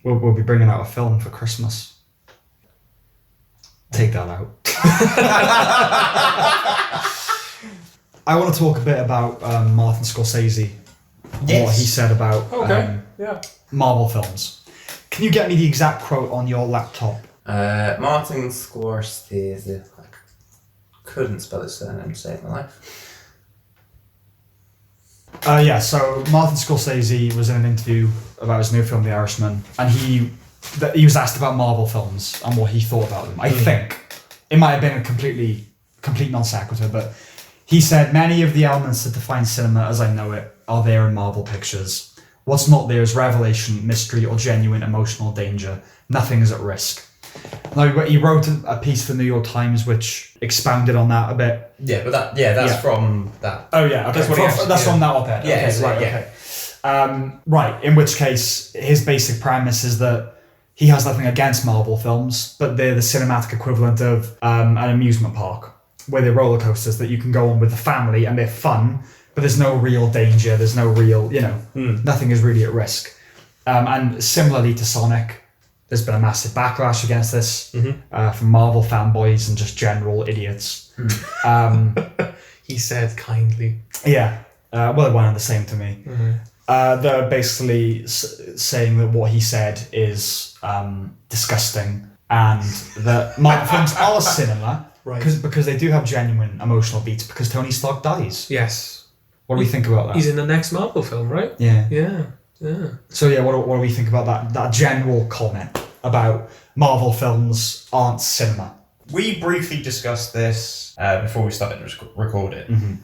We'll be bringing out a film for Christmas. Take that out. I want to talk a bit about Martin Scorsese. Yes. What he said about Marvel films. Can you get me the exact quote on your laptop? Martin Scorsese. I couldn't spell his surname to save my life. So Martin Scorsese was in an interview about his new film, The Irishman, and he was asked about Marvel films and what he thought about them. I think it might have been a complete non sequitur, but he said, "Many of the elements that define cinema as I know it are there in Marvel pictures. What's not there is revelation, mystery, or genuine emotional danger. Nothing is at risk." Now, he wrote a piece for the New York Times which expounded on that a bit. Yeah, but that's from that. Oh yeah, okay. That's from that op-ed. Yeah, okay, right. Okay. Right. In which case, his basic premise is that he has nothing against Marvel films, but they're the cinematic equivalent of an amusement park, where they're roller coasters that you can go on with the family and they're fun, but there's no real danger. There's no real, nothing is really at risk. And similarly to Sonic, there's been a massive backlash against this from Marvel fanboys and just general idiots. He said kindly. Yeah. Well, it went on the same to me. They're basically saying that what he said is disgusting, and that Marvel films are cinema because they do have genuine emotional beats because Tony Stark dies. Yes. What do we think about that? He's in the next Marvel film, right? Yeah. Yeah. So what do we think about that general comment about Marvel films aren't cinema? We briefly discussed this before we started recording.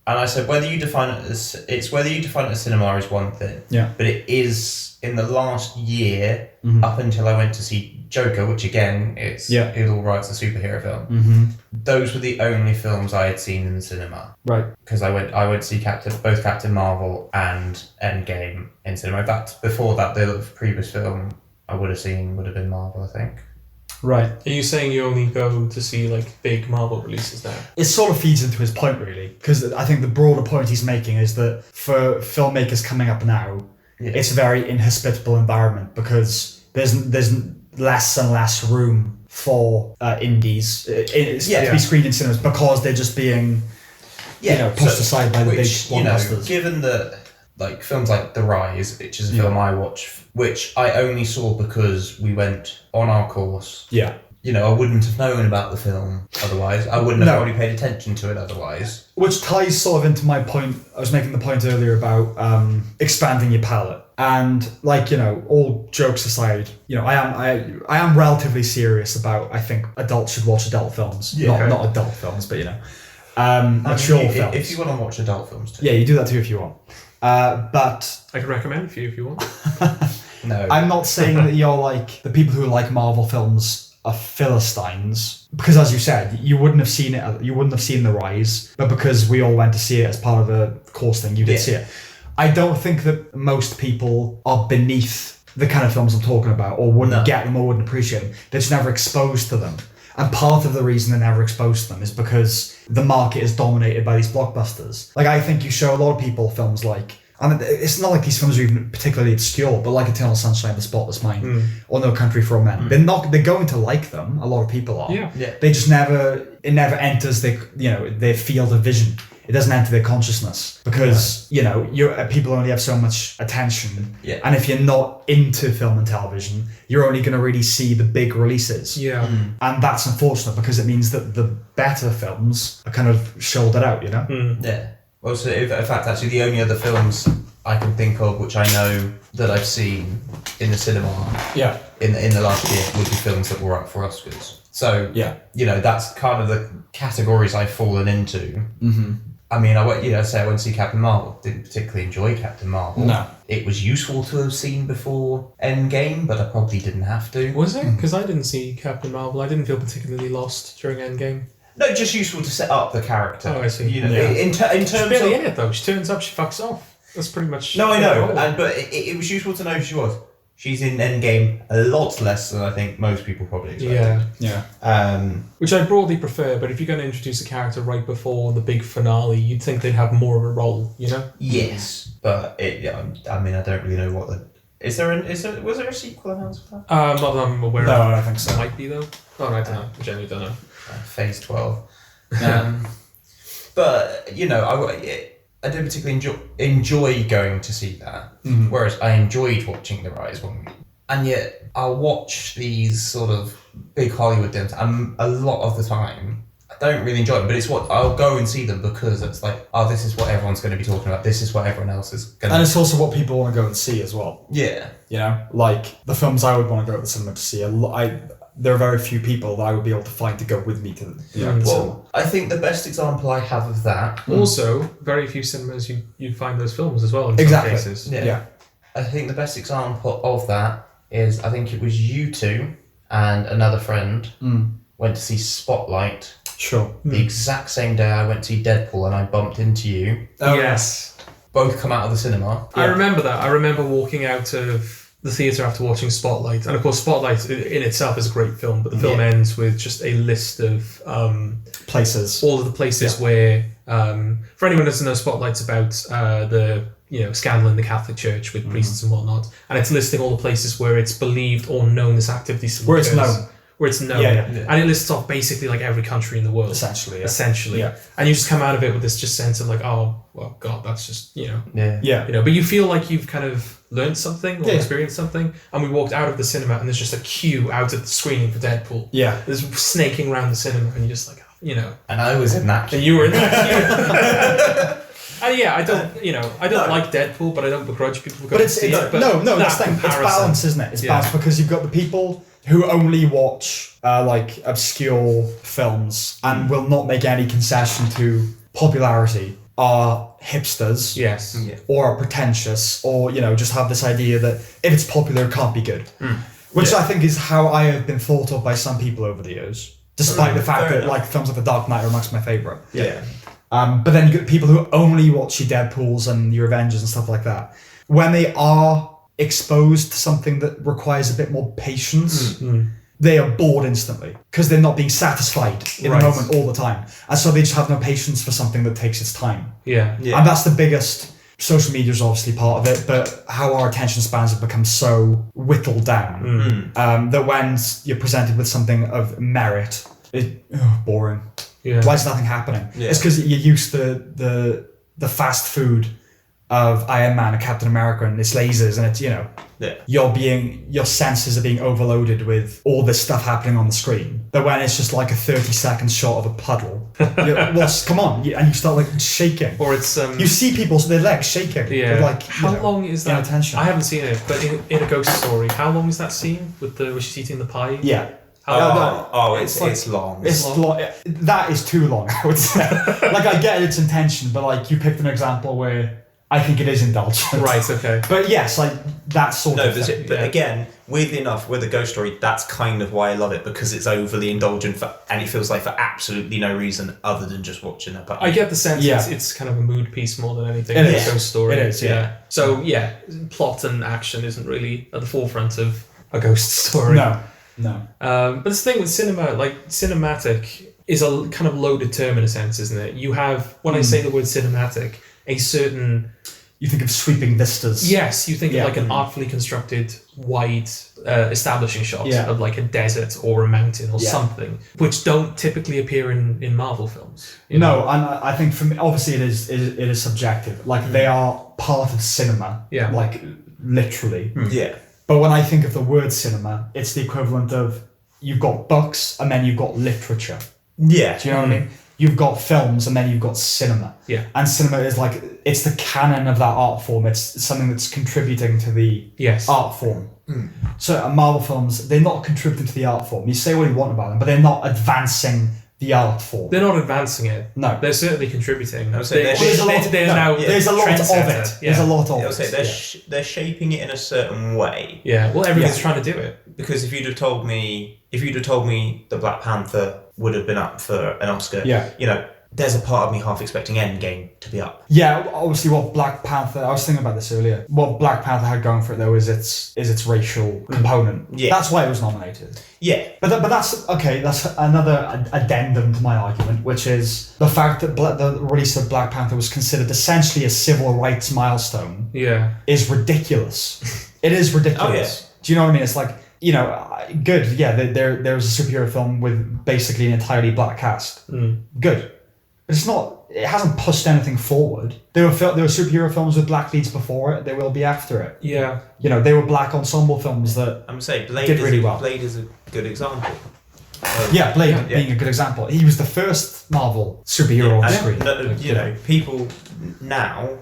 And I said whether you define it as cinema is one thing. Yeah. But it is in the last year up until I went to see Joker, which again it all rights a superhero film. Those were the only films I had seen in the cinema. Right. Because I went to see both Captain Marvel and Endgame in cinema. In fact, before that, the previous film I would have been Marvel, I think. Right. Are you saying you only go to see like big Marvel releases now? It sort of feeds into his point, really, because I think the broader point he's making is that for filmmakers coming up now, it's a very inhospitable environment because there's less and less room for indies to be screened in cinemas because they're just being pushed aside by the big blockbusters. Given that like films like The Rise, which is a film I watched, which I only saw because we went on our course. Yeah. You know, I wouldn't have known about the film otherwise. I wouldn't have already paid attention to it otherwise. Which ties sort of into my point. I was making the point earlier about expanding your palette. And like, you know, all jokes aside, you know, I am relatively serious about, I think adults should watch adult films. Yeah. Not adult films, but you know, mature films. If you want to watch adult films too. Yeah, you do that too if you want. But I can recommend a few if you want. No. I'm not saying that you're like the people who like Marvel films are Philistines, because as you said, you wouldn't have seen it. You wouldn't have seen The Rise, but because we all went to see it as part of a course thing, you did see it. I don't think that most people are beneath the kind of films I'm talking about, or wouldn't get them, or wouldn't appreciate them. They're just never exposed to them. And part of the reason they're never exposed to them is because the market is dominated by these blockbusters. Like, I think you show a lot of people films like, and it's not like these films are even particularly obscure, but like Eternal Sunshine of the Spotless Mind or No Country for Old Men, they're going to like them. A lot of people are. Yeah. They just it never enters their field of vision. It doesn't enter their consciousness because you know people only have so much attention, and if you're not into film and television, you're only going to really see the big releases. And that's unfortunate because it means that the better films are kind of shouldered out. You know. Yeah. Well, so in fact, actually, the only other films I can think of which I know that I've seen in the cinema, in the last year, would be films that were up for Oscars. So you know, that's kind of the categories I've fallen into. I mean, I went to see Captain Marvel. Didn't particularly enjoy Captain Marvel. No. It was useful to have seen before Endgame, but I probably didn't have to. Was it? Because I didn't see Captain Marvel. I didn't feel particularly lost during Endgame. No, just useful to set up the character. Oh, I see. You know, in terms She's barely in it though. She turns up, she fucks off. That's pretty much. No, I know, but it was useful to know who she was. She's in Endgame a lot less than I think most people probably expected. Yeah. Which I broadly prefer, but if you're going to introduce a character right before the big finale, you'd think they'd have more of a role, you know? Yes, but I mean, I don't really know what the. Was there a sequel announced for that? Not that I'm aware of. No, I don't think so. Might be though. Oh, I don't know. I genuinely don't know. Phase 12. But you know, I didn't particularly enjoy going to see that. Whereas I enjoyed watching The Rise one week. And yet I'll watch these sort of big Hollywood films, and a lot of the time I don't really enjoy them, but it's what I'll go and see them because it's like, oh, this is what everyone's going to be talking about. This is what everyone else is going to. And it's also what people want to go and see as well. Yeah. You know, like the films I would want to go to the cinema to see. There are very few people that I would be able to find to go with me to the cinema. Well, I think the best example I have of that. Also, very few cinemas you find those films as well in some cases. Yeah. I think the best example of that is, I think it was you two and another friend went to see Spotlight. Sure. The exact same day I went to see Deadpool and I bumped into you. Oh, yes. Both come out of the cinema. I remember that. I remember walking out of the theatre after watching Spotlight, and of course Spotlight in itself is a great film, but the film ends with just a list of places, all of the places where for anyone who doesn't know, Spotlight's about the scandal in the Catholic Church with priests and whatnot, and it's listing all the places where it's believed or known this activity where it's known. And it lists off basically like every country in the world, essentially, and you just come out of it with this just sense of like, oh well, God, that's just but you feel like you've kind of learned something or experienced something. And we walked out of the cinema and there's just a queue out at the screening for Deadpool. There's snaking around the cinema and you're just like, and I was in that queue. And you were in that queue. And I don't like Deadpool, but I don't begrudge people who go to see it. No, that's the thing. It's balance, isn't it? It's balance because you've got the people who only watch like obscure films and will not make any concession to popularity, are hipsters, or are pretentious, or just have this idea that if it's popular, it can't be good. Which I think is how I have been thought of by some people over the years, despite the fact that like films like The Dark Knight are amongst my favourite. But then you get people who only watch your Deadpools and your Avengers and stuff like that. When they are exposed to something that requires a bit more patience, they are bored instantly because they're not being satisfied in the moment all the time, and so they just have no patience for something that takes its time. And that's the biggest. Social media is obviously part of it, but how our attention spans have become so whittled down that when you're presented with something of merit, boring. Why is nothing happening? It's because you're used to the fast food of Iron Man and Captain America and it's lasers and it's, you know, your senses are being overloaded with all this stuff happening on the screen. But when it's just like a 30-second shot of a puddle, come on, and you start like shaking. Or it's you see their legs shaking. Yeah. Like, how long is that? Inattention. I haven't seen it, but in A Ghost Story, how long is that scene with where she's eating the pie? Yeah. It's long. It's long. That is too long, I would say. Like, I get its intention, but like you picked an example where I think it is indulgent. Right, okay. But yes, like that sort of thing. But again, weirdly enough, with A Ghost Story, that's kind of why I love it, because it's overly indulgent and it feels like for absolutely no reason other than just watching a puppy. I get the sense it's kind of a mood piece more than anything. It is. A Ghost Story. It is, yeah. So, plot and action isn't really at the forefront of A Ghost Story. No. But the thing with cinema, like, cinematic is a kind of loaded term in a sense, isn't it? You have, when I say the word cinematic, a certain... You think of sweeping vistas. Yes, you think of like an artfully constructed, wide, establishing shot of like a desert or a mountain or something, which don't typically appear in Marvel films. No, and I think for me, obviously it is subjective. Like they are part of cinema. Yeah. Like literally. Yeah. But when I think of the word cinema, it's the equivalent of you've got books and then you've got literature. Yeah. Do you know what I mean? You've got films and then you've got cinema. Yeah. And cinema is like, it's the canon of that art form. It's something that's contributing to the art form. So Marvel films, they're not contributing to the art form. You say what you want about them, but they're not advancing the art form. They're not advancing it. No. They're certainly contributing. There's a lot of it. There's a lot of it. They're shaping it in a certain way. Yeah, well, everyone's trying to do it. Because if you'd have told me the Black Panther would have been up for an Oscar, you know, there's a part of me half expecting Endgame to be up. Yeah, obviously what Black Panther, I was thinking about this earlier, what Black Panther had going for it though is its racial component. Yeah. That's why it was nominated. Yeah. But that's another addendum to my argument, which is the fact that the release of Black Panther was considered essentially a civil rights milestone is ridiculous. It is ridiculous. Oh, yeah. Do you know what I mean? It's like, you know, good, there was a superhero film with basically an entirely black cast. Good. It hasn't pushed anything forward. There were superhero films with black leads before it. There will be after it. Yeah. You know, they were black ensemble films that did really well. Blade is a good example. Blade being a good example. He was the first Marvel superhero on screen. You know, people now,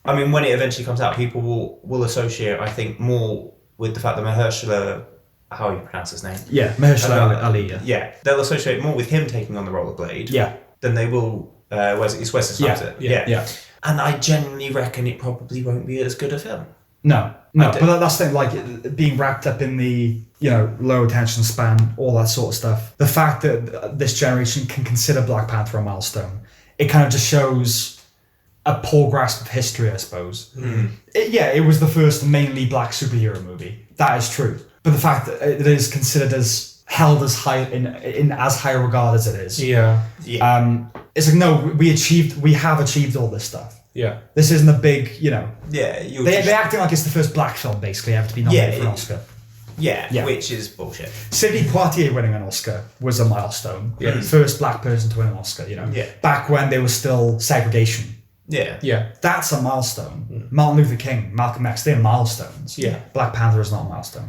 I mean, when it eventually comes out, people will associate, I think, more with the fact that Mahershala, how you pronounce his name? Yeah, Mahershala Ali. Yeah, they'll associate more with him taking on the role of Blade. Yeah. Than they will. It's Wesley Snipes. Yeah. And I genuinely reckon it probably won't be as good a film. No, but that's the thing. Like being wrapped up in the low attention span, all that sort of stuff. The fact that this generation can consider Black Panther a milestone, it kind of just shows a poor grasp of history, I suppose. It was the first mainly black superhero movie. That is true. But the fact that it is considered as held as high in as high regard as it is. It's like, no, we have achieved all this stuff. Yeah. This isn't a big, they're acting like it's the first black film basically ever to be nominated for an Oscar. Yeah, which is bullshit. Sidney Poitier winning an Oscar was a milestone. Yeah. First black person to win an Oscar, Back when there was still segregation. Yeah. That's a milestone. Martin Luther King, Malcolm X, they're milestones. Yeah. Black Panther is not a milestone.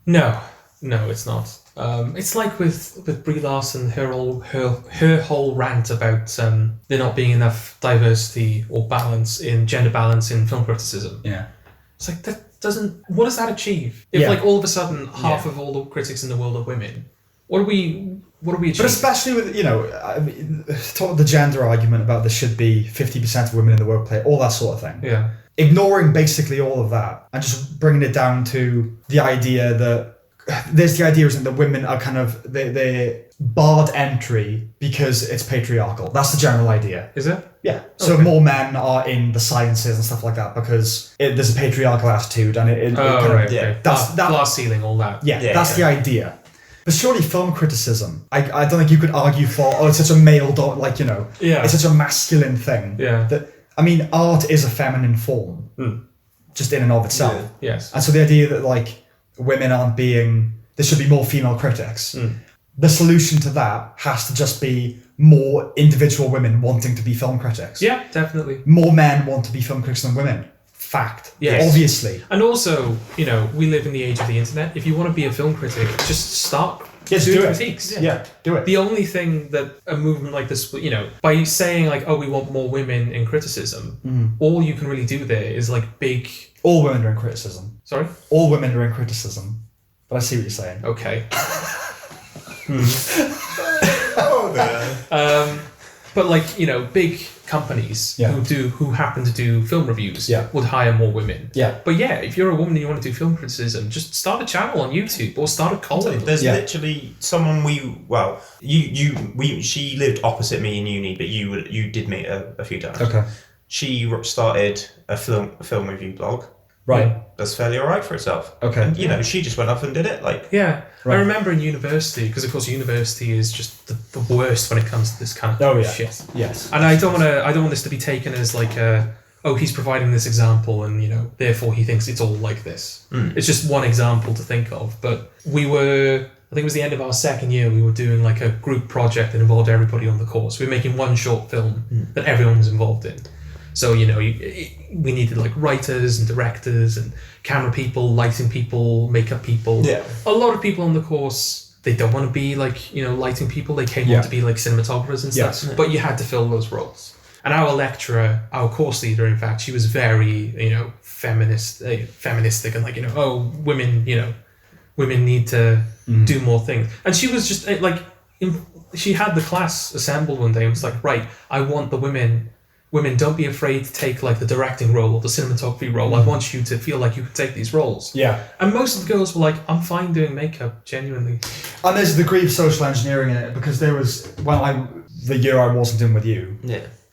No, it's not. It's like with Brie Larson, her whole rant about there not being enough diversity or gender balance in film criticism. Yeah. It's like what does that achieve? If like all of a sudden half of all the critics in the world are women, what do we achieve? But especially with talk of the gender argument about there should be 50% of women in the workplace, all that sort of thing. Yeah. Ignoring basically all of that and just bringing it down to the idea that there's the idea, isn't it, that women are kind of they're barred entry because it's patriarchal. That's the general idea. Is it? Yeah. So more men are in the sciences and stuff like that because there's a patriarchal attitude and that's glass ceiling, all that. That's the idea. But surely film criticism, I don't think you could argue for it's such a male it's such a masculine thing. Yeah. That art is a feminine form, just in and of itself. Yeah. Yes. And so the idea that women there should be more female critics. The solution to that has to just be more individual women wanting to be film critics. Yeah, definitely. More men want to be film critics than women. Fact. Yes. Obviously. And also, we live in the age of the internet. If you want to be a film critic, just start Yes, doing do critiques. it. Yeah, do it. The only thing that a movement like this, by saying like, oh, we want more women in criticism, all you can really do there is like big... All women are in criticism. Sorry? All women are in criticism. But I see what you're saying. Okay. Oh, but like, big companies who happen to do film reviews would hire more women. Yeah. But yeah, if you're a woman and you want to do film criticism, just start a channel on YouTube or start a column. There's literally someone she lived opposite me in uni, but you did meet a few times. Okay. She started a film review blog. Right. That's fairly alright for herself. Okay. And, she just went up and did it. Right. I remember in university, because of course university is just the worst when it comes to this kind of shit. Yes. And I don't want this to be taken as like he's providing this example and therefore he thinks it's all like this. It's just one example to think of. But we were, I think it was the end of our second year, we were doing like a group project that involved everybody on the course. We were making one short film that everyone was involved in. So, we needed like writers and directors and camera people, lighting people, makeup people. Yeah. A lot of people on the course, they don't want to be like, lighting people. They came on to be like cinematographers and stuff. Yes. But you had to fill those roles. And our lecturer, our course leader, in fact, she was very, feministic and like, women, women need to do more things. And she was just like, she had the class assembled one day and was like, right, I want the women, don't be afraid to take like the directing role or the cinematography role. I want you to feel like you can take these roles. Yeah. And most of the girls were like, I'm fine doing makeup, genuinely. And there's a degree of social engineering in it because there was, the year I wasn't in with you,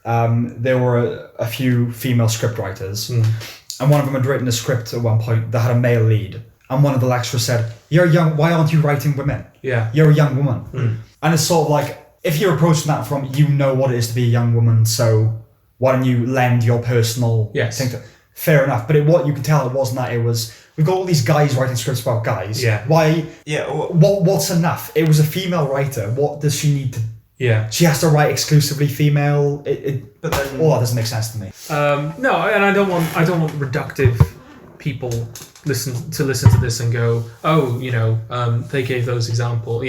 there were a few female scriptwriters and one of them had written a script at one point that had a male lead. And one of the lecturers said, why aren't you writing women? Yeah. You're a young woman. And it's sort of like, if you're approaching that from, what it is to be a young woman, so why don't you lend your personal thing to... Fair enough. But what you can tell it wasn't that. It was, we've got all these guys writing scripts about guys. Yeah. Why? Yeah. What's enough? It was a female writer. What does she need to... Yeah. She has to write exclusively female. But then... All that doesn't make sense to me. No, and I don't want reductive people listen to this and go, they gave those examples,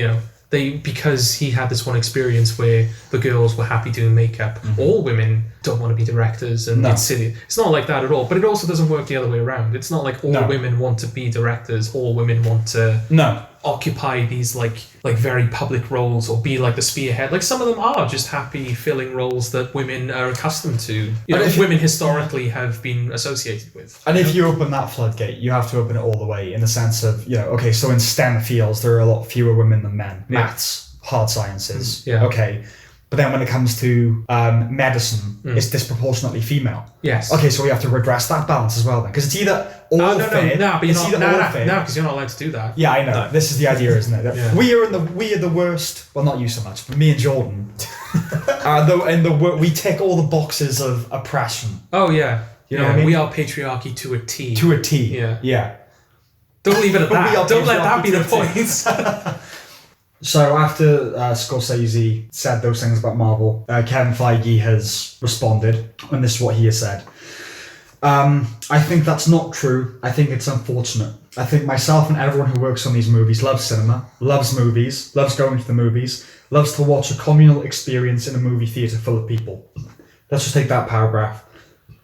because he had this one experience where the girls were happy doing makeup. All women don't want to be directors, and it's silly. It's not like that at all. But it also doesn't work the other way around. It's not like all women want to be directors. All women want to occupy these like very public roles or be like the spearhead. Like some of them are just happy filling roles that women are accustomed to. Women historically have been associated with. And if you open that floodgate, you have to open it all the way in the sense of, so in STEM fields, there are a lot fewer women than men. Maths, hard sciences. Okay. But then when it comes to medicine, it's disproportionately female. Yes. Okay, so we have to redress that balance as well then. Because it's either all fair... No, but because you're not allowed to do that. Yeah, I know. No. This is the idea, isn't it? Yeah. We are the worst... Well, not you so much, but me and Jordan. We tick all the boxes of oppression. Oh, yeah. You know what I mean? We are patriarchy to a T. To a T. Yeah. Don't leave it at that. Don't let that be the point. So after Scorsese said those things about Marvel, Kevin Feige has responded, and this is what he has said. I think that's not true. I think it's unfortunate. I think myself and everyone who works on these movies loves cinema, loves movies, loves going to the movies, loves to watch a communal experience in a movie theatre full of people. Let's just take that paragraph.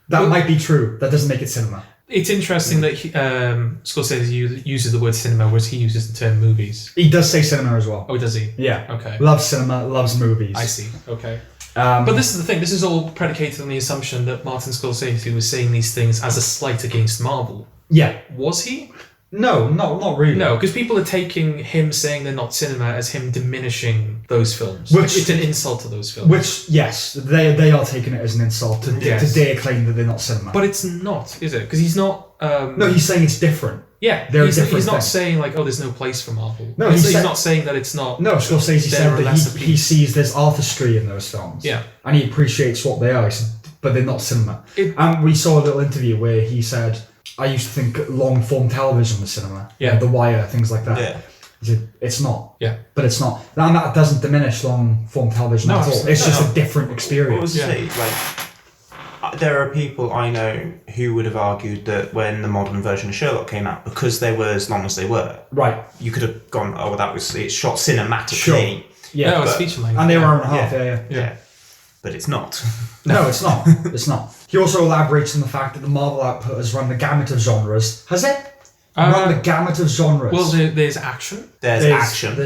That might be true. That doesn't make it cinema. It's interesting that Scorsese uses the word cinema, whereas he uses the term movies. He does say cinema as well. Oh, does he? Yeah. Okay. Loves cinema, loves movies. I see. Okay. But this is the thing. This is all predicated on the assumption that Martin Scorsese was saying these things as a slight against Marvel. Yeah. Was he? No, not really. No, because people are taking him saying they're not cinema as him diminishing those films. It's an insult to those films. Which, yes, they are taking it as an insult to dare claim that they're not cinema. But it's not, is it? Because he's not... No, he's saying it's different. Yeah, he's not saying like, there's no place for Marvel. No, he's not saying that it's not... No, Scorsese said that he sees there's artistry in those films. Yeah. And he appreciates what they are, he said, but they're not cinema. And we saw a little interview where he said... I used to think long-form television was cinema. Yeah. The Wire, things like that. Yeah. It's not. Yeah. But it's not. And that doesn't diminish long-form television at all. It's just a different experience. There are people I know who would have argued that when the modern version of Sherlock came out, because they were as long as they were, right, you could have gone, oh, well, it's shot cinematically. Sure. Yeah, it was feature length. And they were hour and a half, yeah. But it's not. No, it's not. It's not. He also elaborates on the fact that the Marvel output has run the gamut of genres. Has it? Run the gamut of genres. Well, there's action. There's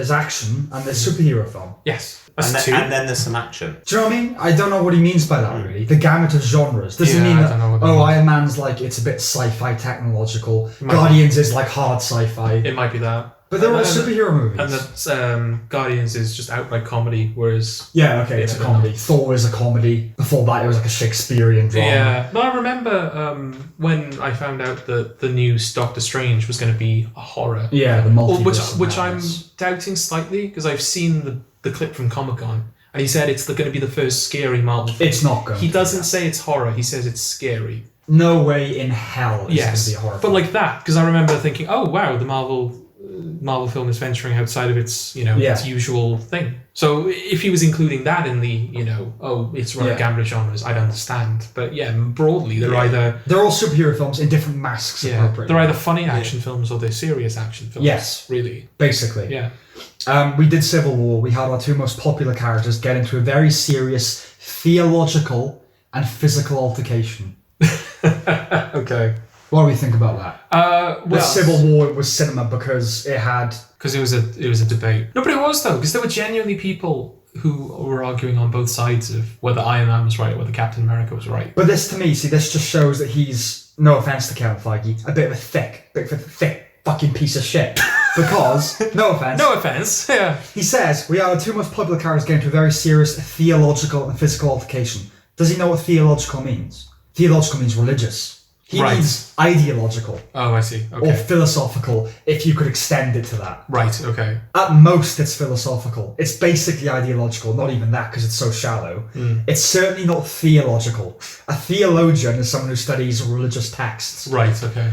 action, and there's superhero film. Yes. And then there's some action. Do you know what I mean? I don't know what he means by that, really. The gamut of genres. Does it mean that, Iron Man's like, it's a bit sci-fi technological. Guardians is like hard sci-fi. It might be that. But they're all superhero movies. And that Guardians is just outright comedy, whereas... Yeah, okay, it's a comedy. Thor is a comedy. Before that, it was like a Shakespearean drama. Yeah. No, I remember when I found out that the new Doctor Strange was going to be a horror. Yeah, the multiverse. Which I'm doubting slightly, because I've seen the clip from Comic-Con, and he said it's going to be the first scary Marvel film. It's not going to. He doesn't say it's horror, he says it's scary. No way in hell it's going to be a horror film. But like that, because I remember thinking, oh wow, the Marvel film is venturing outside of its its usual thing. So if he was including that in the it's run a gamut of genres, I'd understand. But broadly they're all superhero films in different masks. They're either funny action films or they're serious action films. Yes, really, basically. Yeah. We did Civil War. We had our two most popular characters get into a very serious theological and physical altercation. Okay. What do we think about that? The Civil War was cinema because it was a debate. No, but it was though, because there were genuinely people who were arguing on both sides of whether Iron Man was right or whether Captain America was right. But this, to me, this just shows that he's, no offense to Kevin Feige, a bit of a thick fucking piece of shit. Because, no offense, yeah. He says, we are the two most popular characters getting into a very serious theological and physical altercation. Does he know what theological means? Theological means religious. He means ideological. Oh, I see. Okay. Or philosophical, if you could extend it to that. Right, okay. At most, it's philosophical. It's basically ideological, not even that, because it's so shallow. It's certainly not theological. A theologian is someone who studies religious texts. Right, okay.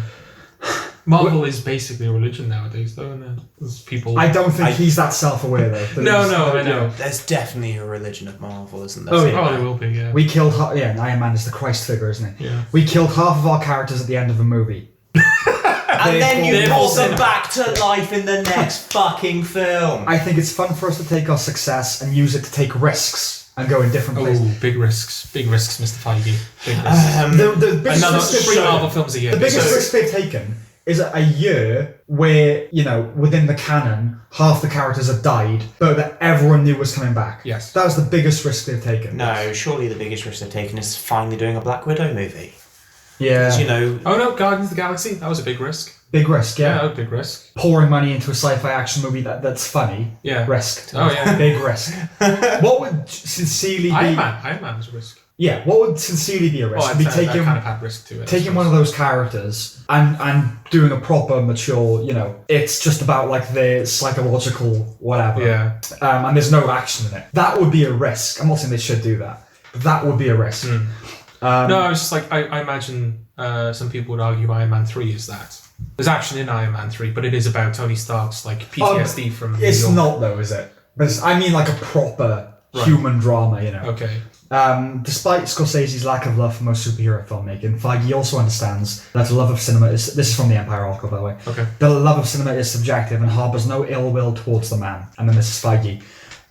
Marvel is basically a religion nowadays, though, and there's people... I don't think he's that self-aware, though. No, I know. There's definitely a religion of Marvel, isn't there? Oh, yeah. Oh, there will be, yeah. We killed... Iron Man is the Christ figure, isn't he? Yeah. We killed half of our characters at the end of a movie. And then you brought them back to life in the next fucking film. I think it's fun for us to take our success and use it to take risks and go in different places. Oh, big risks, Mr. Feige. Big risks. The biggest Another risk 3 Marvel films a year. The biggest risk they've taken is a year where, within the canon, half the characters had died, but that everyone knew was coming back. Yes. That was the biggest risk they've taken. No, surely the biggest risk they've taken is finally doing a Black Widow movie. Yeah. Oh no, Guardians of the Galaxy, that was a big risk. Big risk, yeah. Yeah, big risk. Pouring money into a sci-fi action movie that's funny. Yeah. Risk. Oh yeah. Big risk. What would sincerely be... Iron Man was a risk. Yeah, what would sincerely be a risk? I'd say that kind of had risk to it. Taking one of those characters and doing a proper, mature, it's just about like the psychological whatever. Yeah. And there's no action in it. That would be a risk. I'm not saying they should do that, but that would be a risk. No, I was just like, I imagine some people would argue Iron Man 3 is that. There's action in Iron Man 3, but it is about Tony Stark's like PTSD from New It's York. not though, is it? But I mean like a proper human drama, Okay. Despite Scorsese's lack of love for most superhero filmmaking, Feige also understands that the love of cinema is... This is from the Empire article, by the way. Okay. The love of cinema is subjective and harbours no ill will towards the man. And then this is Feige.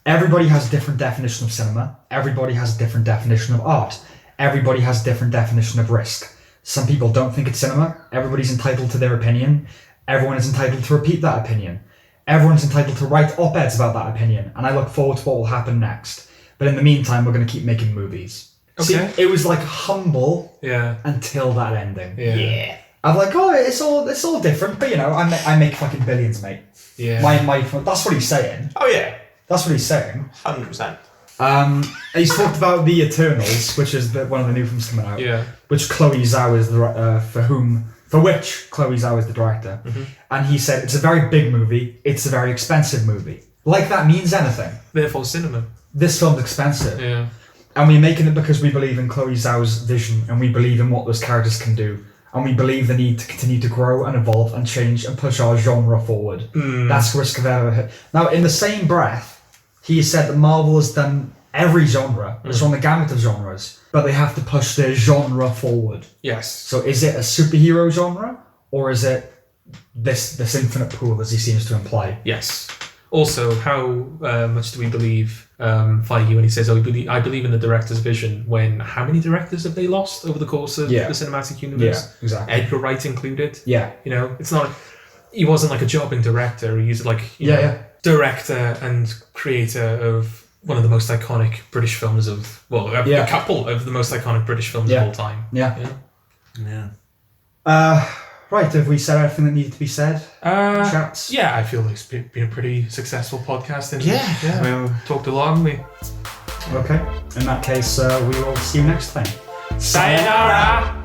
Everybody has a different definition of cinema. Everybody has a different definition of art. Everybody has a different definition of risk. Some people don't think it's cinema. Everybody's entitled to their opinion. Everyone is entitled to repeat that opinion. Everyone's entitled to write op-eds about that opinion. And I look forward to what will happen next. But in the meantime, we're going to keep making movies. Okay. See, it was like humble until that ending. Yeah. I'm like, it's all different, but I make fucking billions, mate. Yeah. That's what he's saying. Oh yeah. That's what he's saying. 100%. He's talked about the Eternals, which is one of the new films coming out. Yeah. Which Chloe Zhao is for which Chloe Zhao is the director. Mm-hmm. And he said it's a very big movie. It's a very expensive movie. Like that means anything. Therefore, cinema. This film's expensive. Yeah. And we're making it because we believe in Chloe Zhao's vision and we believe in what those characters can do. and we believe the need to continue to grow and evolve and change and push our genre forward. That's the risk of ever hit. Now, in the same breath, he said that Marvel has done every genre, it's on the gamut of genres, but they have to push their genre forward. Yes. So is it a superhero genre, or is it this infinite pool, as he seems to imply? Yes. Also, how much do we believe Feige when he says, I believe in the director's vision, when how many directors have they lost over the course of the cinematic universe? Yeah, exactly. Edgar Wright included. Yeah. You know, it's not... He wasn't like a jobbing director. He was like, you know, director and creator of one of the most iconic British films of... Well, a couple of the most iconic British films of all time. Yeah. Yeah. Right, have we said everything that needed to be said? Chats? Yeah, I feel it's been a pretty successful podcast. And Well, talked a lot, haven't we? Okay, in that case, we will see you next time. Sayonara!